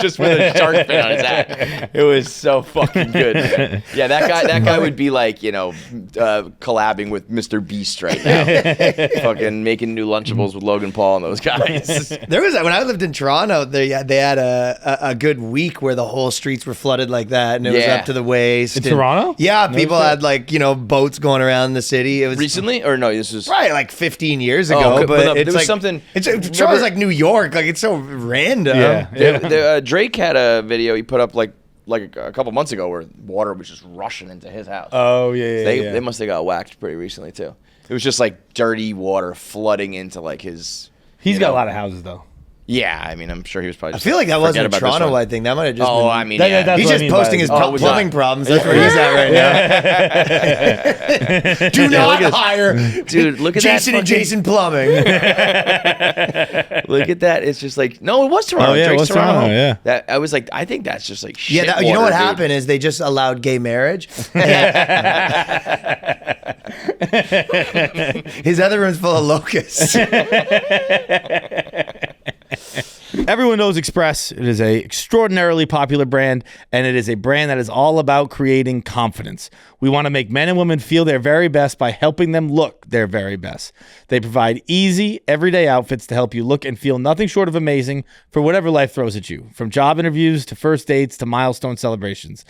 Speaker 1: Just with a shark fin on his hat. It was so fucking good, man. Yeah, that guy would be like, collabing with Mr. Beast right now. Fucking making new Lunchables with Logan Paul and those guys.
Speaker 6: There was when I lived in Toronto. They had a good week where the whole streets were flooded like that, and it was
Speaker 1: Yeah.
Speaker 6: up to the waist.
Speaker 2: In
Speaker 6: and-
Speaker 2: Toronto?
Speaker 6: Yeah,
Speaker 2: No
Speaker 6: people
Speaker 2: shit.
Speaker 6: had like boats going around the city. It was
Speaker 1: Recently? Or no, this was...
Speaker 6: probably like 15 years
Speaker 1: Oh,
Speaker 6: ago,
Speaker 1: okay,
Speaker 6: but
Speaker 1: but
Speaker 6: it's
Speaker 1: there was
Speaker 6: like
Speaker 1: something-
Speaker 6: Toronto's
Speaker 1: remember-
Speaker 6: like New York. Like it's so random.
Speaker 2: Yeah.
Speaker 1: Drake had a video he put up like a couple months ago where water was just rushing into his house.
Speaker 2: Oh yeah.
Speaker 1: They must have got whacked pretty recently too. It was just like dirty water flooding into like his.
Speaker 2: He's got a lot of houses though.
Speaker 1: Yeah, I mean, I'm sure he was probably.
Speaker 6: I
Speaker 1: Just
Speaker 6: feel like that
Speaker 1: forget
Speaker 6: wasn't a
Speaker 1: about this
Speaker 6: Toronto
Speaker 1: one.
Speaker 6: thing. That might have just.
Speaker 1: Oh,
Speaker 6: been,
Speaker 1: I mean,
Speaker 2: That-
Speaker 1: yeah.
Speaker 2: that's
Speaker 6: he's
Speaker 2: what I
Speaker 6: just
Speaker 2: mean by
Speaker 6: posting
Speaker 2: it.
Speaker 6: his
Speaker 1: Oh, was
Speaker 6: plumbing
Speaker 1: that-
Speaker 6: problems. That's where he's at right now. Do not hire
Speaker 1: Dude, look at
Speaker 6: Jason
Speaker 1: that
Speaker 6: and Jason Plumbing.
Speaker 1: Look at that. It's just like no, it was Toronto.
Speaker 2: Oh, yeah, it
Speaker 1: Drake's
Speaker 2: was Toronto, yeah.
Speaker 1: That I was like, I think that's just like shit.
Speaker 6: Yeah, you know what
Speaker 1: water, dude.
Speaker 6: happened is they just allowed gay marriage. His other room's full of locusts.
Speaker 2: Everyone knows Express. It is a extraordinarily popular brand, and it is a brand that is all about creating confidence. We want to make men and women feel their very best by helping them look their very best. They provide easy, everyday outfits to help you look and feel nothing short of amazing for whatever life throws at you, from job interviews to first dates to milestone celebrations.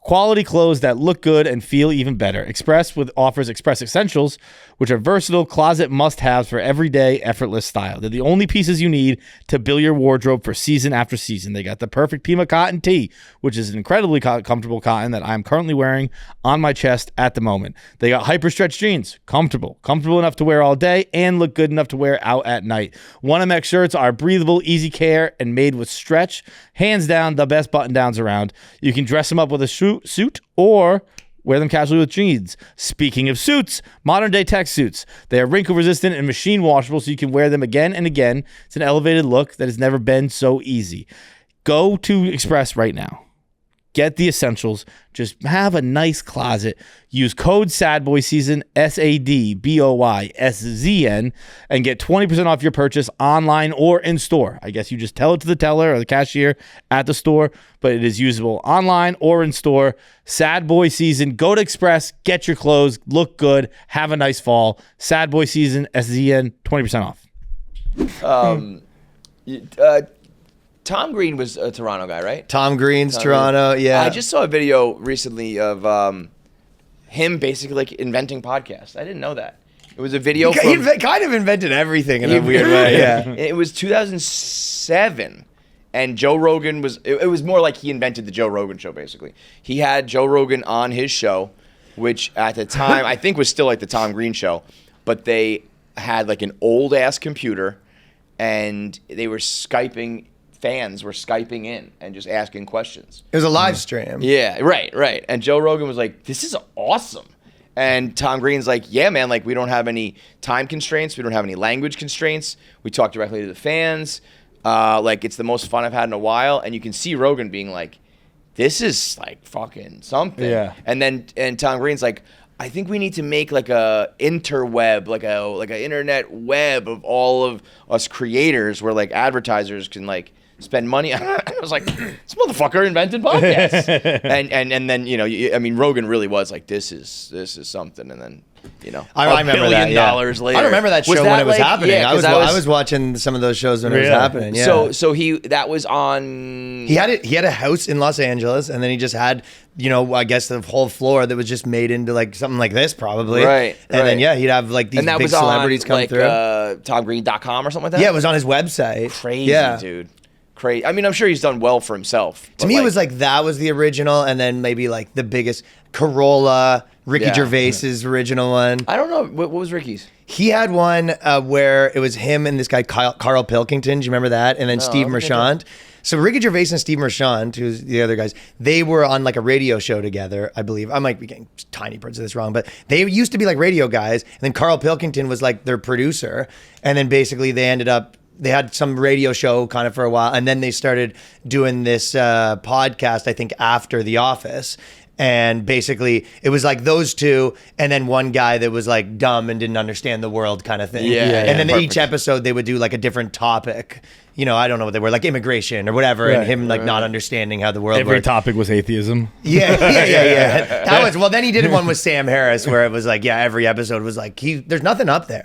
Speaker 2: Quality clothes that look good and feel even better. Express offers Express Essentials, which are versatile closet must-haves for everyday, effortless style. They're the only pieces you need to build your wardrobe for season after season. They got the perfect Pima cotton tee, which is an incredibly comfortable cotton that I'm currently wearing on my chest at the moment. They got hyper stretch jeans, comfortable enough to wear all day and look good enough to wear out at night. 1MX shirts are breathable, easy care, and made with stretch. Hands down, the best button downs around. You can dress them up with a suit or wear them casually with jeans. Speaking of suits, modern day tech suits. They are wrinkle resistant and machine washable, so you can wear them again and again. It's an elevated look that has never been so easy. Go to Express right now. Get the essentials. Just have a nice closet. Use code SADBOYSEASON, SADBOYSZN, and get 20% off your purchase online or in store. I guess you just tell it to the teller or the cashier at the store, but it is usable online or in store. Sad Boy Season. Go to Express. Get your clothes. Look good. Have a nice fall. Sad Boy Season, SZN, 20% off.
Speaker 1: Tom Green was a Toronto guy, right?
Speaker 6: Tom Green's
Speaker 1: Tom
Speaker 6: Toronto,
Speaker 1: Green.
Speaker 6: yeah.
Speaker 1: I just saw a video recently of him basically like inventing podcasts. I didn't know that. It was a video
Speaker 6: He kind of invented everything in a weird way, yeah.
Speaker 1: It was 2007. And Joe Rogan it was more like he invented the Joe Rogan show, basically. He had Joe Rogan on his show, which at the time I think was still like the Tom Green show, but they had like an old ass computer and they were fans were Skyping in and just asking questions.
Speaker 6: It was a live stream.
Speaker 1: Yeah, right. And Joe Rogan was like, this is awesome. And Tom Green's like, yeah, man, like we don't have any time constraints. We don't have any language constraints. We talk directly to the fans. Like it's the most fun I've had in a while. And you can see Rogan being like, this is like fucking something.
Speaker 2: Yeah.
Speaker 1: And Tom Green's like, I think we need to make like a interweb, like a internet web of all of us creators where like advertisers can like spend money. I was like, this motherfucker invented podcasts. and then, you know, I mean, Rogan really was like, this is something. And then, you know,
Speaker 6: I remember that, yeah.
Speaker 1: $1 billion later.
Speaker 6: I remember that show when it was happening.
Speaker 1: Yeah,
Speaker 6: I was watching some of those shows when it was happening. Yeah.
Speaker 1: So that was on.
Speaker 6: He had a house in Los Angeles, and then he just had, you know, I guess the whole floor that was just made into like something like this, probably.
Speaker 1: Right.
Speaker 6: And then he'd have like these big celebrities come through.
Speaker 1: TomGreen.com or something like that.
Speaker 6: Yeah, it was on his website.
Speaker 1: Crazy, dude. Crazy. I mean, I'm sure he's done well for himself.
Speaker 6: To me, it was like that was the original, and then maybe like the biggest Corolla, Ricky Gervais's original one.
Speaker 1: I don't know. What was Ricky's?
Speaker 6: He had one where it was him and this guy Carl Pilkington. Do you remember that? And then Steve Merchant. So Ricky Gervais and Steve Merchant, who's the other guys, they were on like a radio show together, I believe. I might be getting tiny parts of this wrong, but they used to be like radio guys. And then Carl Pilkington was like their producer. And then basically they had some radio show kind of for a while. And then they started doing this podcast, I think, after The Office. And basically, it was like those two, and then one guy that was like dumb and didn't understand the world kind of thing. And then each episode, they would do like a different topic. You know, I don't know what they were, like immigration or whatever, and him like not understanding how the world works.
Speaker 2: Every topic was atheism.
Speaker 6: Yeah. That was, well, then he did one with Sam Harris where it was like, every episode was like, there's nothing up there.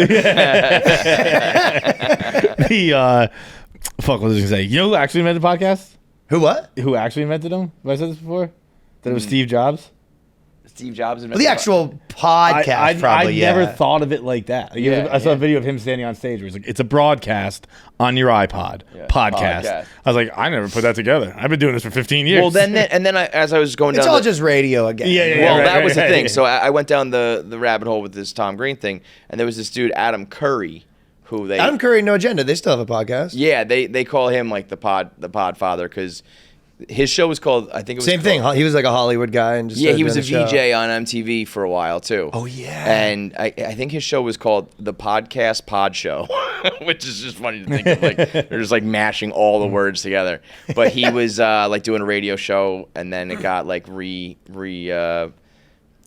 Speaker 2: Fuck, what was I gonna say? You know who actually invented podcasts?
Speaker 6: Who, what?
Speaker 2: Who actually invented them? Have I said this before? That it was Steve Jobs?
Speaker 1: Steve Jobs invented
Speaker 6: the actual podcast, probably,
Speaker 2: I never thought of it like that. I saw a video of him standing on stage where he's like, it's a broadcast on your iPod. Podcast. I was like, I never put that together. I've been doing this for 15 years.
Speaker 1: Well, then as I was going down...
Speaker 6: It's all just radio again.
Speaker 1: Well, that was the thing. So I went down the rabbit hole with this Tom Green thing, and there was this dude, Adam Curry, Adam
Speaker 6: Curry, No Agenda. They still have a podcast.
Speaker 1: Yeah, they call him like the pod father because his show was called, I think it was
Speaker 6: same thing. He was like a Hollywood guy and just
Speaker 1: he was a VJ on MTV for a while too.
Speaker 6: Oh yeah.
Speaker 1: And I think his show was called The Podcast Pod Show, which is just funny to think of. Like they're just like mashing all the words together. But he was like doing a radio show, and then it got like re-up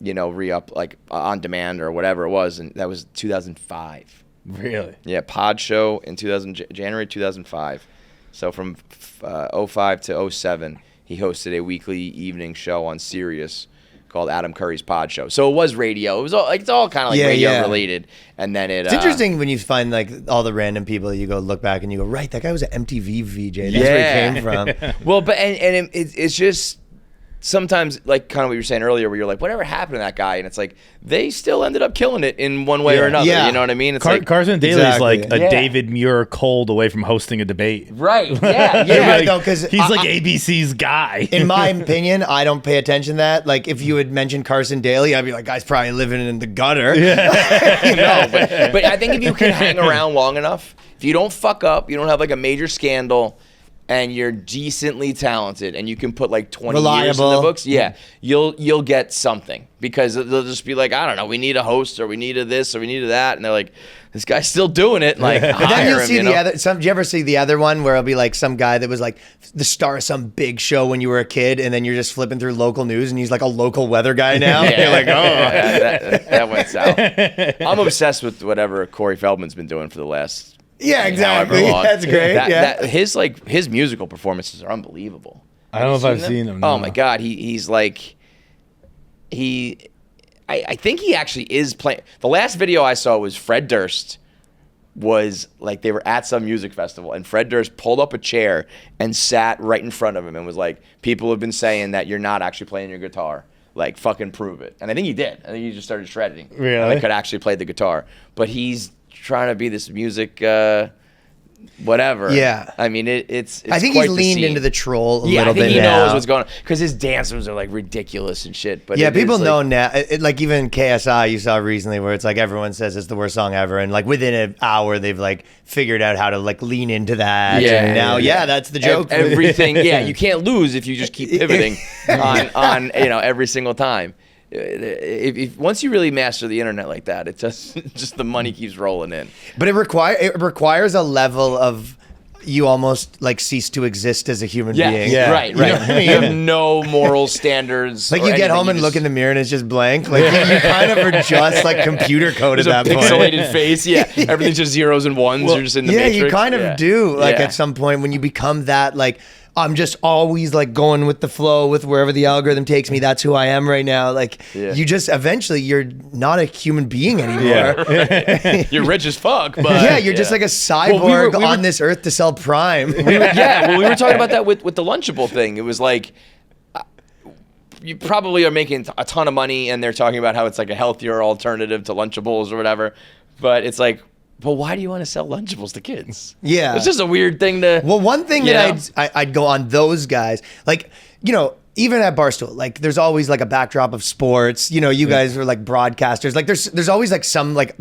Speaker 1: like on demand or whatever it was, and that was 2005.
Speaker 2: Really?
Speaker 1: Yeah, Pod Show in January 2005. So from 05 to 07, he hosted a weekly evening show on Sirius called Adam Curry's Pod Show. So it was radio. It was all, like, it's all kind of like radio related. And then it's
Speaker 6: interesting when you find like all the random people, you go look back and you go, right, that guy was an MTV VJ. That's where he came from.
Speaker 1: Well, but and it's just sometimes like kind of what you were saying earlier, where you're like, whatever happened to that guy? And it's like they still ended up killing it in one way or another.
Speaker 6: Yeah.
Speaker 1: You know what I mean? It's like
Speaker 2: Carson Daly's like a David Muir cold away from hosting a debate.
Speaker 1: Right. Yeah.
Speaker 6: You're right though, because
Speaker 2: he's like ABC's guy.
Speaker 6: In my opinion, I don't pay attention to that. Like if you had mentioned Carson Daly, I'd be like, guy's probably living in the gutter.
Speaker 1: No, but I think if you can hang around long enough, if you don't fuck up, you don't have like a major scandal, and you're decently talented, and you can put like 20 years in the books, you'll get something, because they'll just be like, I don't know, we need a host, or we need a this, or we need a that, and they're like, this guy's still doing it. Like,
Speaker 6: but then you'll see the other. Did you ever see the other one where it'll be like some guy that was like the star of some big show when you were a kid, and then you're just flipping through local news, and he's like a local weather guy now. You're like,
Speaker 1: that went south. I'm obsessed with whatever Corey Feldman's been doing for the last.
Speaker 6: Yeah, exactly. That's great.
Speaker 1: His musical performances are unbelievable.
Speaker 2: I don't know if I've seen them.
Speaker 1: Oh my God, he's like I think he actually is playing. The last video I saw was Fred Durst was like they were at some music festival and Fred Durst pulled up a chair and sat right in front of him and was like, people have been saying that you're not actually playing your guitar. Like, fucking prove it. And I think he did. I think he just started shredding.
Speaker 2: Really?
Speaker 1: And I could actually play the guitar. But he's trying to be this music whatever.
Speaker 6: Yeah.
Speaker 1: I mean, it's
Speaker 6: I think
Speaker 1: quite
Speaker 6: he's
Speaker 1: the
Speaker 6: leaned
Speaker 1: scene.
Speaker 6: into the troll a
Speaker 1: Yeah,
Speaker 6: little
Speaker 1: I think
Speaker 6: bit
Speaker 1: he
Speaker 6: now.
Speaker 1: knows what's going on. Because his dance moves are, like, ridiculous and shit. But
Speaker 6: Yeah,
Speaker 1: it
Speaker 6: people
Speaker 1: is,
Speaker 6: know
Speaker 1: like,
Speaker 6: now. Like even KSI, you saw recently where it's like everyone says it's the worst song ever, and like within an hour they've like figured out how to like lean into that.
Speaker 1: Yeah,
Speaker 6: and now
Speaker 1: yeah.
Speaker 6: that's the joke.
Speaker 1: Everything, yeah, you can't lose if you just keep pivoting on every single time. If once you really master the internet like that, it just the money keeps rolling in.
Speaker 6: But it requires a level of you almost like cease to exist as a human being.
Speaker 2: Yeah.
Speaker 1: Right.
Speaker 6: You know what I mean?
Speaker 1: You have no moral standards.
Speaker 6: Like
Speaker 1: or
Speaker 6: you get
Speaker 1: anything,
Speaker 6: home and
Speaker 1: you
Speaker 6: look in
Speaker 1: just-
Speaker 6: the mirror and it's just blank. Like you kind of are just like computer code at
Speaker 1: There's
Speaker 6: that
Speaker 1: a
Speaker 6: point.
Speaker 1: pixelated face. Yeah, everything's just zeros and ones. You're just in the
Speaker 6: yeah,
Speaker 1: matrix.
Speaker 6: you kind of
Speaker 1: Yeah.
Speaker 6: do. Like
Speaker 1: Yeah.
Speaker 6: at some point when you become that, like I'm just always like going with the flow with wherever the algorithm takes me. That's who I am right now. Like
Speaker 1: Yeah.
Speaker 6: you just eventually you're not a human being anymore.
Speaker 2: Yeah.
Speaker 1: You're rich as fuck, but
Speaker 6: Yeah, you're just like a cyborg
Speaker 1: Well, we were-
Speaker 6: on this earth to sell Prime.
Speaker 1: we were talking about that with the Lunchable thing. It was like you probably are making a ton of money, and they're talking about how it's like a healthier alternative to Lunchables or whatever. But it's like, well, why do you want to sell Lunchables to kids?
Speaker 6: Yeah.
Speaker 1: It's just a weird thing to.
Speaker 6: Well, one thing
Speaker 1: You
Speaker 6: that
Speaker 1: know?
Speaker 6: I'd go on those guys, like, you know, even at Barstool, like there's always like a backdrop of sports. You know, you guys are like broadcasters. Like there's always like some like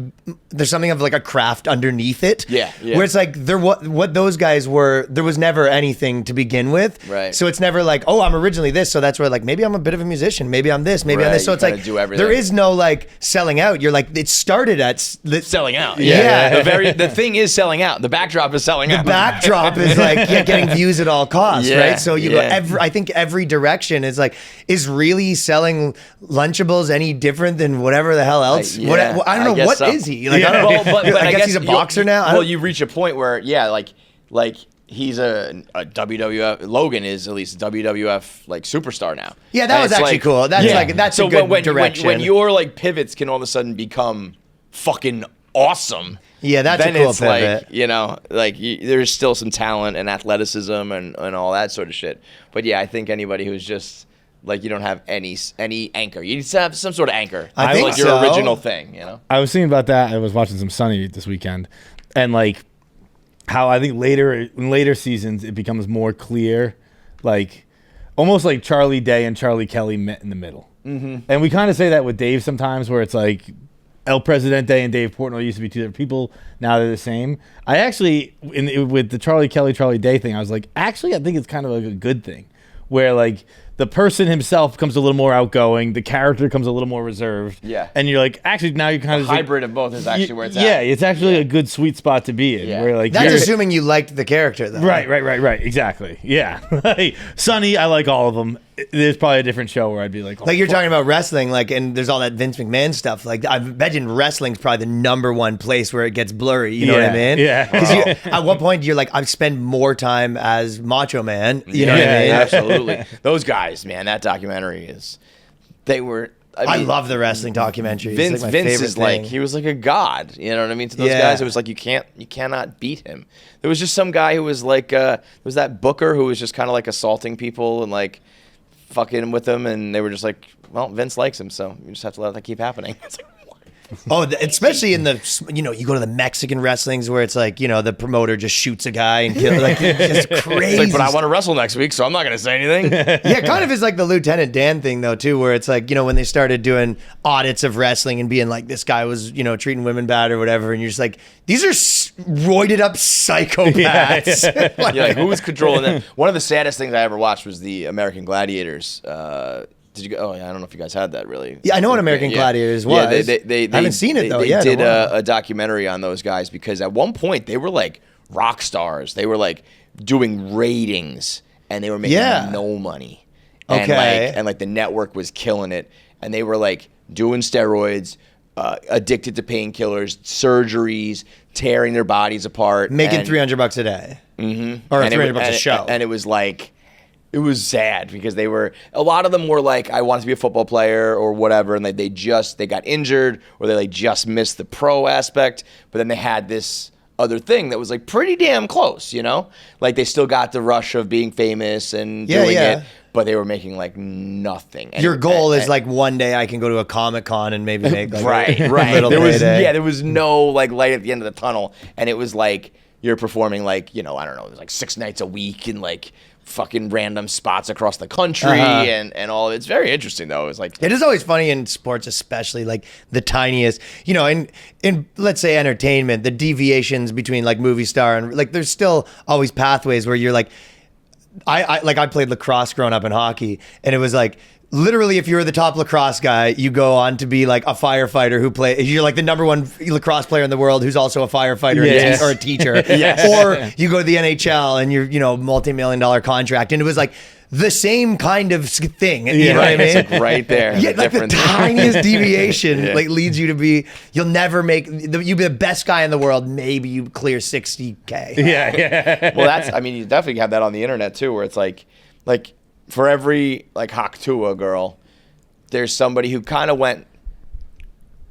Speaker 6: there's something of like a craft underneath it.
Speaker 1: Yeah.
Speaker 6: Where it's like what those guys were. There was never anything to begin with.
Speaker 1: Right.
Speaker 6: So it's never like, oh, I'm originally this, so that's where like maybe I'm a bit of a musician. Maybe I'm this. Maybe I'm
Speaker 1: Right,
Speaker 6: this. So
Speaker 1: you
Speaker 6: it's like
Speaker 1: kinda do everything.
Speaker 6: there is no like selling out. You're like it started at
Speaker 1: Selling out.
Speaker 6: Yeah.
Speaker 1: The thing is selling out. The backdrop is selling out.
Speaker 6: backdrop is like getting views at all costs,
Speaker 1: Yeah,
Speaker 6: right? So you
Speaker 1: yeah.
Speaker 6: go I think every direction is like, is really selling Lunchables any different than whatever the hell else?
Speaker 1: Yeah,
Speaker 6: What, I don't know.
Speaker 1: guess
Speaker 6: What
Speaker 1: so.
Speaker 6: is he? Like,
Speaker 2: Yeah.
Speaker 6: I don't know.
Speaker 1: Well, but
Speaker 6: I guess he's a
Speaker 1: you'll-
Speaker 6: boxer now. I
Speaker 1: Well,
Speaker 6: don't-
Speaker 1: you reach a point where, yeah, like he's a WWF. Logan is at least a WWF like superstar now.
Speaker 6: Yeah, that
Speaker 1: And
Speaker 6: was
Speaker 1: it's
Speaker 6: actually
Speaker 1: like-
Speaker 6: cool. That's
Speaker 1: so
Speaker 6: a good
Speaker 1: when,
Speaker 6: direction.
Speaker 1: When your like pivots can all of a sudden become fucking awesome.
Speaker 6: Yeah, that's
Speaker 1: then
Speaker 6: a cool
Speaker 1: it's
Speaker 6: pivot.
Speaker 1: like, you know, like there's still some talent and athleticism and all that sort of shit. But yeah, I think anybody who's just like you don't have any anchor. You need to have some sort of anchor.
Speaker 6: I
Speaker 1: for,
Speaker 6: think
Speaker 1: like your
Speaker 6: so.
Speaker 1: original thing, you know.
Speaker 2: I was thinking about that. I was watching some Sunny this weekend, and like how I think in later seasons it becomes more clear, like almost like Charlie Day and Charlie Kelly met in the middle. Mm-hmm. And we kind of say that with Dave sometimes, where it's like El Presidente and Dave Portnoy used to be two different people. Now they're the same. I actually, with the Charlie Kelly, Charlie Day thing, I was like, actually, I think it's kind of like a good thing, where like the person himself becomes a little more outgoing, the character becomes a little more reserved.
Speaker 1: Yeah.
Speaker 2: And you're like, actually, now you're kind of
Speaker 1: Hybrid of both is actually where it's at.
Speaker 2: Yeah, it's actually a good sweet spot to be in.
Speaker 1: Yeah.
Speaker 2: Where like
Speaker 6: That's
Speaker 2: you're-
Speaker 6: assuming you liked the character, though.
Speaker 2: Right, exactly. Yeah. Like, Sonny, I like all of them. There's probably a different show where I'd be like, oh,
Speaker 6: Like you're
Speaker 2: fuck.
Speaker 6: talking about wrestling, like, and there's all that Vince McMahon stuff. Like, I imagine wrestling's probably the number one place where it gets blurry. You know what I
Speaker 2: Yeah,
Speaker 6: mean?
Speaker 2: yeah.
Speaker 6: Because at what point you're like, I've spent more time as Macho Man. You know what I mean?
Speaker 1: Absolutely. Those guys, man, that documentary is. They were.
Speaker 6: I
Speaker 1: mean,
Speaker 6: love the wrestling documentaries.
Speaker 1: Vince.
Speaker 6: It's like my
Speaker 1: Vince
Speaker 6: favorite
Speaker 1: is like
Speaker 6: thing.
Speaker 1: he was like a god. You know what I mean? To those
Speaker 6: Yeah.
Speaker 1: guys, it was like you cannot beat him. There was just some guy who was like, there was that Booker who was just kind of like assaulting people and like fucking with them, and they were just like, well, Vince likes him, so you just have to let that keep happening. It's like, what?
Speaker 6: Oh, especially in the, you know, you go to the Mexican wrestlings where it's like, you know, the promoter just shoots a guy and kills, like, it's just crazy.
Speaker 1: It's like, but I want to wrestle next week, so I'm not going to say anything.
Speaker 6: Yeah, it kind of is like the Lieutenant Dan thing, though, too, where it's like, you know, when they started doing audits of wrestling and being like, this guy was, you know, treating women bad or whatever, and you're just like, these are roided up psychopaths. Like,
Speaker 1: Yeah, like who was controlling them? One of the saddest things I ever watched was the American Gladiators. Did you go? Oh, yeah, I don't know if you guys had that really.
Speaker 6: Yeah, I know what American Gladiators was.
Speaker 1: Yeah, they
Speaker 6: I haven't seen it, though.
Speaker 1: They
Speaker 6: Yeah,
Speaker 1: did
Speaker 6: in a while.
Speaker 1: a documentary on those guys because at one point they were like rock stars. They were like doing ratings and they were making
Speaker 6: Yeah.
Speaker 1: no money. And
Speaker 6: Okay.
Speaker 1: like the network was killing it, and they were like doing steroids, addicted to painkillers, surgeries, tearing their bodies apart,
Speaker 6: making
Speaker 1: and-
Speaker 6: $300 a day. Mm-hmm. Or
Speaker 1: and
Speaker 6: $300 a show.
Speaker 1: And it was like, it was sad because they were, a lot of them were like, I wanted to be a football player or whatever. And they got injured or they like just missed the pro aspect. But then they had this other thing that was like pretty damn close, you know? Like they still got the rush of being famous and doing it, but they were making like nothing.
Speaker 6: Your goal is like one day I can go to a Comic-Con and maybe make like
Speaker 1: right.
Speaker 6: little
Speaker 1: There was no like light at the end of the tunnel, and it was like you're performing like, you know, I don't know, like 6 nights a week in like fucking random spots across the country and all. It's very interesting though. It's like
Speaker 6: it is always funny in sports, especially like the tiniest, you know, in let's say entertainment, the deviations between like movie star and like there's still always pathways where you're like I played lacrosse growing up in hockey, and it was like literally if you're the top lacrosse guy, you go on to be like a firefighter you're like the #1 lacrosse player in the world who's also a firefighter or a teacher. Or you go to the NHL and you're, you know, multi-million-dollar contract. And it was like the same kind of thing. You know what I mean?
Speaker 1: It's like right there.
Speaker 6: Yeah, like the tiniest deviation like leads you to be, you'll be the best guy in the world. Maybe you clear 60K.
Speaker 2: Yeah.
Speaker 1: Well, I mean, you definitely have that on the internet too, where it's like for every like Haktua girl, there's somebody who kind of went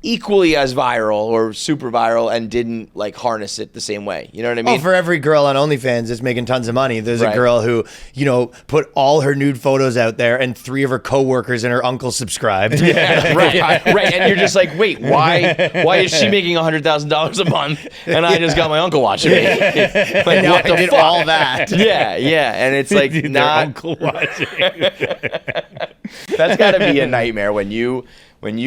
Speaker 1: equally as viral or super viral and didn't like harness it the same way. You know what I mean?
Speaker 6: Oh, for every girl on OnlyFans that's making tons of money, there's a girl who, you know, put all her nude photos out there and 3 of her coworkers and her uncle subscribed.
Speaker 1: Yeah, right. And you're just like, wait, why is she making $100,000 a month and I just got my uncle watching me? Like,
Speaker 6: Now
Speaker 1: what
Speaker 6: I
Speaker 1: the
Speaker 6: did
Speaker 1: fuck?
Speaker 6: all that.
Speaker 1: Yeah, and it's like
Speaker 2: Their
Speaker 1: not.
Speaker 2: uncle watching.
Speaker 1: That's got to be a nightmare when you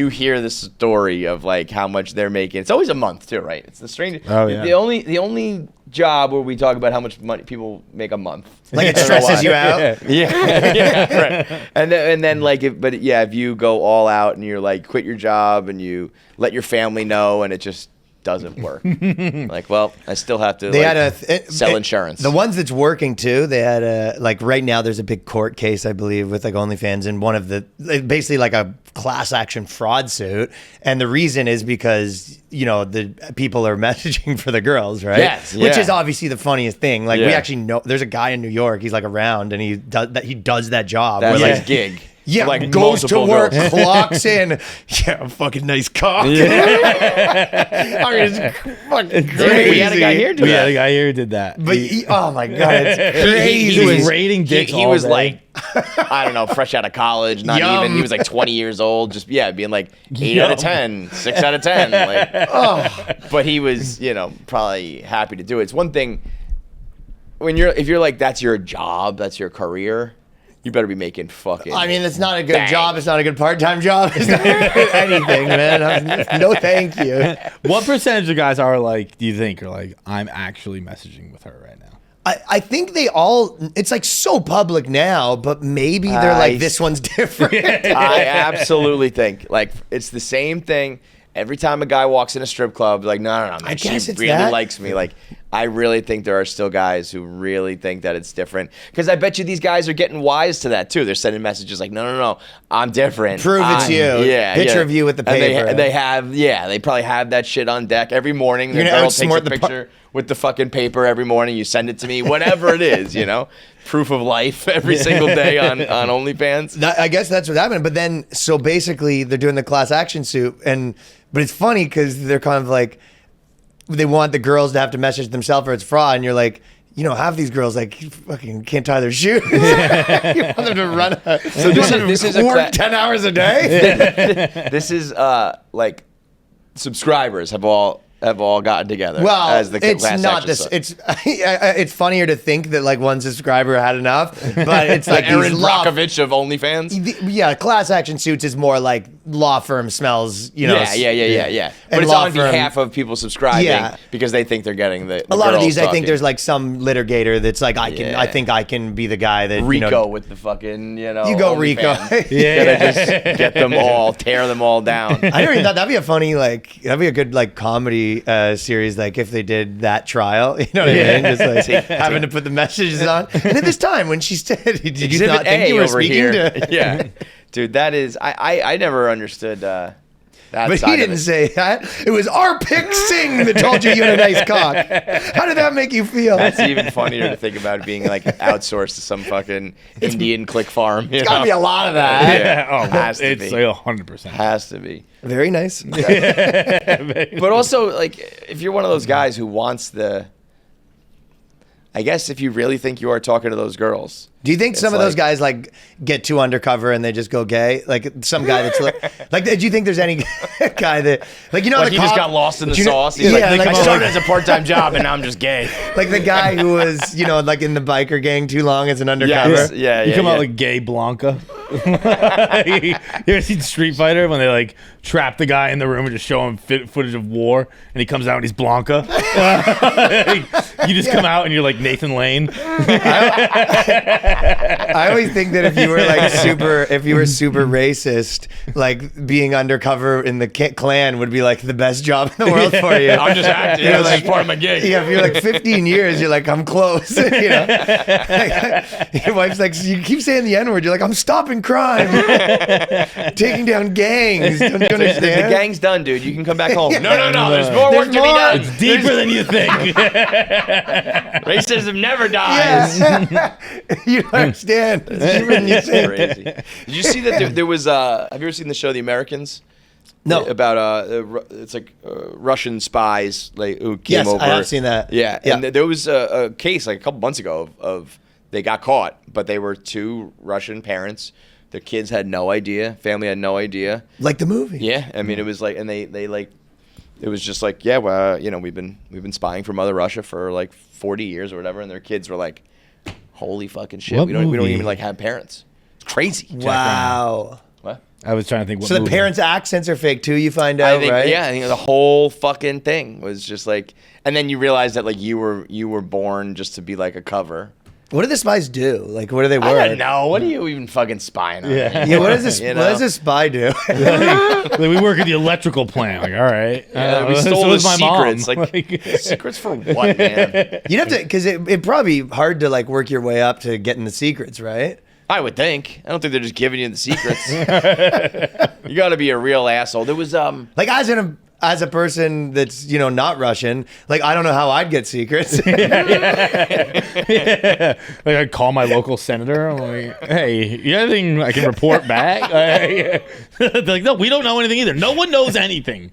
Speaker 1: hear the story of like how much they're making. It's always a month too, right? It's the strange.
Speaker 2: Oh, yeah.
Speaker 1: The only job where we talk about how much money people make a month.
Speaker 6: Like it stresses you out.
Speaker 1: Yeah, right. And then like, if you go all out and you're like quit your job and you let your family know and it just doesn't work. Like, well, I still have to sell insurance.
Speaker 6: The ones that's working too, they had like right now there's a big court case, I believe, with like OnlyFans, and one of the basically like a class action fraud suit. And the reason is because, you know, the people are messaging for the girls, right?
Speaker 1: Yes.
Speaker 6: Which is obviously the funniest thing. Like we
Speaker 1: Yeah.
Speaker 6: actually know there's a guy in New York, he's like around and he does that job.
Speaker 1: That's
Speaker 6: where,
Speaker 1: his gig.
Speaker 6: Yeah,
Speaker 1: Like
Speaker 6: goes to
Speaker 1: multiple
Speaker 6: work,
Speaker 1: girls.
Speaker 6: clocks in. Yeah, fucking nice cock. I mean, it's fucking crazy.
Speaker 1: We had a guy here do
Speaker 2: We
Speaker 1: that.
Speaker 2: had a guy here who did that.
Speaker 6: But oh my god, it's crazy.
Speaker 2: He was rating dicks
Speaker 1: He
Speaker 2: all
Speaker 1: was
Speaker 2: day.
Speaker 1: like, I don't know, fresh out of college, not
Speaker 6: Yum.
Speaker 1: even. He was like 20 years old, just being like 8 out of 10, 6 out of 10. Like, but he was, you know, probably happy to do it. It's one thing if you're like that's your job, that's your career. You better be making fucking.
Speaker 6: I mean, it's not a good
Speaker 1: bang.
Speaker 6: job. It's not a good part-time job. It's not anything, man. No, thank you.
Speaker 2: What percentage of guys are like, do you think, are like, I'm actually messaging with her right now?
Speaker 6: I think they all. It's like so public now, but maybe they're like, this one's different.
Speaker 1: I absolutely think like it's the same thing. Every time a guy walks in a strip club, like, no, man,
Speaker 6: I guess
Speaker 1: she
Speaker 6: it's
Speaker 1: really
Speaker 6: that.
Speaker 1: likes me. Like, I really think there are still guys who really think that it's different. Because I bet you these guys are getting wise to that, too. They're sending messages like, no, I'm different.
Speaker 6: Prove it's you.
Speaker 1: Yeah.
Speaker 6: Picture of you with the paper.
Speaker 1: And they probably have that shit on deck every morning.
Speaker 6: You're
Speaker 1: The
Speaker 6: gonna
Speaker 1: girl takes a
Speaker 6: outsmart the
Speaker 1: picture with the fucking paper every morning. You send it to me, whatever it is, you know? Proof of life every single day on OnlyFans.
Speaker 6: I guess that's what happened. But then, so basically, they're doing the class action suit, but it's funny because they're kind of like, they want the girls to have to message themselves or it's fraud, and you're like, you know, half these girls like fucking can't tie their shoes. You want them to run. So
Speaker 1: this is a
Speaker 6: work 10 hours a day.
Speaker 1: This is like subscribers have all gotten together.
Speaker 6: Well,
Speaker 1: as the
Speaker 6: it's
Speaker 1: class
Speaker 6: not
Speaker 1: action
Speaker 6: this.
Speaker 1: stuff.
Speaker 6: It's funnier to think that like one subscriber had enough, but it's like
Speaker 1: Aaron
Speaker 6: these law.
Speaker 1: Brockovich of OnlyFans.
Speaker 6: Yeah, class action suits is more like law firm smells. You know.
Speaker 1: Yeah. But
Speaker 6: And
Speaker 1: it's
Speaker 6: law
Speaker 1: on
Speaker 6: firm-
Speaker 1: behalf of people subscribing
Speaker 6: Yeah.
Speaker 1: because they think they're getting the
Speaker 6: A lot of
Speaker 1: girls
Speaker 6: these, I think
Speaker 1: talking.
Speaker 6: there's like some litigator that's like, I
Speaker 1: Yeah.
Speaker 6: think I can be the guy that
Speaker 1: Rico
Speaker 6: you know.
Speaker 1: with the fucking, you know.
Speaker 6: You go, Rico.
Speaker 1: OnlyFans. Gotta just get them all, tear them all down.
Speaker 6: I never even thought that'd be a funny that'd be a good like comedy series, like if they did that trial, you know what I mean? Just like having to put the messages on. And at this time when she said, did you
Speaker 1: Exhibit
Speaker 6: not think
Speaker 1: A
Speaker 6: you were
Speaker 1: over
Speaker 6: speaking
Speaker 1: here.
Speaker 6: to?
Speaker 1: Yeah, dude, that is I never understood. That
Speaker 6: But
Speaker 1: side
Speaker 6: he
Speaker 1: of
Speaker 6: didn't
Speaker 1: it.
Speaker 6: say that. It was our pick Sing that told you had a nice cock. How did that make you feel?
Speaker 1: That's even funnier to think about being like outsourced to some fucking Indian click farm.
Speaker 6: It's got to be a lot of that.
Speaker 1: Yeah.
Speaker 2: Oh,
Speaker 1: Has to
Speaker 2: it's
Speaker 1: be.
Speaker 2: like 100%.
Speaker 1: Has to be.
Speaker 6: Very nice.
Speaker 1: But also, like, if you're one of those guys who wants the, I guess if you really think you are talking to those girls.
Speaker 6: Do you think some
Speaker 1: It's
Speaker 6: of those
Speaker 1: like-
Speaker 6: guys like get too undercover and they just go gay? Like some guy that's like, do you think there's any guy that like
Speaker 1: Like
Speaker 6: the
Speaker 1: he just
Speaker 6: cop-
Speaker 1: got lost in the
Speaker 6: you know-
Speaker 1: sauce. He's
Speaker 6: yeah,
Speaker 1: like,
Speaker 6: like,
Speaker 1: I started as a part-time job and now I'm just gay.
Speaker 6: like the guy who was like in the biker gang too long as an undercover.
Speaker 1: Yes. Yeah,
Speaker 2: You come
Speaker 1: yeah.
Speaker 2: out like gay Blanca. You ever seen Street Fighter when they like trap the guy in the room and just show him footage of war, and he comes out and he's Blanca? You just come out and you're like Nathan Lane.
Speaker 6: I always think that if you were like super racist, like being undercover in the Klan would be like the best job in the world for you.
Speaker 1: I'm just acting.
Speaker 6: You're
Speaker 1: This
Speaker 6: like-
Speaker 1: is part of my gig.
Speaker 6: Yeah, if you're like 15 years, you're like, I'm close. Your wife's like, you keep saying the N-word. You're like, I'm stopping crime, taking down gangs. Don't you
Speaker 1: The
Speaker 6: understand?
Speaker 1: gang's done, dude. You can come back home.
Speaker 6: Yeah.
Speaker 1: No. There's more work to be
Speaker 6: more.
Speaker 1: done.
Speaker 2: It's deeper than you think.
Speaker 1: Racism never dies.
Speaker 6: Yeah. You don't understand. It's deeper than you think.
Speaker 1: Crazy. Did you see that there was? Have you ever seen the show The Americans?
Speaker 6: No.
Speaker 1: About it's like Russian spies like who came
Speaker 6: Yes,
Speaker 1: over.
Speaker 6: I have seen that.
Speaker 1: Yeah,
Speaker 6: Yeah.
Speaker 1: and there was a case like a couple months ago of they got caught, but they were two Russian parents. Their kids had no idea. Family had no idea.
Speaker 6: Like the movie.
Speaker 1: Yeah, I mean it was like, and they like, it was just like, yeah, well, we've been spying for Mother Russia for like 40 years or whatever, and their kids were like, holy fucking shit,
Speaker 2: What
Speaker 1: we don't
Speaker 2: movie?
Speaker 1: even like have parents. It's crazy.
Speaker 6: Wow.
Speaker 1: What?
Speaker 2: I was trying to think. What
Speaker 6: So the
Speaker 2: movie.
Speaker 6: parents' accents are fake too. You find
Speaker 1: I
Speaker 6: out,
Speaker 1: think,
Speaker 6: right?
Speaker 1: yeah, I think the whole fucking thing was just like, and then you realize that like you were born just to be like a cover.
Speaker 6: What do the spies do? Like, what do they work?
Speaker 1: I don't know. What are you even fucking spying on?
Speaker 2: Yeah.
Speaker 6: Yeah, what does this?
Speaker 1: You
Speaker 6: What
Speaker 1: know?
Speaker 6: does this spy do?
Speaker 2: Like, we work at the electrical plant. Like, all right.
Speaker 1: Yeah, we
Speaker 2: So
Speaker 1: stole the
Speaker 2: does my mom.
Speaker 1: secrets. Like, secrets for what, man?
Speaker 6: You'd have to, because it'd probably be hard to like work your way up to getting the secrets, right?
Speaker 1: I would think. I don't think they're just giving you the secrets. You got to be a real asshole. There was
Speaker 6: Like as a person that's not Russian, like I don't know how I'd get secrets.
Speaker 2: Yeah. Like I call my local senator. I'm like, hey, you got anything I can report back? They're like, no, we don't know anything either. No one knows anything.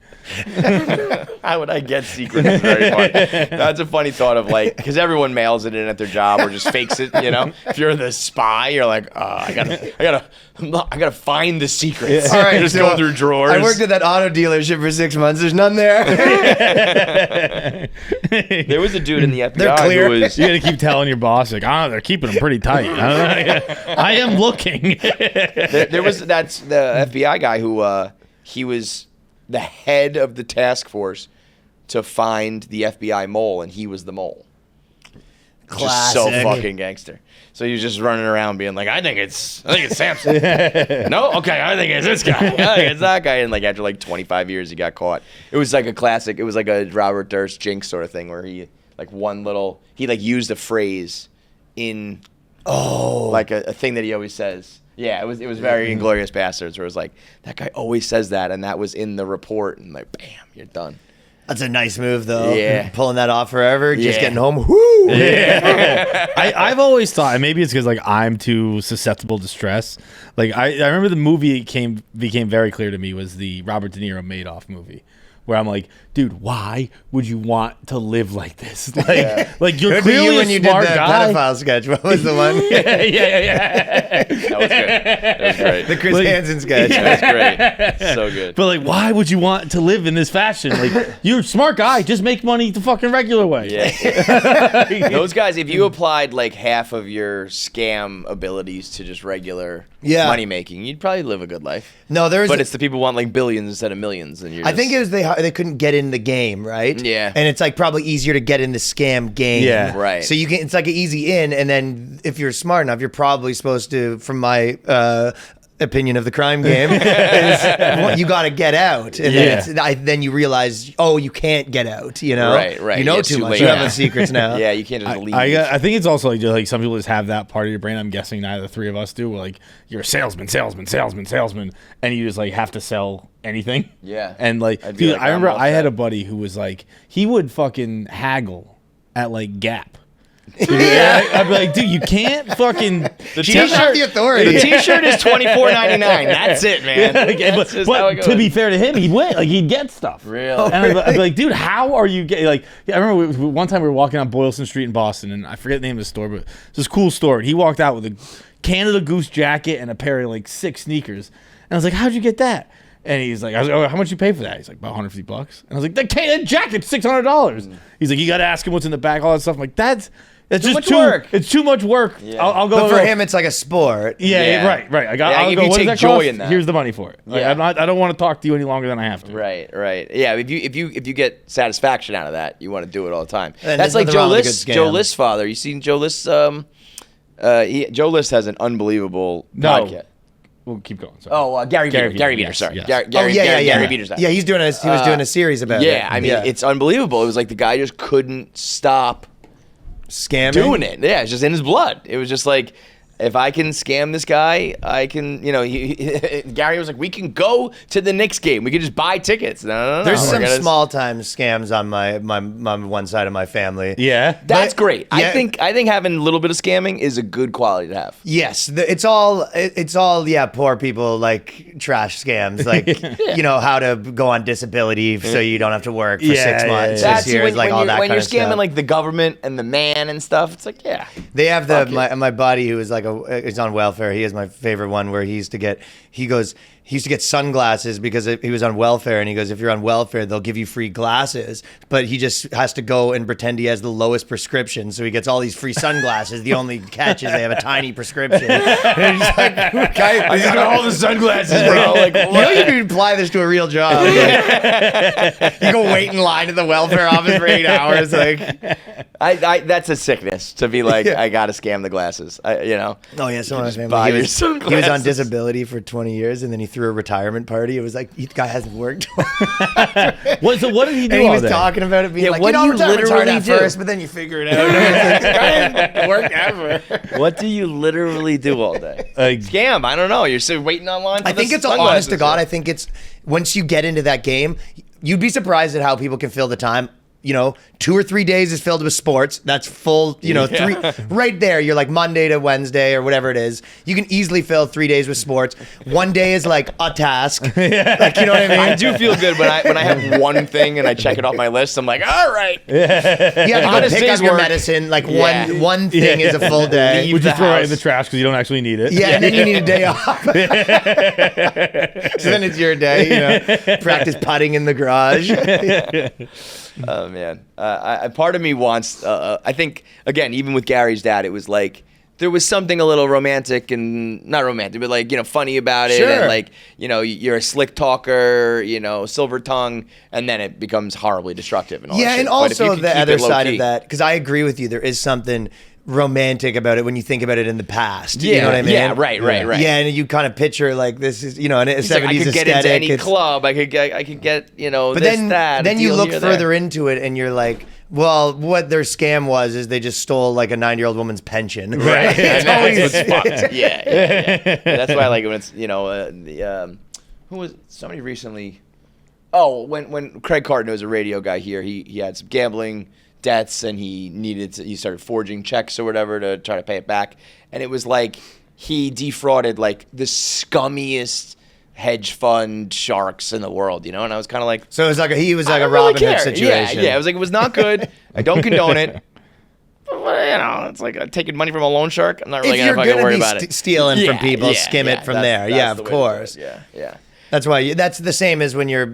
Speaker 1: how would I get secrets? It's very funny. That's a funny thought of like, because everyone mails it in at their job or just fakes it. If you're the spy, you're like, I gotta find the secrets.
Speaker 6: All right,
Speaker 1: just
Speaker 6: so
Speaker 1: going through drawers.
Speaker 6: I worked at that auto dealership for 6 months. There's none there.
Speaker 1: There was a dude in the FBI
Speaker 6: They're clear.
Speaker 1: who was.
Speaker 2: You got to keep telling your boss, like, oh, they're keeping them pretty tight. I don't know. I am looking.
Speaker 1: There was that's the FBI guy who he was the head of the task force to find the FBI mole, and he was the mole. Just so
Speaker 6: Classic.
Speaker 1: fucking gangster. So he was just running around being like, I think it's Samson. No, okay, I think it's this guy. I think it's that guy. And like after like 25 years, he got caught. It was like a classic. It was like a Robert Durst Jinx sort of thing where he like used a phrase in like a thing that he always says. Yeah, it was very Inglourious Bastards where it was like that guy always says that, and that was in the report, and like bam, you're done.
Speaker 6: That's a nice move, though.
Speaker 1: Yeah.
Speaker 6: Pulling that off forever, just
Speaker 1: Yeah.
Speaker 6: getting home. Woo!
Speaker 2: I've always thought, and maybe it's because like I'm too susceptible to stress. Like I remember the movie became very clear to me was the Robert De Niro Madoff movie, where I'm like, dude, why would you want to live like this? Like you're
Speaker 6: Good for
Speaker 2: clearly
Speaker 6: you when
Speaker 2: a
Speaker 6: you did
Speaker 2: smart
Speaker 6: the
Speaker 2: guy.
Speaker 6: pedophile sketch. What was the one?
Speaker 2: yeah.
Speaker 1: That was good. That was great.
Speaker 6: The Chris
Speaker 2: Like-
Speaker 6: Hansen sketch.
Speaker 1: That was great. So good.
Speaker 2: But like, why would you want to live in this fashion? Like, you're a smart guy. Just make money the fucking regular way.
Speaker 1: Yeah. Those guys, if you applied like half of your scam abilities to just regular money making, you'd probably live a good life.
Speaker 6: No, there's.
Speaker 1: But it's the people who want like billions instead of millions, and you're.
Speaker 6: I think it was they couldn't get in the game, right?
Speaker 1: Yeah.
Speaker 6: And it's like probably easier to get in the scam game.
Speaker 2: Yeah.
Speaker 1: Right.
Speaker 6: So it's like an easy in, and then if you're smart enough, you're probably supposed to, from my opinion of the crime game is well, you got to get out, and then you realize, oh, you can't get out. You know,
Speaker 1: right.
Speaker 6: You know
Speaker 1: It's
Speaker 6: too
Speaker 1: too
Speaker 6: much.
Speaker 1: late.
Speaker 6: You have the secrets now.
Speaker 1: Yeah, you can't just leave.
Speaker 2: I think it's also like some people just have that part of your brain. I'm guessing neither the three of us do. Where like you're a salesman, and you just like have to sell anything.
Speaker 1: Yeah.
Speaker 2: And like,
Speaker 1: I'd be
Speaker 2: dude,
Speaker 1: like,
Speaker 2: I remember
Speaker 1: I'm all
Speaker 2: I had
Speaker 1: set.
Speaker 2: a buddy who was like, he would fucking haggle at like Gap. I'd be like, dude, you can't fucking.
Speaker 1: The
Speaker 6: She doesn't have the authority.
Speaker 1: The T-shirt is $24.99. That's it, man. That's just how it
Speaker 2: But
Speaker 1: goes.
Speaker 2: to be fair to him, he'd win. Like he'd get stuff.
Speaker 1: Real.
Speaker 2: And I'd be like, dude, how are you getting? Like, I remember one time we were walking on Boylston Street in Boston, and I forget the name of the store, but it's this cool store. And he walked out with a Canada Goose jacket and a pair of like 6 sneakers. And I was like, how'd you get that? And he's like, I was like, oh, how much you pay for that? He's like, about $150. And I was like, that jacket's $600. He's like, you got to ask him what's in the back, all that stuff. I'm like, that's just
Speaker 1: much work.
Speaker 2: It's too much work.
Speaker 1: Yeah.
Speaker 2: I'll go.
Speaker 6: But for him, it's like a sport.
Speaker 2: Yeah, right. I'll
Speaker 1: if
Speaker 2: go,
Speaker 1: you
Speaker 2: what does
Speaker 1: take
Speaker 2: that
Speaker 1: joy
Speaker 2: cost?
Speaker 1: in that.
Speaker 2: Here's the money for it. Like,
Speaker 1: Yeah.
Speaker 2: I don't want to talk to you any longer than I have to.
Speaker 1: Right. Yeah, if you get satisfaction out of that, you want to do it all the time.
Speaker 6: And
Speaker 1: That's
Speaker 6: there's
Speaker 1: like
Speaker 6: nothing
Speaker 1: Joe
Speaker 6: wrong with a
Speaker 1: List's.
Speaker 6: good
Speaker 1: Joe
Speaker 6: scam.
Speaker 1: List's father. You seen Joe List's? Joe List has an unbelievable
Speaker 2: No.
Speaker 1: podcast.
Speaker 2: We'll keep going. Sorry.
Speaker 1: Oh, Gary Veter. Gary Veter.
Speaker 2: Yes,
Speaker 1: Sorry,
Speaker 2: yes.
Speaker 1: Gary Veter's that.
Speaker 6: Yeah, he was doing a series about it.
Speaker 1: Yeah, I mean, it's unbelievable. It was like the guy just couldn't stop
Speaker 6: scamming.
Speaker 1: doing it. Yeah, it's just in his blood. It was just like, if I can scam this guy, I can, Gary was like, we can go to the Knicks game. We can just buy tickets. No.
Speaker 6: There's
Speaker 1: We're
Speaker 6: some
Speaker 1: gonna-
Speaker 6: small time scams on my one side of my family.
Speaker 2: Yeah.
Speaker 1: That's great.
Speaker 6: Yeah.
Speaker 1: I think having a little bit of scamming is a good quality to have.
Speaker 6: Yes, it's all poor people like trash scams, like how to go on disability so you don't have to work for 6 months, 6 years, like all that
Speaker 1: when
Speaker 6: kind
Speaker 1: you're
Speaker 6: of stuff.
Speaker 1: like the government and the man and stuff. It's like, yeah,
Speaker 6: They have
Speaker 1: Fuck
Speaker 6: my buddy who is is on welfare. He is my favorite one where he used to get sunglasses because he was on welfare, and he goes, if you're on welfare, they'll give you free glasses, but he just has to go and pretend he has the lowest prescription, so he gets all these free sunglasses. The only catch is they have a tiny prescription. And he's like, I got all the sunglasses, bro. Like, you can apply this to a real job. Like, you go wait in line at the welfare office for 8 hours. Like,
Speaker 1: I that's a sickness to be like, I gotta scam the glasses.
Speaker 6: oh yeah, someone in my
Speaker 1: buy
Speaker 6: family.
Speaker 1: your
Speaker 6: He was on
Speaker 1: sunglasses.
Speaker 6: disability for 20 years, and then he threw a retirement party. It was like, the guy hasn't worked.
Speaker 2: So what did he do
Speaker 6: And he
Speaker 2: all
Speaker 6: was
Speaker 2: day?
Speaker 6: talking about it being
Speaker 1: Yeah,
Speaker 6: like,
Speaker 1: what do you
Speaker 6: retirement's hard
Speaker 1: literally
Speaker 6: at
Speaker 1: do?
Speaker 6: first, but then you figure it out. It's like, the guy didn't work ever.
Speaker 1: What do you literally do all day?
Speaker 2: Like,
Speaker 1: Scam. I don't know. You're still waiting online. For
Speaker 6: I think
Speaker 1: the
Speaker 6: it's honest to
Speaker 1: sunglasses.
Speaker 6: God. I think it's once you get into that game, you'd be surprised at how people can fill the time. 2 or 3 days is filled with sports. That's full, 3 right there. You're like Monday to Wednesday or whatever it is. You can easily fill 3 days with sports. 1 day is like a task. Like, you know what I mean?
Speaker 1: I do feel good when I have one thing and I check it off my list. I'm like, all right.
Speaker 6: You have to go
Speaker 1: Honest
Speaker 6: pick
Speaker 1: day's
Speaker 6: up your
Speaker 1: work.
Speaker 6: medicine. Like
Speaker 1: Yeah.
Speaker 6: one thing is a full day.
Speaker 1: Leave
Speaker 2: would you
Speaker 1: the
Speaker 2: throw it in the
Speaker 1: house.
Speaker 2: trash because you don't actually need it?
Speaker 6: Yeah, and then you need a day off. So then it's your day, practice putting in the garage.
Speaker 1: Oh man, part of me wants. I think again, even with Gary's dad, it was like there was something a little romantic and not romantic, but like funny about it.
Speaker 6: Sure.
Speaker 1: And like you're a slick talker, silver tongue, and then it becomes horribly destructive and all.
Speaker 6: Yeah,
Speaker 1: that shit.
Speaker 6: and
Speaker 1: But if you
Speaker 6: also
Speaker 1: can
Speaker 6: the
Speaker 1: keep
Speaker 6: other
Speaker 1: it low
Speaker 6: side
Speaker 1: key-
Speaker 6: of that, because I agree with you, there is something romantic about it when you think about it in the past.
Speaker 1: Yeah,
Speaker 6: You know what I mean?
Speaker 1: yeah, right.
Speaker 6: Yeah, and you kind of picture like this is, an
Speaker 1: It's like,
Speaker 6: 70s
Speaker 1: I could
Speaker 6: aesthetic.
Speaker 1: get into any
Speaker 6: It's-
Speaker 1: club. I could get
Speaker 6: But
Speaker 1: this,
Speaker 6: then,
Speaker 1: that.
Speaker 6: then
Speaker 1: a
Speaker 6: you
Speaker 1: deal
Speaker 6: look
Speaker 1: here,
Speaker 6: further
Speaker 1: there.
Speaker 6: into it and you're like, well, what their scam was is they just stole like a 9-year-old woman's pension.
Speaker 1: Right.
Speaker 6: It's
Speaker 1: And
Speaker 6: always
Speaker 1: that's what's fucked. Yeah. That's why I like it when it's who was somebody recently. Oh, when Craig Carton was a radio guy here, he had some gambling debts and he started forging checks or whatever to try to pay it back, and it was like he defrauded like the scummiest hedge fund sharks in the world, and I was kind of like,
Speaker 6: So it was like he was
Speaker 1: I
Speaker 6: like a
Speaker 1: don't really
Speaker 6: Robin Hood
Speaker 1: care.
Speaker 6: situation.
Speaker 1: Yeah. I was like, it was not good. I don't condone it. But, it's like taking money from a loan shark. I'm not really
Speaker 6: If
Speaker 1: gonna
Speaker 6: you're
Speaker 1: fucking
Speaker 6: gonna
Speaker 1: worry
Speaker 6: be
Speaker 1: about it.
Speaker 6: stealing from people, skim it from there. Yeah,
Speaker 1: that's
Speaker 6: of
Speaker 1: the way to do
Speaker 6: course.
Speaker 1: it. Yeah.
Speaker 6: That's why that's the same as when you're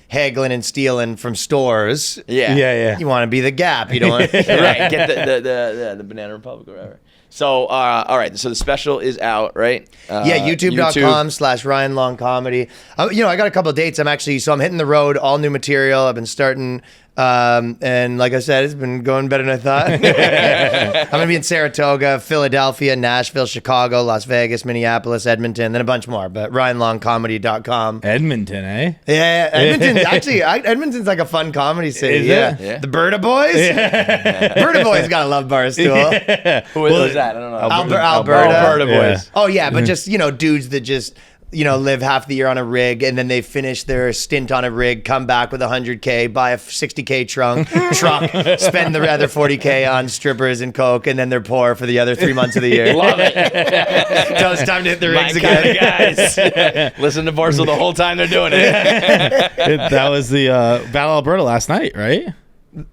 Speaker 6: haggling and stealing from stores.
Speaker 1: Yeah.
Speaker 6: You want to be the Gap. You don't want
Speaker 1: Right. Get the Banana Republic or whatever. So, all right. So the special is out, right?
Speaker 6: YouTube.com/Ryan Long Comedy. I got a couple of dates. I'm hitting the road, all new material. I've been starting And like I said, it's been going better than I thought. I'm going to be in Saratoga, Philadelphia, Nashville, Chicago, Las Vegas, Minneapolis, Edmonton, then a bunch more. But RyanLongComedy.com.
Speaker 2: Edmonton, eh?
Speaker 6: Yeah, Edmonton. Actually, Edmonton's like a fun comedy city.
Speaker 2: Is
Speaker 6: yeah.
Speaker 2: it?
Speaker 1: Yeah.
Speaker 6: The Berta Boys? Berta Boys gotta love Barstool.
Speaker 1: Who is that? I don't know.
Speaker 6: Alberta.
Speaker 1: Alberta boys.
Speaker 6: Oh, yeah, but just, dudes that just, live half the year on a rig and then they finish their stint on a rig, come back with $100K, buy a $60K truck, spend the other $40K on strippers and coke, and then they're poor for the other 3 months of the year.
Speaker 1: Love it.
Speaker 6: Till it's time to hit the rigs
Speaker 1: My kind
Speaker 6: again.
Speaker 1: of guys. Listen to Barstool the whole time they're doing it.
Speaker 2: That was the Battle Alberta last night, right?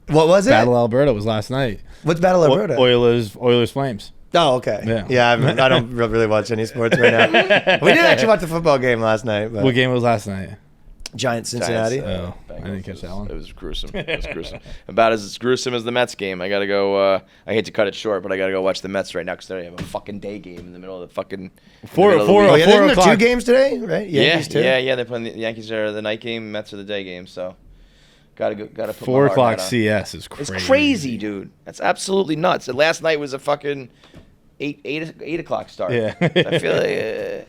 Speaker 6: What was it?
Speaker 2: Battle Alberta was last night.
Speaker 6: What's Battle Alberta?
Speaker 2: Oilers Flames.
Speaker 6: Oh, okay.
Speaker 2: Yeah.
Speaker 6: I don't really watch any sports right now. We did actually watch the football game last night. But
Speaker 2: What game was last night?
Speaker 6: Giants Cincinnati.
Speaker 2: Oh, I didn't catch that one.
Speaker 1: It was gruesome. It was gruesome. About as gruesome as the Mets game. I got to go. I hate to cut it short, but I got to go watch the Mets right now because they have a fucking day game in the middle of the fucking.
Speaker 2: Four
Speaker 6: Oh, yeah,
Speaker 2: four
Speaker 6: isn't there
Speaker 2: o'clock.
Speaker 6: 2 games today, right? Yankees too?
Speaker 1: Yeah. They're playing the Yankees are the night game, Mets are the day game. So, gotta put
Speaker 2: 4
Speaker 1: my hard
Speaker 2: o'clock
Speaker 1: hat on.
Speaker 2: CS is crazy.
Speaker 1: It's crazy, dude. That's absolutely nuts. And last night was a fucking 8 o'clock start.
Speaker 2: Yeah.
Speaker 1: I feel like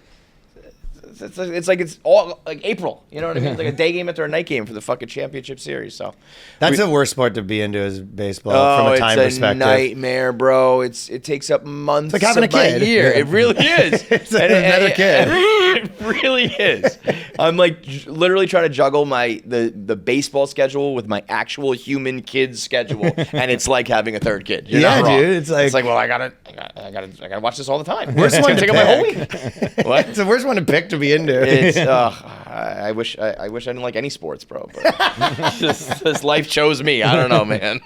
Speaker 1: it's like it's all like April. You know what I mean? It's like a day game after a night game for the fucking championship series. So
Speaker 6: That's the worst sport to be into is baseball from a time
Speaker 1: it's
Speaker 6: perspective.
Speaker 1: nightmare, bro. It takes up months.
Speaker 6: It's like having
Speaker 1: of
Speaker 6: a kid.
Speaker 1: my year. It really is.
Speaker 6: It's like another kid.
Speaker 1: It really is. I'm like literally trying to juggle the baseball schedule with my actual human kid's schedule, and it's like having a third kid. You're
Speaker 6: Yeah,
Speaker 1: not wrong.
Speaker 6: dude, it's like-
Speaker 1: well, I gotta watch this all the time.
Speaker 6: Worst
Speaker 1: It's
Speaker 6: one
Speaker 1: gonna
Speaker 6: to
Speaker 1: take up my whole
Speaker 6: pick.
Speaker 1: week. What?
Speaker 6: It's the worst one to pick to be into.
Speaker 1: It's I wish I didn't like any sports, bro. But this life chose me. I don't know, man.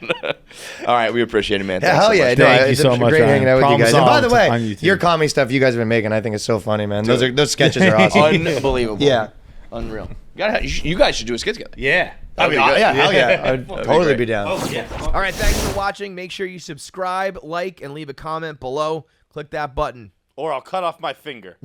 Speaker 1: All right, we appreciate it, man.
Speaker 6: Yeah,
Speaker 1: Thanks
Speaker 6: hell yeah.
Speaker 1: much.
Speaker 6: No,
Speaker 2: Thank you
Speaker 6: it's
Speaker 2: so
Speaker 6: been
Speaker 2: much,
Speaker 6: great
Speaker 2: Ryan.
Speaker 6: hanging out with you
Speaker 2: Problem
Speaker 6: guys. And by the
Speaker 2: solved on
Speaker 6: way,
Speaker 2: YouTube.
Speaker 6: your comedy stuff you guys have been making, I think is so funny, man. Those sketches are awesome.
Speaker 1: Unbelievable.
Speaker 6: Yeah.
Speaker 1: Unreal. You guys should do a skit together.
Speaker 2: Yeah.
Speaker 6: I mean, yeah, hell yeah. I'd totally
Speaker 1: great.
Speaker 6: be down.
Speaker 1: All right, thanks for watching. Make sure you subscribe, like, and leave a comment below. Click that button.
Speaker 2: Or I'll cut off my finger.